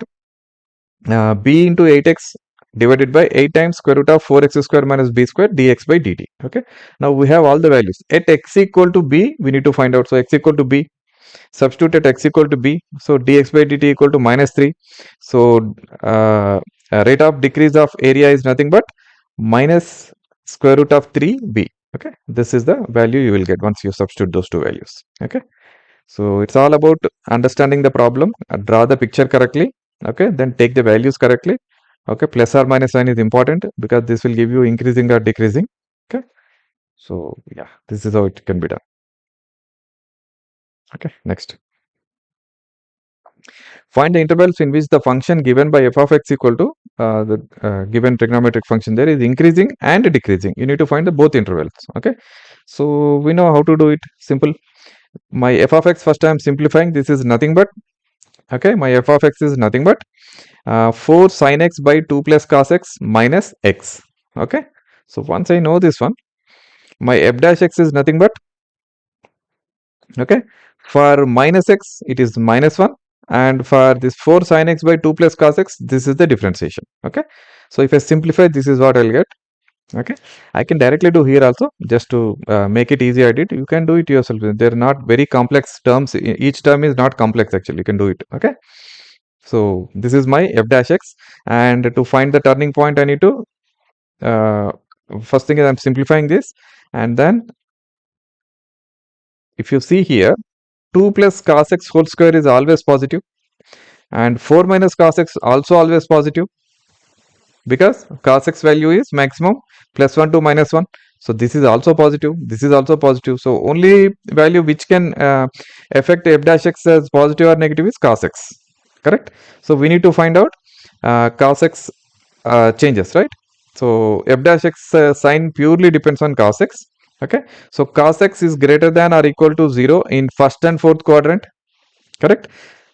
b into 8x divided by 8 times square root of 4x square minus b square dx by dt. Okay, now we have all the values. At x equal to b, we need to find out. So x equal to b, substitute at x equal to b, so dx by dt equal to minus 3. So rate of decrease of area is nothing but minus square root of 3b. Okay, this is the value you will get once you substitute those two values. Okay, so it's all about understanding the problem, draw the picture correctly. Okay, then take the values correctly. Okay, plus or minus sign is important because this will give you increasing or decreasing. Okay, so yeah, this is how it can be done. Okay, next. Find the intervals in which the function given by f of x equal to the given trigonometric function there is increasing and decreasing. You need to find the both intervals. Okay, so we know how to do it. Simple. My f of x, first I am simplifying. This is nothing but, okay, my f of x is nothing but 4 sin x by 2 plus cos x minus x. Okay, so once I know this one, my f dash x is nothing but, okay, for minus x it is minus 1, and for this 4 sin x by 2 plus cos x, this is the differentiation. Okay, so if I simplify, this is what I'll get. Okay, I can directly do here also, just to make it easy. I did, you can do it yourself. They're not very complex terms, each term is not complex actually, you can do it. Okay, so this is my f dash x, and to find the turning point I need to first thing is I'm simplifying this, and then if you see here, 2 plus cos x whole square is always positive, and 4 minus cos x also always positive, because cos x value is maximum plus 1 to minus 1. So this is also positive, this is also positive. So only value which can affect f dash x as positive or negative is cos x, correct? So we need to find out cos x changes, right? So f dash x sign purely depends on cos x. Okay, so cos x is greater than or equal to 0 in first and fourth quadrant, correct?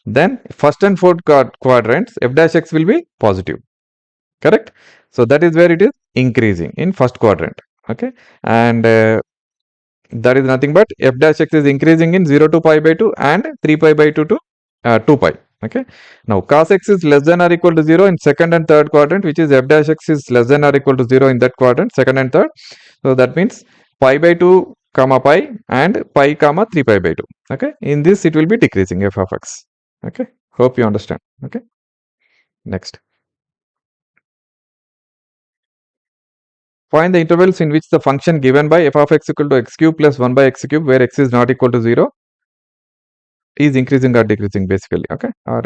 Then first and fourth quadrants, f dash x will be positive, correct? So that is where it is increasing in first quadrant. Okay, and that is nothing but f dash x is increasing in 0 to pi by 2 and 3 pi by 2 to 2 pi. Okay, now cos x is less than or equal to 0 in second and third quadrant, which is f dash x is less than or equal to 0 in that quadrant, second and third. So that means pi by 2 comma pi and pi comma 3 pi by 2. Okay, in this it will be decreasing f of x. Okay, hope you understand. Okay, next. Find the intervals in which the function given by f of x equal to x cube plus 1 by x cube, where x is not equal to 0, is increasing or decreasing basically. Okay, or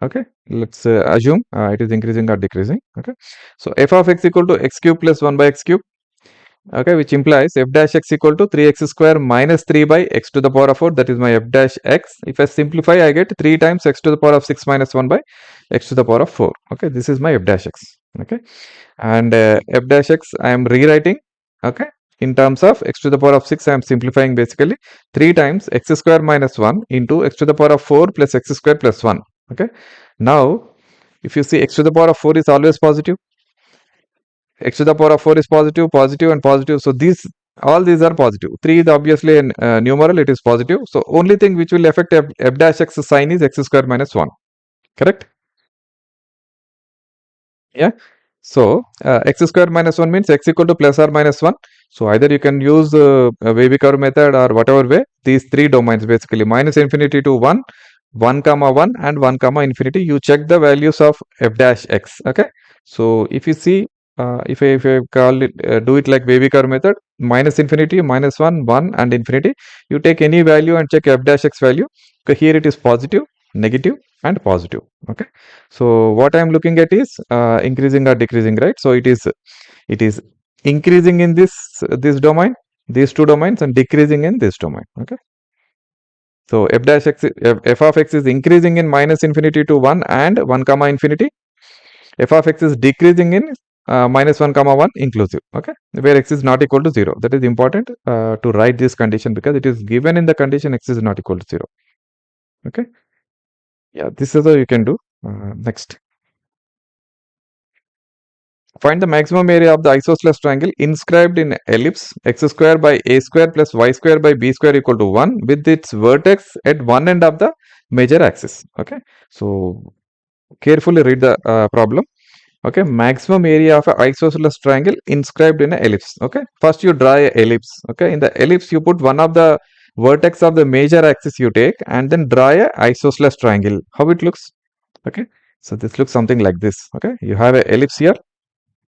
okay, let's assume it is increasing or decreasing. Okay, so f of x equal to x cube plus 1 by x cube, okay, which implies f dash x equal to 3x square minus 3 by x to the power of 4, that is my f dash x. If I simplify, I get 3 times x to the power of 6 minus 1 by x to the power of 4. Okay, this is my f dash x. Okay, and f dash x I am rewriting, okay, in terms of x to the power of 6. I am simplifying basically 3 times x square minus 1 into x to the power of 4 plus x square plus 1. Okay, now if you see, x to the power of 4 is always positive, x to the power of 4 is positive, positive and positive. So these, all these are positive. 3 is obviously a numeral, it is positive. So only thing which will affect f dash x sign is x square minus 1, correct? Yeah, so x square minus 1 means x equal to plus or minus 1. So either you can use wavy curve method or whatever way, these three domains basically, minus infinity to 1, 1 comma 1 and 1 comma infinity. You check the values of f dash x. Okay, so if you see, if I call it, do it like wavy curve method, minus infinity, minus 1, 1 and infinity, you take any value and check f dash x value. Okay, here it is positive, negative and positive. Okay, so what I am looking at is increasing or decreasing, right? So it is increasing in this domain, these two domains, and decreasing in this domain. Okay, so f dash x, f of x is increasing in minus infinity to 1 and 1 comma infinity. F of x is decreasing in minus 1 comma 1 inclusive. Okay, where x is not equal to 0. That is important to write this condition, because it is given in the condition x is not equal to 0. Okay, yeah, this is how you can do. Next, find the maximum area of the isosceles triangle inscribed in ellipse x square by a square plus y square by b square equal to 1 with its vertex at one end of the major axis. Okay, so carefully read the problem. Okay, maximum area of an isosceles triangle inscribed in an ellipse. Okay, first you draw a ellipse. Okay, in the ellipse you put one of the vertex of the major axis you take, and then draw a isosceles triangle. How it looks? Okay, so this looks something like this. Okay, you have a ellipse here.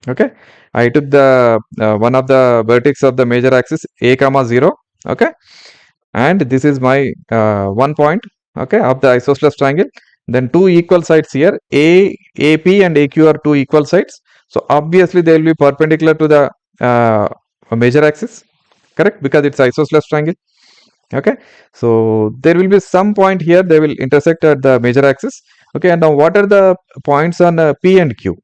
Okay, I took the one of the vertex of the major axis a comma 0. Okay, and this is my 1 point, okay, of the isosceles triangle. Then two equal sides here, AP and AQ are two equal sides. So obviously they will be perpendicular to the major axis, correct, because it's isosceles triangle. Okay, so there will be some point here, they will intersect at the major axis. Okay, and now what are the points on P and Q?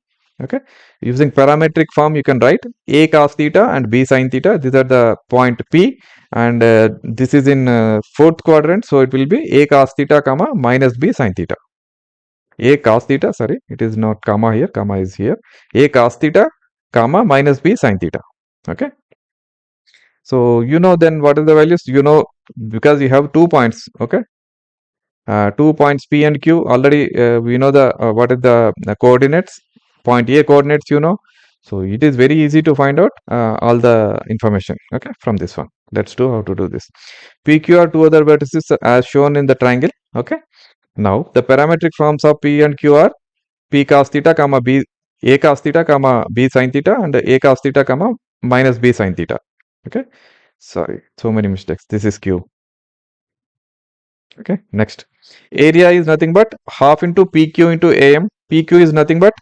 Okay, using parametric form you can write a cos theta and b sin theta. These are the point P, and this is in fourth quadrant, so it will be a cos theta comma minus b sin theta. A cos theta, sorry, it is not comma here, comma is here. A cos theta comma minus b sin theta. Okay, so you know then what are the values, you know, because you have 2 points. Okay, 2 points P and Q already, we know the what is the coordinates, point A coordinates, you know. So it is very easy to find out all the information, okay, from this one. Let's do how to do this. PQ are two other vertices as shown in the triangle. Okay, now the parametric forms of P and Q are P cos theta comma B, A cos theta comma B sin theta, and A cos theta comma minus B sin theta. Okay, sorry, so many mistakes. This is Q. Okay, next. Area is nothing but half into PQ into AM. PQ is nothing but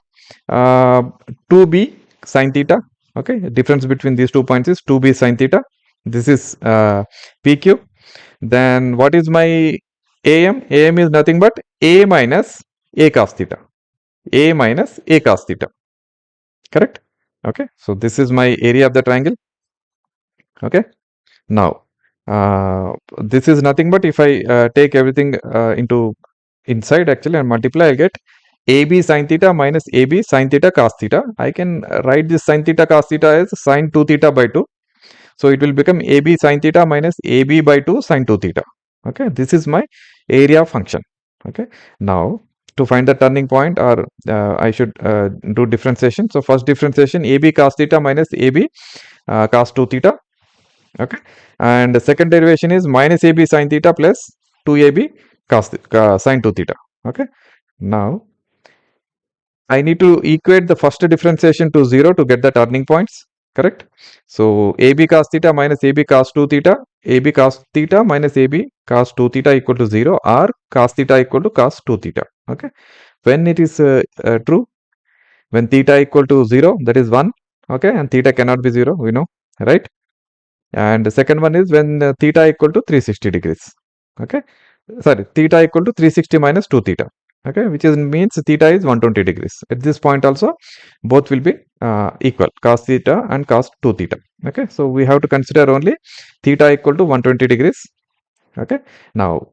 2B sine theta. Okay, difference between these 2 points is 2B sine theta. This is PQ. Then what is my AM? AM is nothing but A minus A cos theta. A minus A cos theta. Correct? Okay, so this is my area of the triangle. Okay, now this is nothing but if I take everything into inside actually and multiply, I get AB sine theta minus AB sine theta cos theta. I can write this sine theta cos theta as sine 2 theta by 2. So it will become AB sine theta minus AB by 2 sine 2 theta. Okay, this is my area function. Okay, now to find the turning point, or I should do differentiation. So first differentiation, AB cos theta minus AB cos 2 theta. Okay, and the second derivation is minus AB sine theta plus 2AB cos sine 2 theta. Okay, now I need to equate the first differentiation to 0 to get the turning points. Correct? So AB cos theta minus AB cos 2 theta, AB cos theta minus AB cos 2 theta equal to 0, or cos theta equal to cos 2 theta. Okay, when it is true, when theta equal to 0, that is 1. Okay, and theta cannot be 0, we know, right? And the second one is when theta equal to 360 degrees. Okay, sorry, theta equal to 360 minus 2 theta. Okay, which is means theta is 120 degrees. At this point also, both will be equal, cos theta and cos 2 theta. Okay, so we have to consider only theta equal to 120 degrees. Okay, now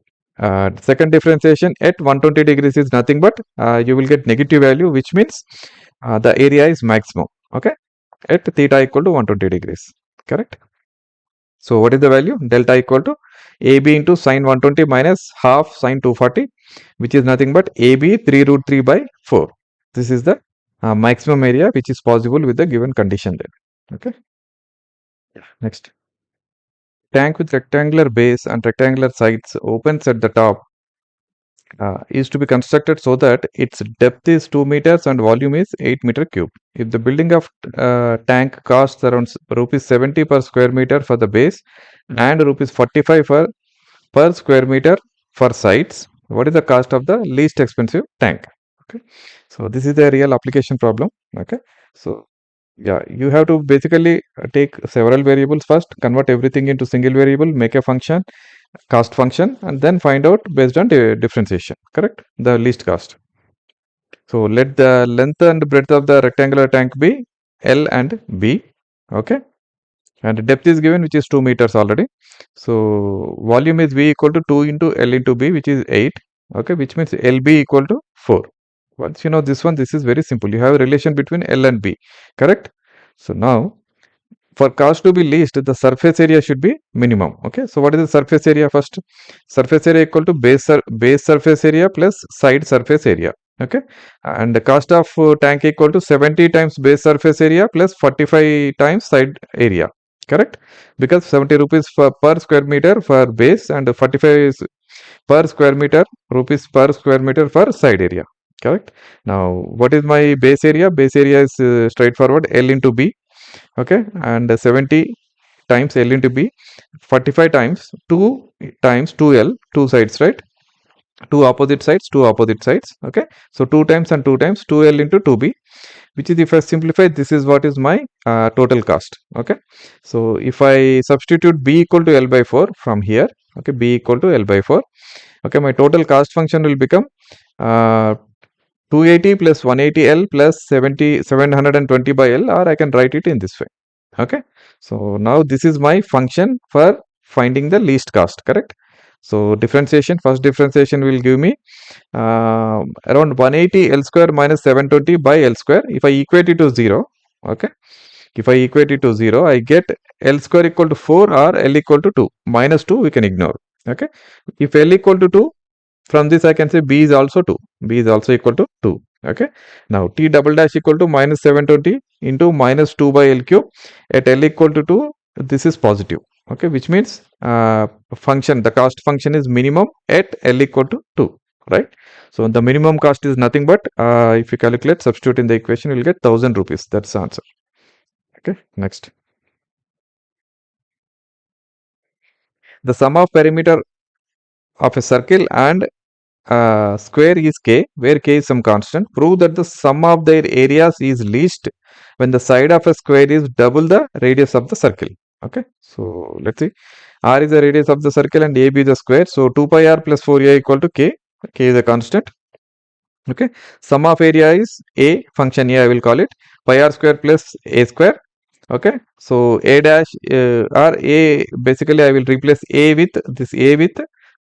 second differentiation at 120 degrees is nothing but you will get negative value, which means the area is maximum. Okay, at theta equal to 120 degrees. Correct? So what is the value? Delta equal to AB into sine 120 minus half sine 240, which is nothing but AB 3 root 3 by 4. This is the maximum area which is possible with the given condition there. Okay. Next. Tank with rectangular base and rectangular sides opens at the top is to be constructed so that its depth is 2 meters and volume is 8 meter cube. If the building of tank costs around rupees 70 per square meter for the base and rupees 45 per square meter for sides, what is the cost of the least expensive tank? Okay, so this is a real application problem. Okay, so yeah, you have to basically take several variables first, convert everything into single variable, make a function, cost function, and then find out based on differentiation. Correct? The least cost. So let the length and breadth of the rectangular tank be L and B. Okay, and depth is given, which is 2 meters already. So volume is V equal to 2 into L into B, which is 8. Okay, which means LB equal to 4. Once you know this one, this is very simple. You have a relation between L and B. Correct? So now for cost to be least, the surface area should be minimum. Okay, so what is the surface area first? Surface area equal to base surface area plus side surface area. Okay, and the cost of tank equal to 70 times base surface area plus 45 times side area. Correct? Because 70 rupees per square meter for base and 45 is per square meter rupees per square meter for side area. Correct? Now what is my base area? Base area is straightforward, L into B. Okay, and 70 times L into B, 45 times 2 times 2L, two sides, right? Two opposite sides, two opposite sides. Okay, so 2 times and 2 times 2L into 2B, which is, if I simplify, this is what is my total cost. Okay, so if I substitute B equal to L by 4 from here, okay, B equal to L by 4, okay, my total cost function will become 280 plus 180L plus 720 by L, or I can write it in this way. Okay, so now this is my function for finding the least cost. Correct? So differentiation, first differentiation will give me around 180 L square minus 720 by L square. If I equate it to 0, okay, if I equate it to 0, I get L square equal to 4 or L equal to 2. Minus 2 we can ignore. Okay, if L equal to 2, from this I can say B is also 2. B is also equal to 2. Okay, now T double dash equal to minus 720 into minus 2 by L cube at L equal to 2. This is positive. Okay, which means function, the cost function is minimum at L equal to 2. Right? So the minimum cost is nothing but if you calculate, substitute in the equation, you will get 1000 rupees. That's the answer. Okay, next. The sum of perimeter of a circle and square is k, where k is some constant. Prove that the sum of their areas is least when the side of a square is double the radius of the circle. Okay, so let's see. R is the radius of the circle and AB is the square. So 2 pi r plus 4a equal to k. K is a constant. Okay, sum of area is a, function a I will call it, pi r square plus a square. Okay, so a dash or a, basically I will replace a with this, a with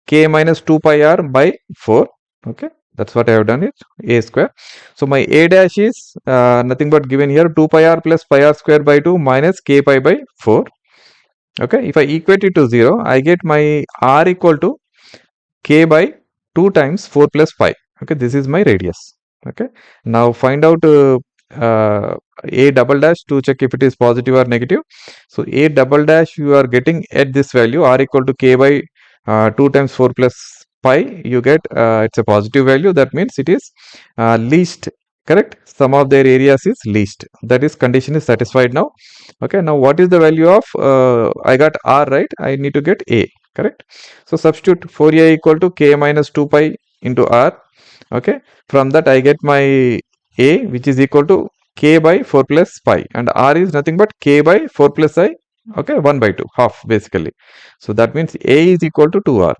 k minus 2 pi r by 4. Okay, that's what I have done, it a square. So my a dash is nothing but given here, 2 pi r plus pi r square by 2 minus k pi by 4. Okay, if I equate it to 0, I get my r equal to k by 2 times 4 plus pi. Okay, this is my radius. Okay, now find out a double dash to check if it is positive or negative. So a double dash you are getting at this value, r equal to k by 2 times 4 plus pi, you get it's a positive value. That means it is least, correct? Sum of their areas is least. That is, condition is satisfied now. Okay, now what is the value of I got r, right? I need to get a, correct? So substitute 4a equal to k minus 2 pi into r. Okay, from that I get my a, which is equal to k by 4 plus pi, and r is nothing but k by 4 plus I. Okay, 1 by 2, half basically. So that means a is equal to 2r,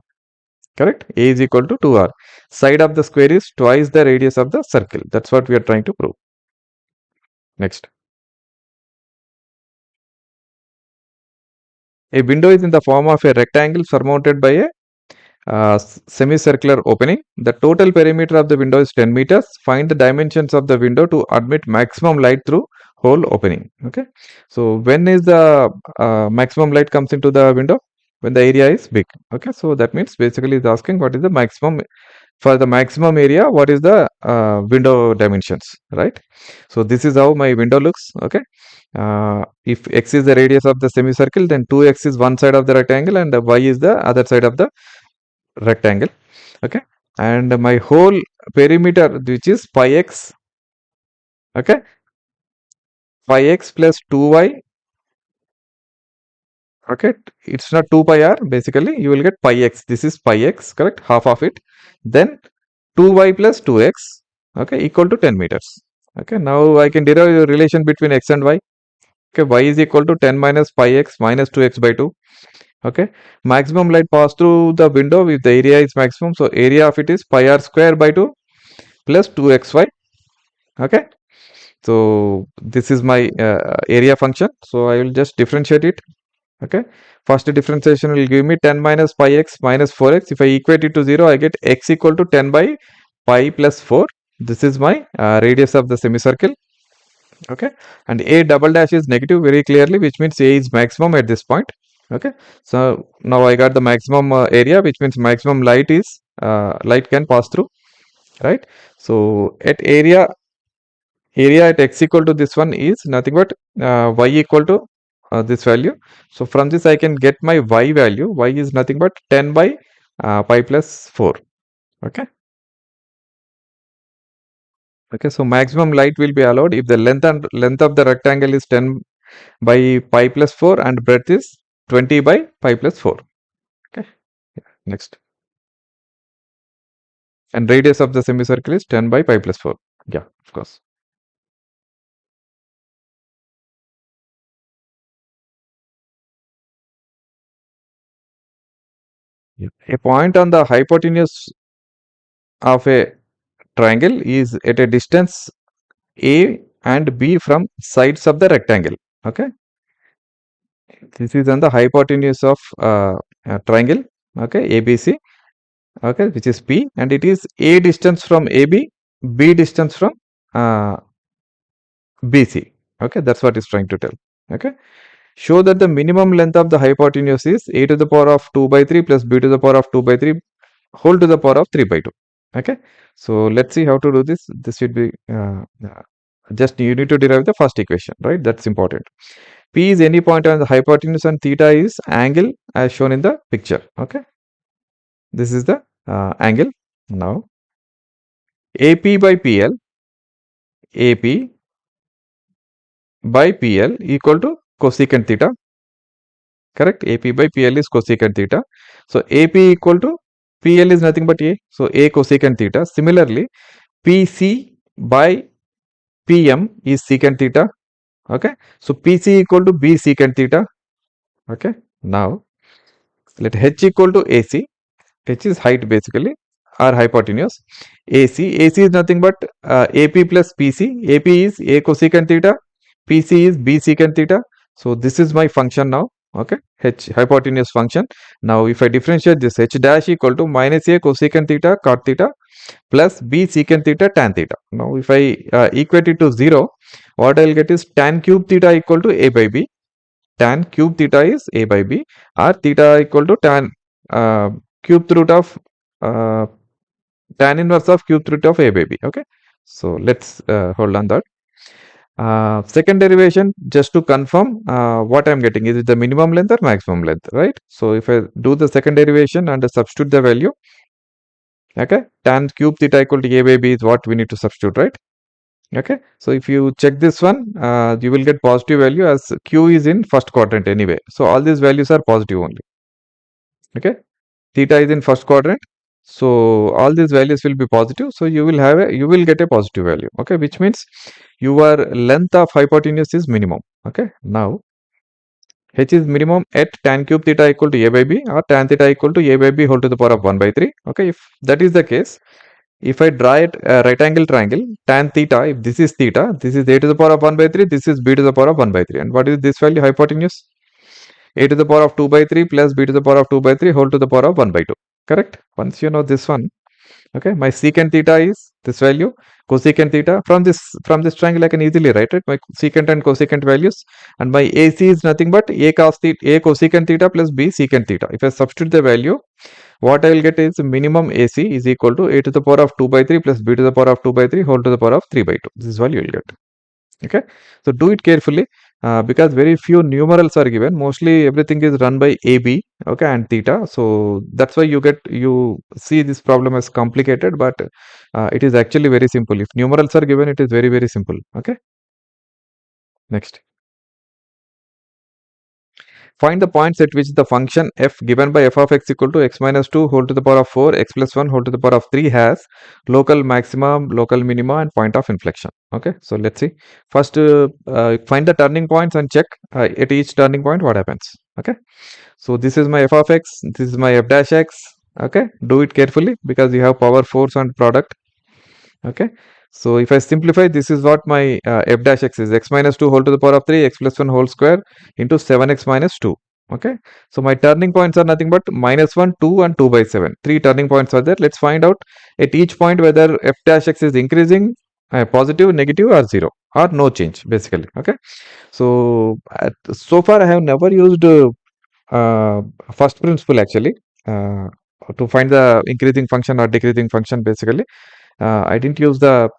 correct? A is equal to 2r. Side of the square is twice the radius of the circle. That's what we are trying to prove. Next. A window is in the form of a rectangle surmounted by a semicircular opening. The total perimeter of the window is 10 meters. Find the dimensions of the window to admit maximum light through whole opening. Okay, so when is the maximum light comes into the window? When the area is big. Okay, so that means basically it's asking what is the maximum, for the maximum area, what is the window dimensions, right? So this is how my window looks. Okay, if x is the radius of the semicircle, then 2x is one side of the rectangle and y is the other side of the rectangle. Okay, and my whole perimeter, which is pi x. Okay, pi x plus 2y. Okay, it's not 2 pi r, basically you will get pi x. This is pi x, correct? Half of it. Then 2y plus 2x, okay, equal to 10 meters. Okay, now I can derive a relation between x and y. Okay, y is equal to 10 minus pi x minus 2x by 2. Okay, maximum light pass through the window if the area is maximum. So area of it is pi r square by 2 plus 2xy. Okay, so this is my area function. So I will just differentiate it. Okay, first differentiation will give me 10 minus pi x minus 4x. If I equate it to 0, I get x equal to 10 by pi plus 4. This is my radius of the semicircle. Okay, and a double dash is negative very clearly, which means a is maximum at this point. Okay, so now I got the maximum area, which means maximum light is light can pass through, right? So at area at x equal to this one is nothing but y equal to this value. So from this I can get my y value. Y is nothing but 10 by pi plus 4. Okay. Okay, so maximum light will be allowed if the length of the rectangle is 10 by pi plus 4 and breadth is 20 by pi plus 4. Okay, yeah. Next. And radius of the semicircle is 10 by pi plus 4. Yeah, of course. Yeah. A point on the hypotenuse of a triangle is at a distance A and B from sides of the rectangle. Okay, this is on the hypotenuse of a triangle. Okay, ABC. Okay, which is P, and it is A distance from AB, B distance from uh, BC. Okay, that's what it's trying to tell. Okay, show that the minimum length of the hypotenuse is A to the power of 2 by 3 plus B to the power of 2 by 3 whole to the power of 3 by 2. Okay, so let's see how to do this. This should be just you need to derive the first equation, right? That's important. P is any point on the hypotenuse and theta is angle as shown in the picture. Okay, this is the angle. Now AP by PL, AP by PL equal to cosecant theta. Correct? AP by PL is cosecant theta. So AP equal to PL is nothing but A. So A cosecant theta. Similarly, PC by PM is secant theta. Okay. So PC equal to B secant theta. Okay. Now let H equal to AC. H is height basically, or hypotenuse. AC is nothing but AP plus PC. AP is A cosecant theta. PC is B secant theta. So this is my function now. Okay. H hypotenuse function. Now if I differentiate this, H dash equal to minus A cosecant theta cot theta plus B secant theta tan theta. Now if I equate it to 0, what I will get is tan cube theta equal to A by B. Tan cube theta is A by B, or theta equal to tan cube root of uh, tan inverse of cube root of A by B. Okay. So let's hold on that. Second derivation, just to confirm what I'm getting, is it the minimum length or maximum length, right? So if I do the second derivation and substitute the value, okay, tan cube theta equal to A by B is what we need to substitute, right? Okay. So if you check this one, you will get positive value as Q is in first quadrant anyway. So all these values are positive only. Okay. Theta is in first quadrant. So all these values will be positive. So you will get a positive value. Okay. Which means your length of hypotenuse is minimum. Okay. Now H is minimum at tan cube theta equal to A by B, or tan theta equal to A by B whole to the power of 1 by 3. Okay. If that is the case, if I draw it a right angle triangle, tan theta, if this is theta, this is A to the power of 1 by 3, this is B to the power of 1 by 3. And what is this value? Hypotenuse? A to the power of 2 by 3 plus B to the power of 2 by 3 whole to the power of 1 by 2. Correct? Once you know this one, okay, my secant theta is this value, cosecant theta. From this triangle, I can easily write it, my secant and cosecant values. And my AC is nothing but A cosecant theta plus B secant theta. If I substitute the value, what I will get is minimum AC is equal to A to the power of 2 by 3 plus B to the power of 2 by 3 whole to the power of 3 by 2. This is what you will get. Okay. So do it carefully because very few numerals are given. Mostly everything is run by AB, okay, and theta. So that's why you see this problem as complicated, but it is actually very simple. If numerals are given, it is very, very simple. Okay. Next. Find the points at which the function f given by f of x equal to x minus 2 whole to the power of 4, x plus 1 whole to the power of 3 has local maximum, local minima, and point of inflection. Okay, so let's see. First, find the turning points and check at each turning point what happens. Okay, so this is my f of x, this is my f dash x. Okay, do it carefully because you have power, force, and product. Okay, so if I simplify, this is what my f dash x is, x minus 2 whole to the power of 3, x plus 1 whole square into 7x minus 2. Okay, so my turning points are nothing but minus 1, 2, and 2 by 7. 3 turning points are there. Let's find out at each point whether f dash x is increasing, positive, negative, or 0, or no change basically. Okay, so so far I have never used first principle actually to find the increasing function or decreasing function basically. I didn't use the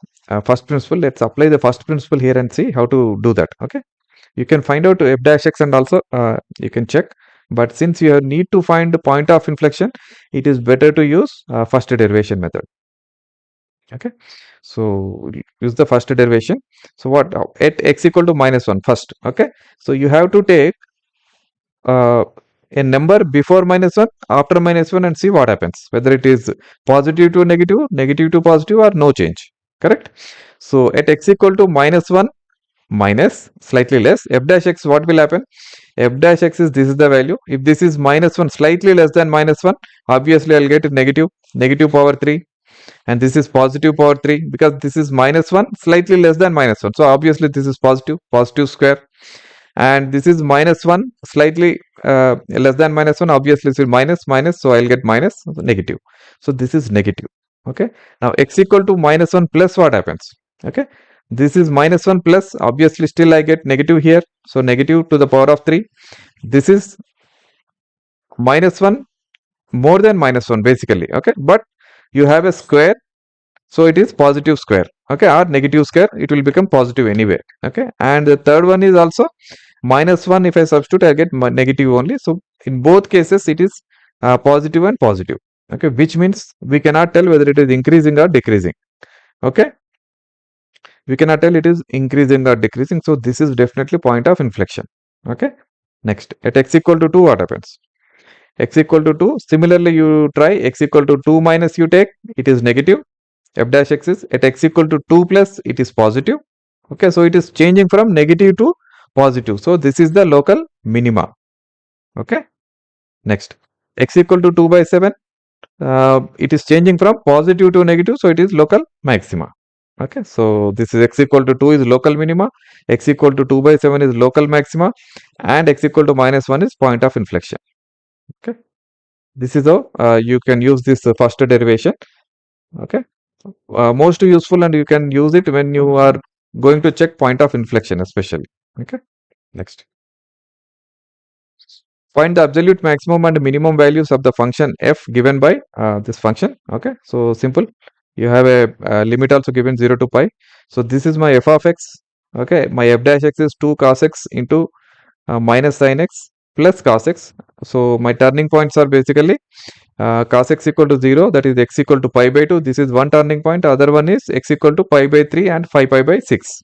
first principle. Let's apply the first principle here and see how to do that. Okay, you can find out f dash x and also you can check, but since you need to find the point of inflection, it is better to use first derivation method. Okay, so use the first derivation. So what at x equal to minus 1 first. Okay, so you have to take uh, a number before minus 1, after minus 1, and see what happens, whether it is positive to negative, negative to positive, or no change. Correct? So at x equal to minus 1 minus slightly less f dash x, what will happen? F dash x is, this is the value. If this is minus 1 slightly less than minus 1, obviously I'll get negative power 3, and this is positive power 3 because this is minus 1 slightly less than minus 1. So obviously this is positive square, and this is minus 1 slightly less than minus 1, obviously this is minus, so I'll get minus, negative. So this is negative. Okay, now x equal to minus 1 plus, what happens? Okay, this is minus 1 plus, obviously still I get negative here, so negative to the power of 3. This is minus 1 more than minus 1 basically. Okay, but you have a square, so it is positive square. Okay, or negative square, it will become positive anyway. Okay, and the third one is also minus 1. If I substitute, I get negative only. So in both cases it is positive and positive. Okay, which means we cannot tell whether it is increasing or decreasing. Okay, we cannot tell it is increasing or decreasing. So this is definitely point of inflection. Okay, next, at x equal to 2, what happens? x equal to 2. Similarly, you try x equal to 2 minus you take, it is negative. F dash x is at x equal to 2 plus, it is positive. Okay, so it is changing from negative to positive. So this is the local minima. Okay, next x equal to 2 by 7. It is changing from positive to negative, so it is local maxima. Okay, so this is x equal to 2 is local minima, x equal to 2 by 7 is local maxima, and x equal to minus 1 is point of inflection. Okay, this is how you can use this first derivation. Okay, most useful, and you can use it when you are going to check point of inflection especially. Okay, next. Find the absolute maximum and minimum values of the function f given by this function. Okay, so simple. You have a limit also given 0 to pi. So this is my f of x. Okay, my f dash x is 2 cos x into minus sin x plus cos x. So my turning points are basically cos x equal to 0, that is x equal to pi by 2. This is one turning point. Other one is x equal to pi by 3 and 5 pi by 6.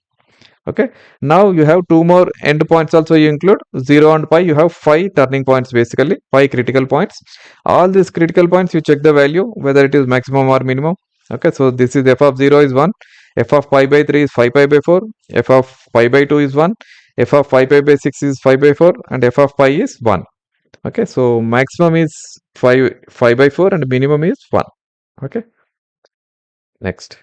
Okay, now you have two more end points also. You include 0 and pi. You have 5 turning points, basically 5 critical points. All these critical points you check the value whether it is maximum or minimum. Okay, so this is f of 0 is 1, f of pi by 3 is 5 pi by 4, f of pi by 2 is 1, f of 5 pi by 6 is 5 by 4, and f of pi is 1. Okay, so maximum is 5 by 4 and minimum is 1. Okay, next.